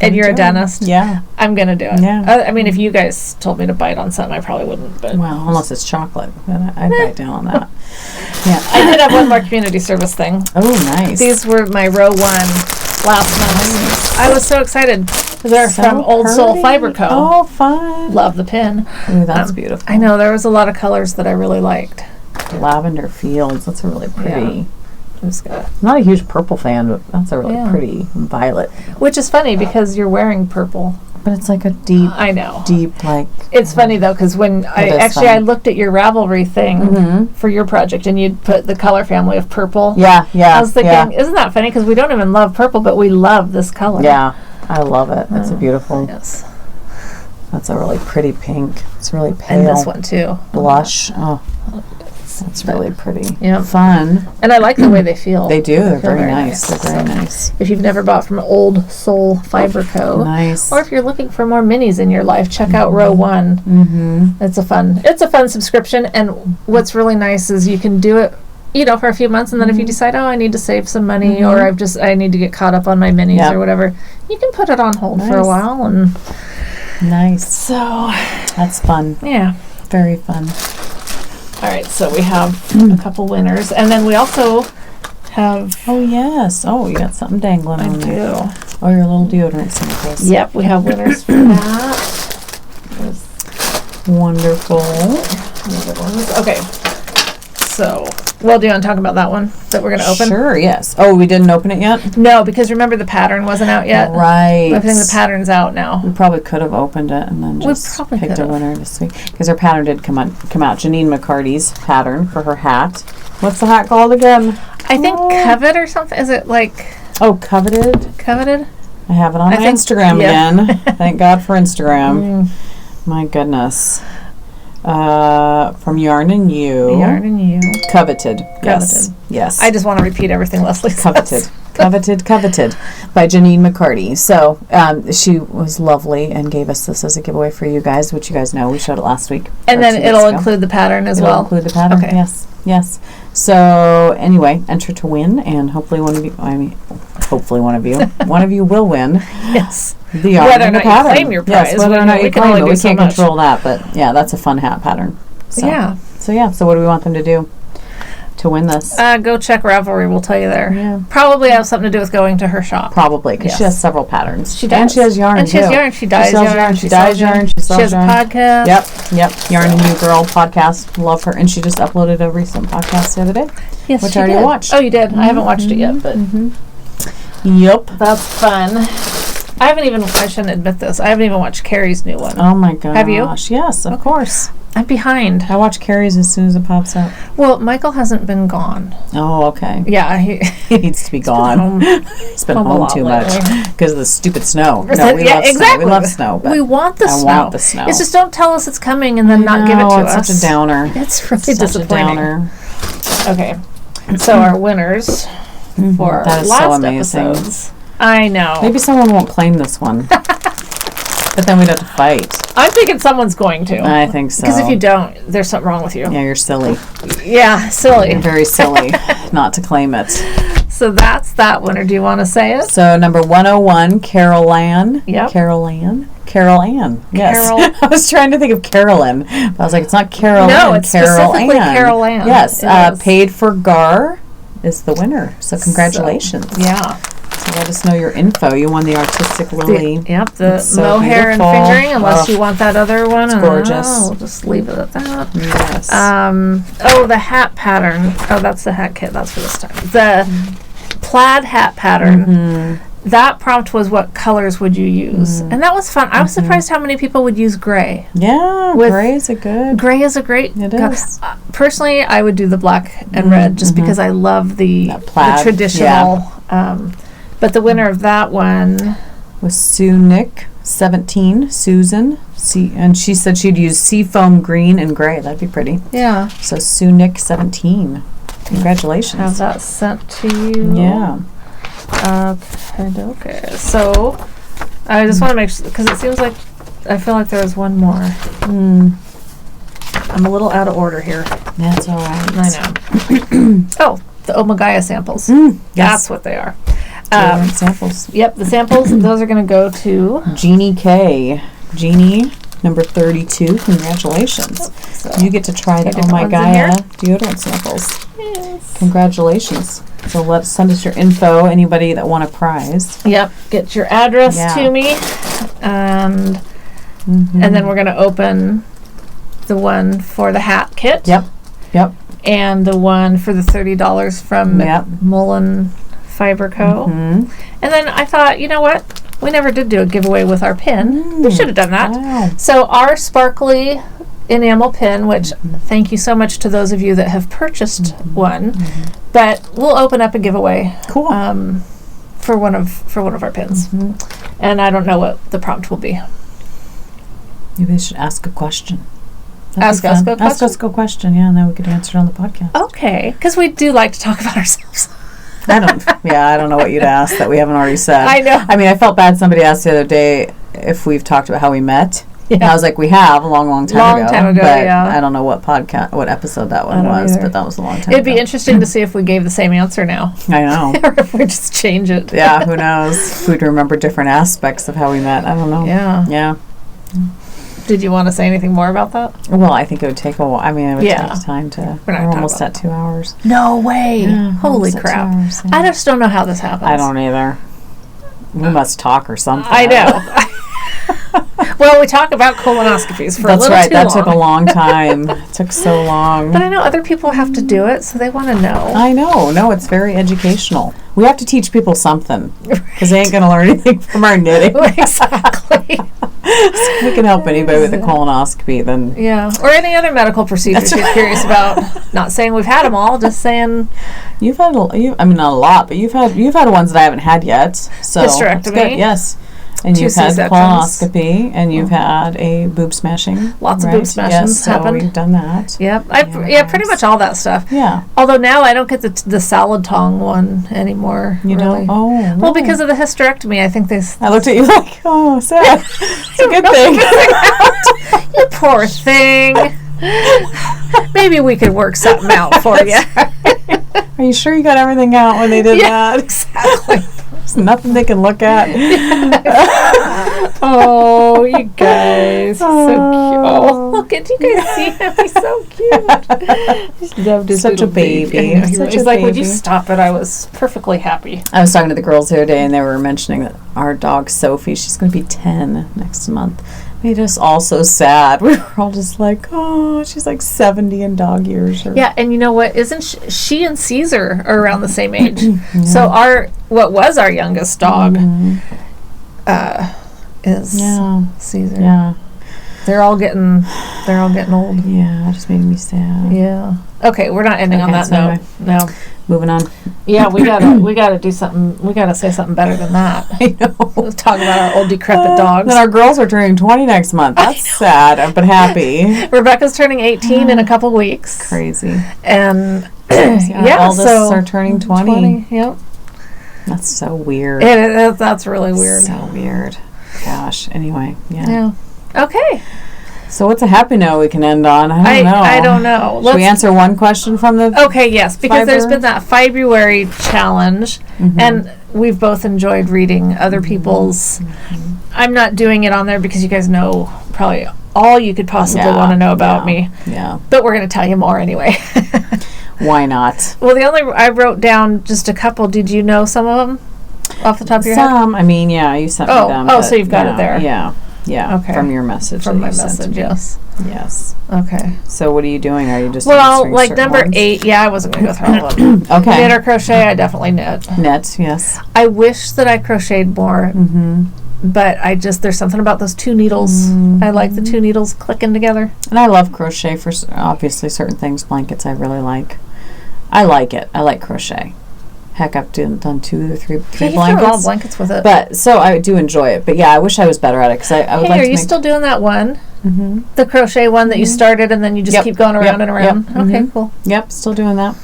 and you're a dentist, I'm going to do it. Yeah. I mean, if you guys told me to bite on something, I probably wouldn't. But well, unless it's chocolate, then I'd bite down on that. Yeah. I did have one more community service thing. Oh, nice. These were my row 1 last month. I was so excited. They're from Old Soul Fiber Co. Oh, fun. Love the pin. Oh, that's beautiful. I know. There was a lot of colors that I really liked. Lavender Fields. That's a really pretty... Yeah. I'm not a huge purple fan, but that's a really pretty violet. Which is funny because you're wearing purple. But it's like a deep... I know. Deep, like... It's funny, though, because when I looked at your Ravelry thing for your project, and you'd put the color family of purple. Yeah. I was thinking, isn't that funny? Because we don't even love purple, but we love this color. Yeah, I love it. It's a beautiful... Yes. That's a really pretty pink. It's really pale. And this one, too. Blush. Oh. That's really pretty. Yeah. Fun. And I like the way they feel. They do. They're very nice. They're very nice. If you've never bought from Old Soul Fiber Co. Nice. Or if you're looking for more minis in your life, check out row 1. Mm-hmm. It's a fun subscription. And what's really nice is you can do it, for a few months. And then if you decide, I need to save some money or I need to get caught up on my minis or whatever, you can put it on hold for a while. And nice. So that's fun. Yeah. Very fun. All right, so we have a couple winners, and then we also have... Oh, yes. Oh, you got something dangling on there. I do. Oh, your little deodorant samples. Yep, we have winners for that. Wonderful. Okay, so... Well, do you want to talk about that one that we're going to open? Sure, yes. Oh, we didn't open it yet? No, because remember the pattern wasn't out yet? Right. I think the pattern's out now. We probably could have opened it and then just picked a winner this week. Because our pattern did come out. Janine McCarty's pattern for her hat. What's the hat called again? I think Covet or something. Is it like... Oh, Coveted? Coveted? I have it on my Instagram again. Thank God for Instagram. My goodness. From Yarn and You. Coveted. Yes. I just want to repeat everything Leslie says. Coveted by Janine McCarty. So she was lovely and gave us this as a giveaway for you guys, which you guys know. We showed it last week. And then it'll include the pattern as well. It'll include the pattern. Okay. Yes. So anyway, enter to win, and hopefully one of you will win. Yes. The yarn whether or and not the pattern. You claim your prize. Yes, whether or not you claim it. We can't much. Control that, but yeah, that's a fun hat pattern. So, yeah. So what do we want them to do? to win this? Go check Ravelry. We'll tell you there. Yeah. Probably have something to do with going to her shop. Probably, because she has several patterns. She does. And she has yarn, and she has yarn. She dyes yarn. She dyes yarn. She sells has yarn. a podcast. Yep. Yarn and New Girl podcast. Love her. And she just uploaded a recent podcast the other day. Yes, which she I already did. watched. Oh, you did? I haven't watched it yet, but... Yep. That's fun. I shouldn't admit this. I haven't even watched Carrie's new one. Oh my gosh. Have you? Yes, of course. I'm behind. I watch Carrie's as soon as it pops up. Well, Michael hasn't been gone. Oh, okay. Yeah. He needs to be gone. He's been home too much because of the stupid snow. No, we love snow. We love snow. But we want the snow. I want the snow. It's just don't tell us it's coming and then not give it to us. It's such a downer. It's really such disappointing. a downer. Okay. So our winners for that is last so amazing. episodes. I know. Maybe someone won't claim this one. But then we'd have to fight. I'm thinking someone's going to. I think so. Because if you don't, there's something wrong with you. Yeah, you're silly. Yeah, silly. You're very silly not to claim it. So that's that one. Or do you want to say it? So number 101, Carol Ann. Yep. Carol Ann. Yes. Carol. I was trying to think of Carolyn. But I was like, it's not Carol Ann. No, it's Carol specifically Ann. Carol Ann. Yes. Paid for Gar is the winner. So congratulations. Yeah. So let us know your info. You won the Artistic Lily. The so mohair and beautiful. fingering, unless you want that other one. It's gorgeous. We'll just leave it at that. Yes. The hat pattern. Oh, that's the hat kit. That's for this time. The plaid hat pattern. That prompt was, what colors would you use? And that was fun. I was surprised how many people would use gray. Yeah, gray is a good. Gray is a great. It is. Personally, I would do the black and red just because I love the traditional. Yeah. But the winner of that one was Sue Nick 17, Susan. And she said she'd use seafoam green and gray. That'd be pretty. Yeah. So Sue Nick 17. Congratulations. Have that sent to you. Yeah. Okay. So I just want to make sure, because it seems like I feel like there was one more. I'm a little out of order here. That's all right. I know. Oh, the Omagaya samples. Yes. That's what they are. Samples. Yep, the samples. Those are going to go to Jeannie K. Jeannie, number 32. Congratulations. So you get to try the Omagaya deodorant samples. Yes. Congratulations. So send us your info, anybody that won a prize. Yep, get your address to me. And then we're going to open the one for the hat kit. Yep. And the one for the $30 from Mullen Fiber Co. And then I thought, you know what? We never did do a giveaway with our pin. We should have done that. Wow. So our sparkly enamel pin, which thank you so much to those of you that have purchased one, but we'll open up a giveaway. Cool. For one of our pins. And I don't know what the prompt will be. Maybe we should ask a question. Ask us a question, yeah, and then we could answer it on the podcast. Okay, because we do like to talk about ourselves. I don't know what you'd ask that we haven't already said. I know. I mean, I felt bad. Somebody asked the other day if we've talked about how we met. Yeah. And I was like, we have a long time ago. But I don't know what episode that one was, but that was a long time ago. It'd be interesting to see if we gave the same answer now. I know. Or if we just change it. Yeah, who knows? If we'd remember different aspects of how we met. I don't know. Yeah. Did you want to say anything more about that? Well, I think it would take a while. I mean, it would take time to... We're almost at 2 hours. No way. Yeah, holy crap. Hours, yeah. I just don't know how this happens. I don't either. We must talk or something. I know. Well, we talk about colonoscopies for a little too long. That's right. That took a long time. It took so long. But I know other people have to do it, so they want to know. I know. No, it's very educational. We have to teach people something because they ain't going to learn anything from our knitting. Exactly. So we can help anybody with a colonoscopy, then... Yeah. Or any other medical procedures you're curious about. Not saying we've had them all, just saying... You've had, not a lot, but you've had ones that I haven't had yet. So hysterectomy. Good. Yes. And you've had colonoscopy, and you've had a boob smashing. Lots of boob smashings happened. So we've done that. Yep. Pretty much all that stuff. Yeah. Although now I don't get the salad tong one anymore. You really. don't? Oh, really? Well, because of the hysterectomy, I think they... I looked at you like, oh, sad. It's a good thing. You poor thing. Maybe we could work something out for you. Are you sure you got everything out when they did that? Exactly. There's nothing they can look at. Oh, you guys. He's so cute. Oh, look at you guys see him. He's so cute. Such a baby. He's like, would you stop it? I was perfectly happy. I was talking to the girls the other day, and they were mentioning that our dog, Sophie, she's going to be 10 next month. Made us all so sad. We were all just like, oh, she's like 70 in dog years. Yeah, and you know what? Isn't she and Caesar are around the same age? So what was our youngest dog is Caesar. Yeah. They're all getting old. Yeah, it just made me sad. Yeah. Okay, we're not ending on that note. No. Moving on. Yeah, we gotta do something. We gotta say something better than that. I know. We'll talk about our old decrepit dogs. Then our girls are turning 20 next month. That's sad, but happy. Rebecca's turning 18 in a couple weeks. Crazy. And our eldest are turning 20. Yep. That's so weird. That's really weird. So weird. Gosh. Anyway. Yeah. Okay. So what's a happy note we can end on? I don't know. Should we answer one question from the Okay, yes, because there's been that February challenge, and we've both enjoyed reading other people's. I'm not doing it on there because you guys know probably all you could possibly want to know about me. Yeah. But we're going to tell you more anyway. Why not? Well, I wrote down just a couple. Did you know some of them off the top of your head? Some. I mean, yeah, you sent me them. Oh, so you've got it there. Yeah. Yeah, okay. From your message. From my message, yes. Yes. Okay. So what are you doing? Are you just like number ones? 8, I wasn't going to go through all of them. Okay. Knit or crochet, I definitely knit. Knit, yes. I wish that I crocheted more, but there's something about those 2 needles. I like the 2 needles clicking together. And I love crochet for obviously certain things. Blankets I really like. I like it. I like crochet. Heck, I've done 2 or 3 blankets. A lot of blankets with it. But so I do enjoy it. But yeah, I wish I was better at it because I would like to. Are you still doing that one? The crochet one that you started and then you just keep going around and around. Okay, cool. Yep, still doing that.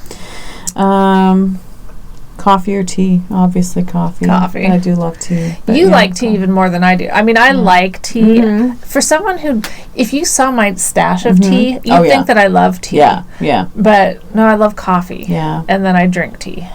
Coffee or tea? Obviously coffee. Coffee. I do love tea. You like tea even more than I do. I mean, I like tea. For someone who, if you saw my stash of tea, you'd think that I love tea. Yeah, yeah. But no, I love coffee. Yeah. And then I drink tea.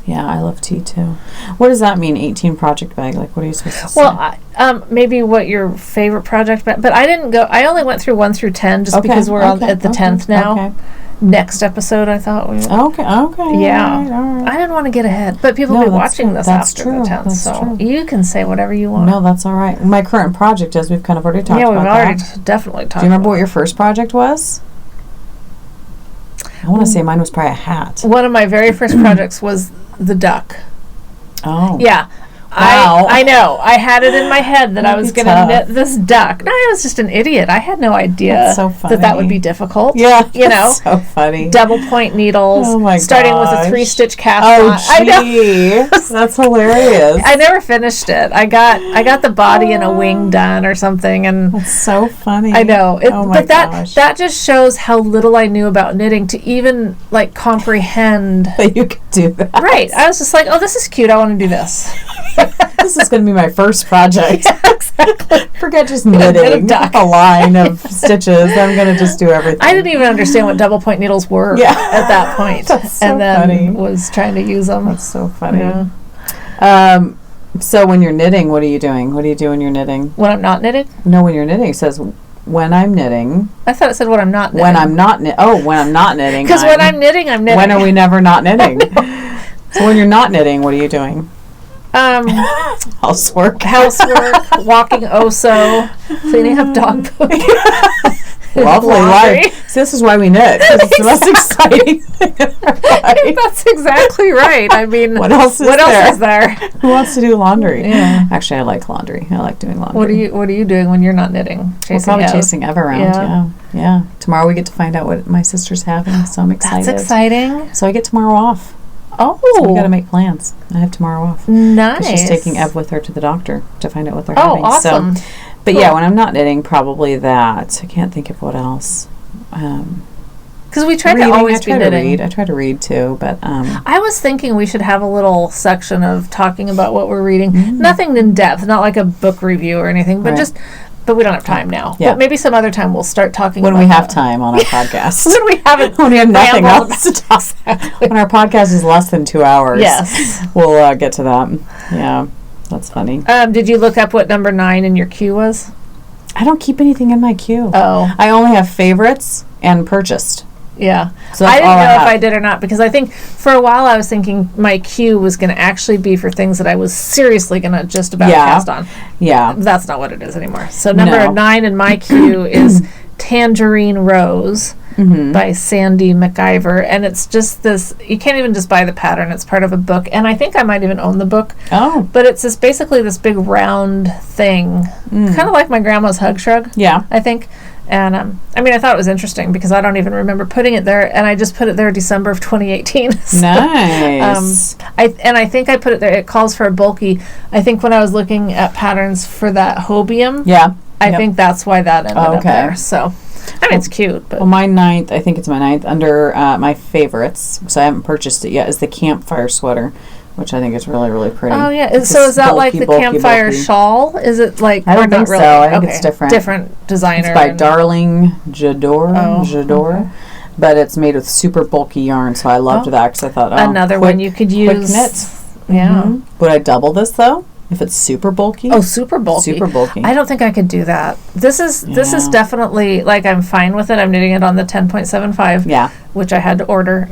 Yeah, I love tea too. What does that mean, 18 project bag? Like, what are you supposed to say? Well, maybe what your favorite project bag, but I didn't go, I only went through 1 through 10 just because we're at the 10th now. Okay. Next episode, I thought we would. Okay. Yeah. All right. I didn't want to get ahead, but people will be watching this after the 10th, that's so true. you can say whatever you want. No, that's all right. My current project is, we've kind of already talked about that. Yeah, we've already definitely talked about. Do you remember what your first project was? I want to say mine was probably a hat. One of my very first projects was the duck. Oh. Yeah. Wow. I know. I had it in my head that I was going to knit this duck. No, I was just an idiot. I had no idea that would be difficult. Yeah. You know? So funny. Double point needles. Oh my starting with a 3-stitch cast on. I know. That's hilarious. I never finished it. I got the body and a wing done or something, and that's so funny. I know. But that just shows how little I knew about knitting to even like comprehend that you could do that. Right. I was just like, oh, this is cute. I want to do this. This is going to be my first project. Yeah, exactly. Forget just knitting a line of stitches. I'm going to just do everything. I didn't even understand what double point needles were at that point. That's so and then funny. Was trying to use them. That's so funny. Yeah. So when you're knitting, what are you doing? What do you do when you're knitting? When I'm not knitting? No, when you're knitting. It says, when I'm knitting. I thought it said when I'm not knitting. When I'm not knitting. Oh, when I'm not knitting. Because when I'm knitting, I'm knitting. When are we never not knitting? So when you're not knitting, what are you doing? Housework, walking Oso, cleaning up dog poop. Lovely life. So this is why we knit. It's the most exciting thing in our life. That's exactly right. I mean, what else is there? Who wants to do laundry? Yeah. Actually, I like laundry. I like doing laundry. What are you doing when you're not knitting? Chasing Ev around. Yeah. Tomorrow we get to find out what my sister's having, so I'm excited. That's exciting. So I get tomorrow off. Oh. So we got to make plans. I have tomorrow off. Nice. She's taking Ev with her to the doctor to find out what they're having. Oh, awesome. So, but yeah, when I'm not knitting, probably that. I can't think of what else. Because we try to always be knitting. I try to read too, but I was thinking we should have a little section of talking about what we're reading. Nothing in depth, not like a book review or anything, but just. But we don't have time now. Yeah. But maybe some other time we'll start talking when we have time on our podcast. When we have nothing else to talk about. When our podcast is less than 2 hours. Yes. We'll get to that. Yeah. That's funny. Did you look up what number 9 in your queue was? I don't keep anything in my queue. Oh. I only have favorites and purchased. Yeah. So I didn't know if I did or not, because I think for a while I was thinking my queue was going to actually be for things that I was seriously going to just about cast on. Yeah. That's not what it is anymore. So number 9 in my queue is Tangerine Rose by Sandy McIver. And it's just this, you can't even just buy the pattern. It's part of a book. And I think I might even own the book. Oh. But it's this basically this big round thing, kind of like my grandma's hug shrug. Yeah. I think. And I mean, I thought it was interesting because I don't even remember putting it there, and I just put it there December of 2018. So, nice. I think I put it there. It calls for a bulky. I think when I was looking at patterns for that hobium, I think that's why that ended up there. So, I mean, it's cute. But. Well, my 9th, I think it's my 9th, under my favorites, so I haven't purchased it yet, is the campfire sweater, which I think is really, really pretty. Oh, yeah. So is that like the campfire shawl? Is it like... I don't think really? so. I think it's different. Different designer. It's by Darling Jador. Okay. But it's made with super bulky yarn, so I loved that because I thought, another one you could use. Quick knits. Yeah. Would I double this, though? If it's super bulky? Oh, super bulky. Super bulky. I don't think I could do that. This is definitely, like, I'm fine with it. I'm knitting it on the 10.75. Yeah. Which I had to order.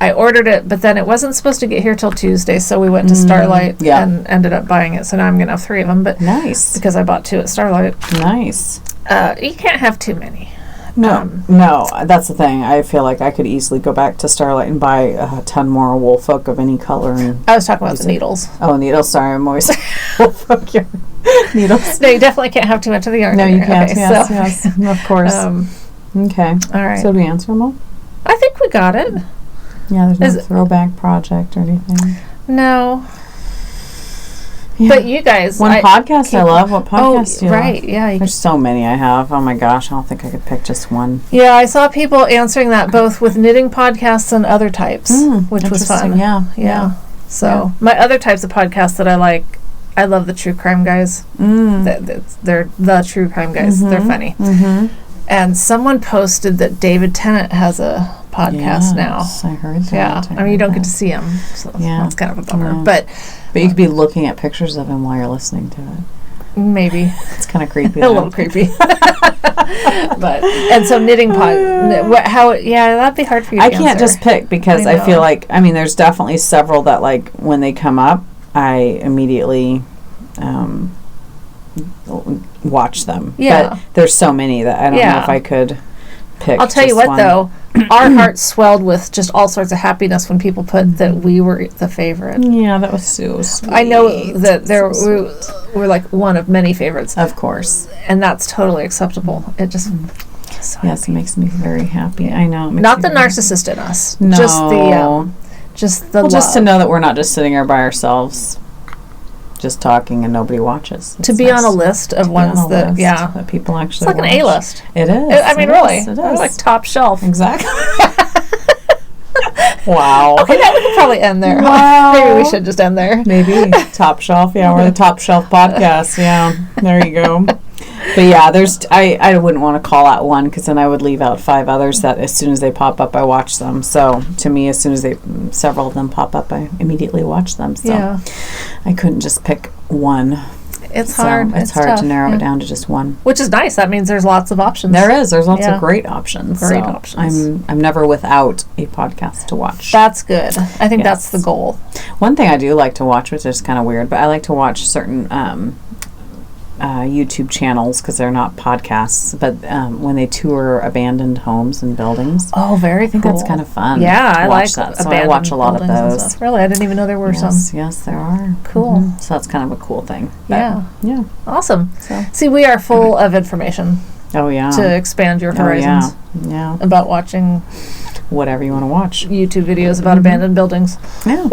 I ordered it, but then it wasn't supposed to get here till Tuesday, so we went to Starlight and ended up buying it. So now I'm going to have 3 of them. But nice. Because I bought 2 at Starlight. Nice. You can't have too many. No, that's the thing. I feel like I could easily go back to Starlight and buy a ton more wool folk of any color. And I was talking about the needles. Oh, needles. Sorry, I'm always wool folk yarn. Needles. No, you definitely can't have too much of the yarn. No, you can't. Okay, yes, of course. Okay. All right. So did we answer them all? I think we got it. Yeah, there's no throwback project or anything. No. Yeah. But you guys... One podcast I love. What podcast do you love? Right, yeah. There's so many I have. Oh my gosh, I don't think I could pick just one. Yeah, I saw people answering that both with knitting podcasts and other types, which was fun. Yeah. So, my other types of podcasts that I like, I love the True Crime Guys. They're the True Crime Guys. They're funny. And someone posted that David Tennant has a podcast now. I heard that. Yeah, I mean, you don't get to see him, so that's kind of a bummer. Yeah. But you could be looking at pictures of him while you're listening to it. Maybe. It's kind of creepy. A little creepy. And so knitting that'd be hard for you to I can't just pick because I feel like, I mean, there's definitely several that, like, when they come up, I immediately watch them. Yeah. But there's so many that I don't know if I could pick. I'll tell you what, though. Our hearts swelled with just all sorts of happiness when people put that we were the favorite. Yeah, that was so sweet. I know that we're like one of many favorites. Of course. And that's totally acceptable. It just... It makes me very happy. I know. Not the narcissist in us. No. Just the love. Just to know that we're not just sitting here by ourselves, just talking and nobody watches. To be on a list of ones that people actually it's like an A-list. It is. I mean, really. It is. We're like top shelf. Exactly. Wow. Okay, now we can probably end there. Wow. Maybe we should just end there. Maybe. Top shelf. Yeah, we're the top shelf podcast. Yeah. There you go. But yeah, I wouldn't want to call out one because then I would leave out 5 others that as soon as they pop up, I watch them. So to me, as soon as several of them pop up, I immediately watch them. So I couldn't just pick one. It's hard. It's hard to narrow it down to just one. Which is nice. That means there's lots of options. There is. There's lots of great options. Great options. I'm never without a podcast to watch. That's good. I think that's the goal. One thing I do like to watch, which is kind of weird, but I like to watch certain YouTube channels because they're not podcasts, but when they tour abandoned homes and buildings. Oh, very cool. I think that's kind of fun. Yeah, I like that. So I watch a lot of those. Really? I didn't even know there were some. Yes, there are. Cool. So that's kind of a cool thing. But yeah. Awesome. So. See, we are full of information. Oh, yeah. To expand your horizons. Yeah. About watching whatever you want to watch. YouTube videos about abandoned buildings. Yeah.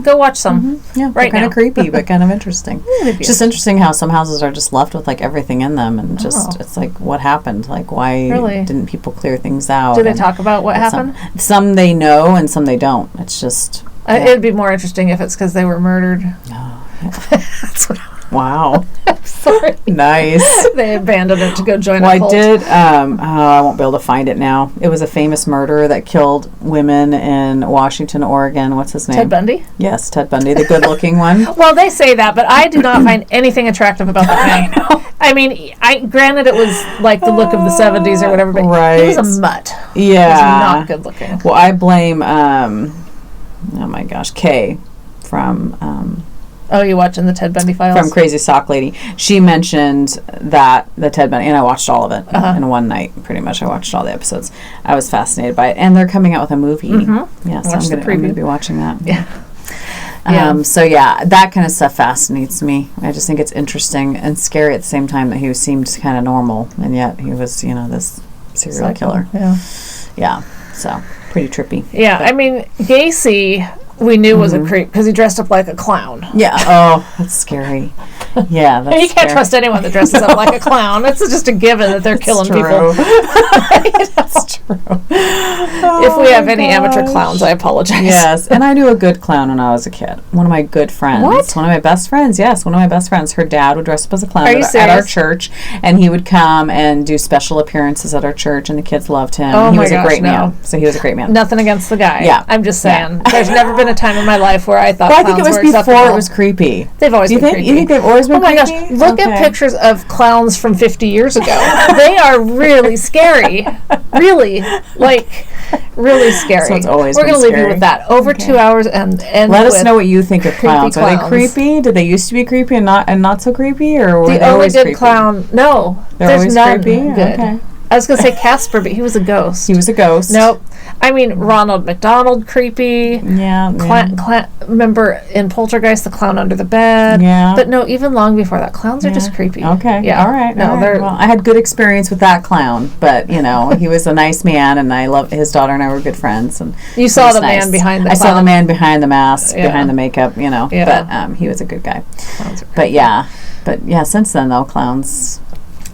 Go watch some. Yeah. Right kind of creepy, but kind of interesting. It's just interesting how some houses are just left with like everything in them, and just it's like, what happened? Like, why didn't people clear things out? Do they talk about what happened? Some they know, and some they don't. It's just it'd be more interesting if it's because they were murdered. Oh, That's what wow. I'm Sorry. Nice. They abandoned it to go join Well, a cult. I did. I won't be able to find it now. It was a famous murderer that killed women in Washington, Oregon. What's his name? Ted Bundy? Yes, Ted Bundy, the good-looking one. Well, they say that, but I do not find anything attractive about that man. I mean, granted it was like the look of the 70s or whatever, but he was a mutt. Yeah. He was not good looking. Well, I blame, oh my gosh, Kay from... Oh, you watching the Ted Bundy Files? From Crazy Sock Lady. She mentioned that the Ted Bundy, and I watched all of it in one night, pretty much. I watched all the episodes. I was fascinated by it. And they're coming out with a movie. Mm-hmm. Yeah, so I'm going to be watching that. Yeah. So, yeah, that kind of stuff fascinates me. I just think it's interesting and scary at the same time that he seemed kind of normal, and yet he was, this serial killer. Yeah. Yeah, so pretty trippy. Yeah, I mean, Gacy... we knew was a creep because he dressed up like a clown. Yeah. Oh, that's scary. Yeah, that's and you can't trust anyone that dresses up like a clown. It's just a given that they're killing people. That's true. If we have any amateur clowns, I apologize. Yes, and I knew a good clown when I was a kid. One of my good friends. What? One of my best friends. Yes, one of my best friends. Her dad would dress up as a clown at our church, and he would come and do special appearances at our church, and the kids loved him. Oh, he my was gosh, a great man. So he was a great man. Nothing against the guy. Yeah. I'm just saying. There's never been a time in my life where I thought Well, I clowns think it was were before acceptable. it was creepy. They've always been creepy. You think they've always been creepy? Oh my gosh, look at pictures of clowns from 50 years ago. They are really scary. Really. Really scary. So it's always We're been going to leave scary. you with that. Over 2 hours and let us know what you think of clowns. Are they clowns. creepy? Did they used to be creepy and not so creepy, or were The they only always good creepy? clown. No, They're there's always none creepy? good. Okay. I was going to say Casper, but he was a ghost. He was a ghost. Nope. I mean, Ronald McDonald, creepy. Yeah. Remember in Poltergeist, the clown under the bed? Yeah. But no, even long before that, clowns are just creepy. Okay. Yeah. All right. No, all right. they're... Well, I had good experience with that clown, but, he was a nice man, and I love his daughter and I were good friends. And you saw the nice. man behind the I clown. saw the man behind the mask, behind the makeup, Yeah. but he was a good guy. Clowns are creepy. But yeah, since then, though, clowns...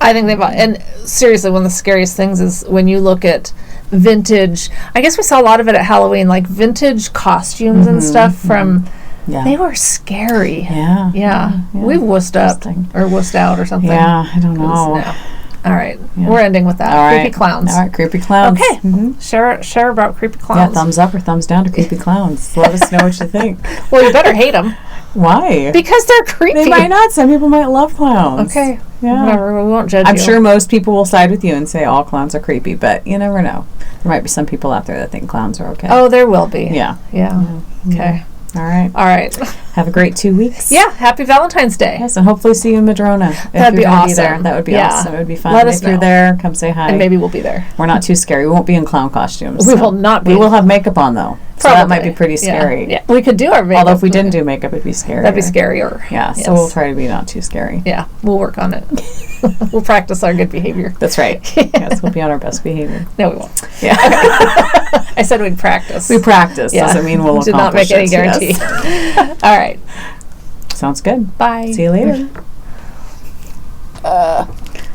I think and seriously, one of the scariest things is when you look at vintage, I guess we saw a lot of it at Halloween, like vintage costumes and stuff from, they were scary. Yeah. We've wussed up or wussed out or something. Yeah, I don't know. All right, we're ending with that. All right. Creepy clowns. All right, creepy clowns. Okay, Mm-hmm. share about creepy clowns. Yeah, thumbs up or thumbs down to creepy clowns. Let us know what you think. Well, you better hate them. Why? Because they're creepy. They might not. Some people might love clowns. Okay. Yeah. Whatever. We won't judge I'm you. sure most people will side with you and say all clowns are creepy, but you never know. There might be some people out there that think clowns are okay. Oh, there will be. Yeah. Okay. All right. Have a great 2 weeks. Yeah. Happy Valentine's Day. Yes, and hopefully see you in Madrona. That'd be awesome. Be there. That would be awesome. It would be fun. Let us if you're know. there, come say hi. And maybe we'll be there. We're not too scary. We won't be in clown costumes. We will not be. We will have makeup on, though. So that might be pretty scary. Yeah. We could do our makeup. Although if we didn't do makeup, it'd be scary. That'd be scarier. Yeah, so we'll try to be not too scary. Yeah, we'll work on it. We'll practice our good behavior. That's right. Yes, we'll be on our best behavior. No, we won't. Yeah. I said we'd practice. We practice. Yeah. Doesn't mean we'll Did not make any guarantee. Yes. All right. Sounds good. Bye. See you later.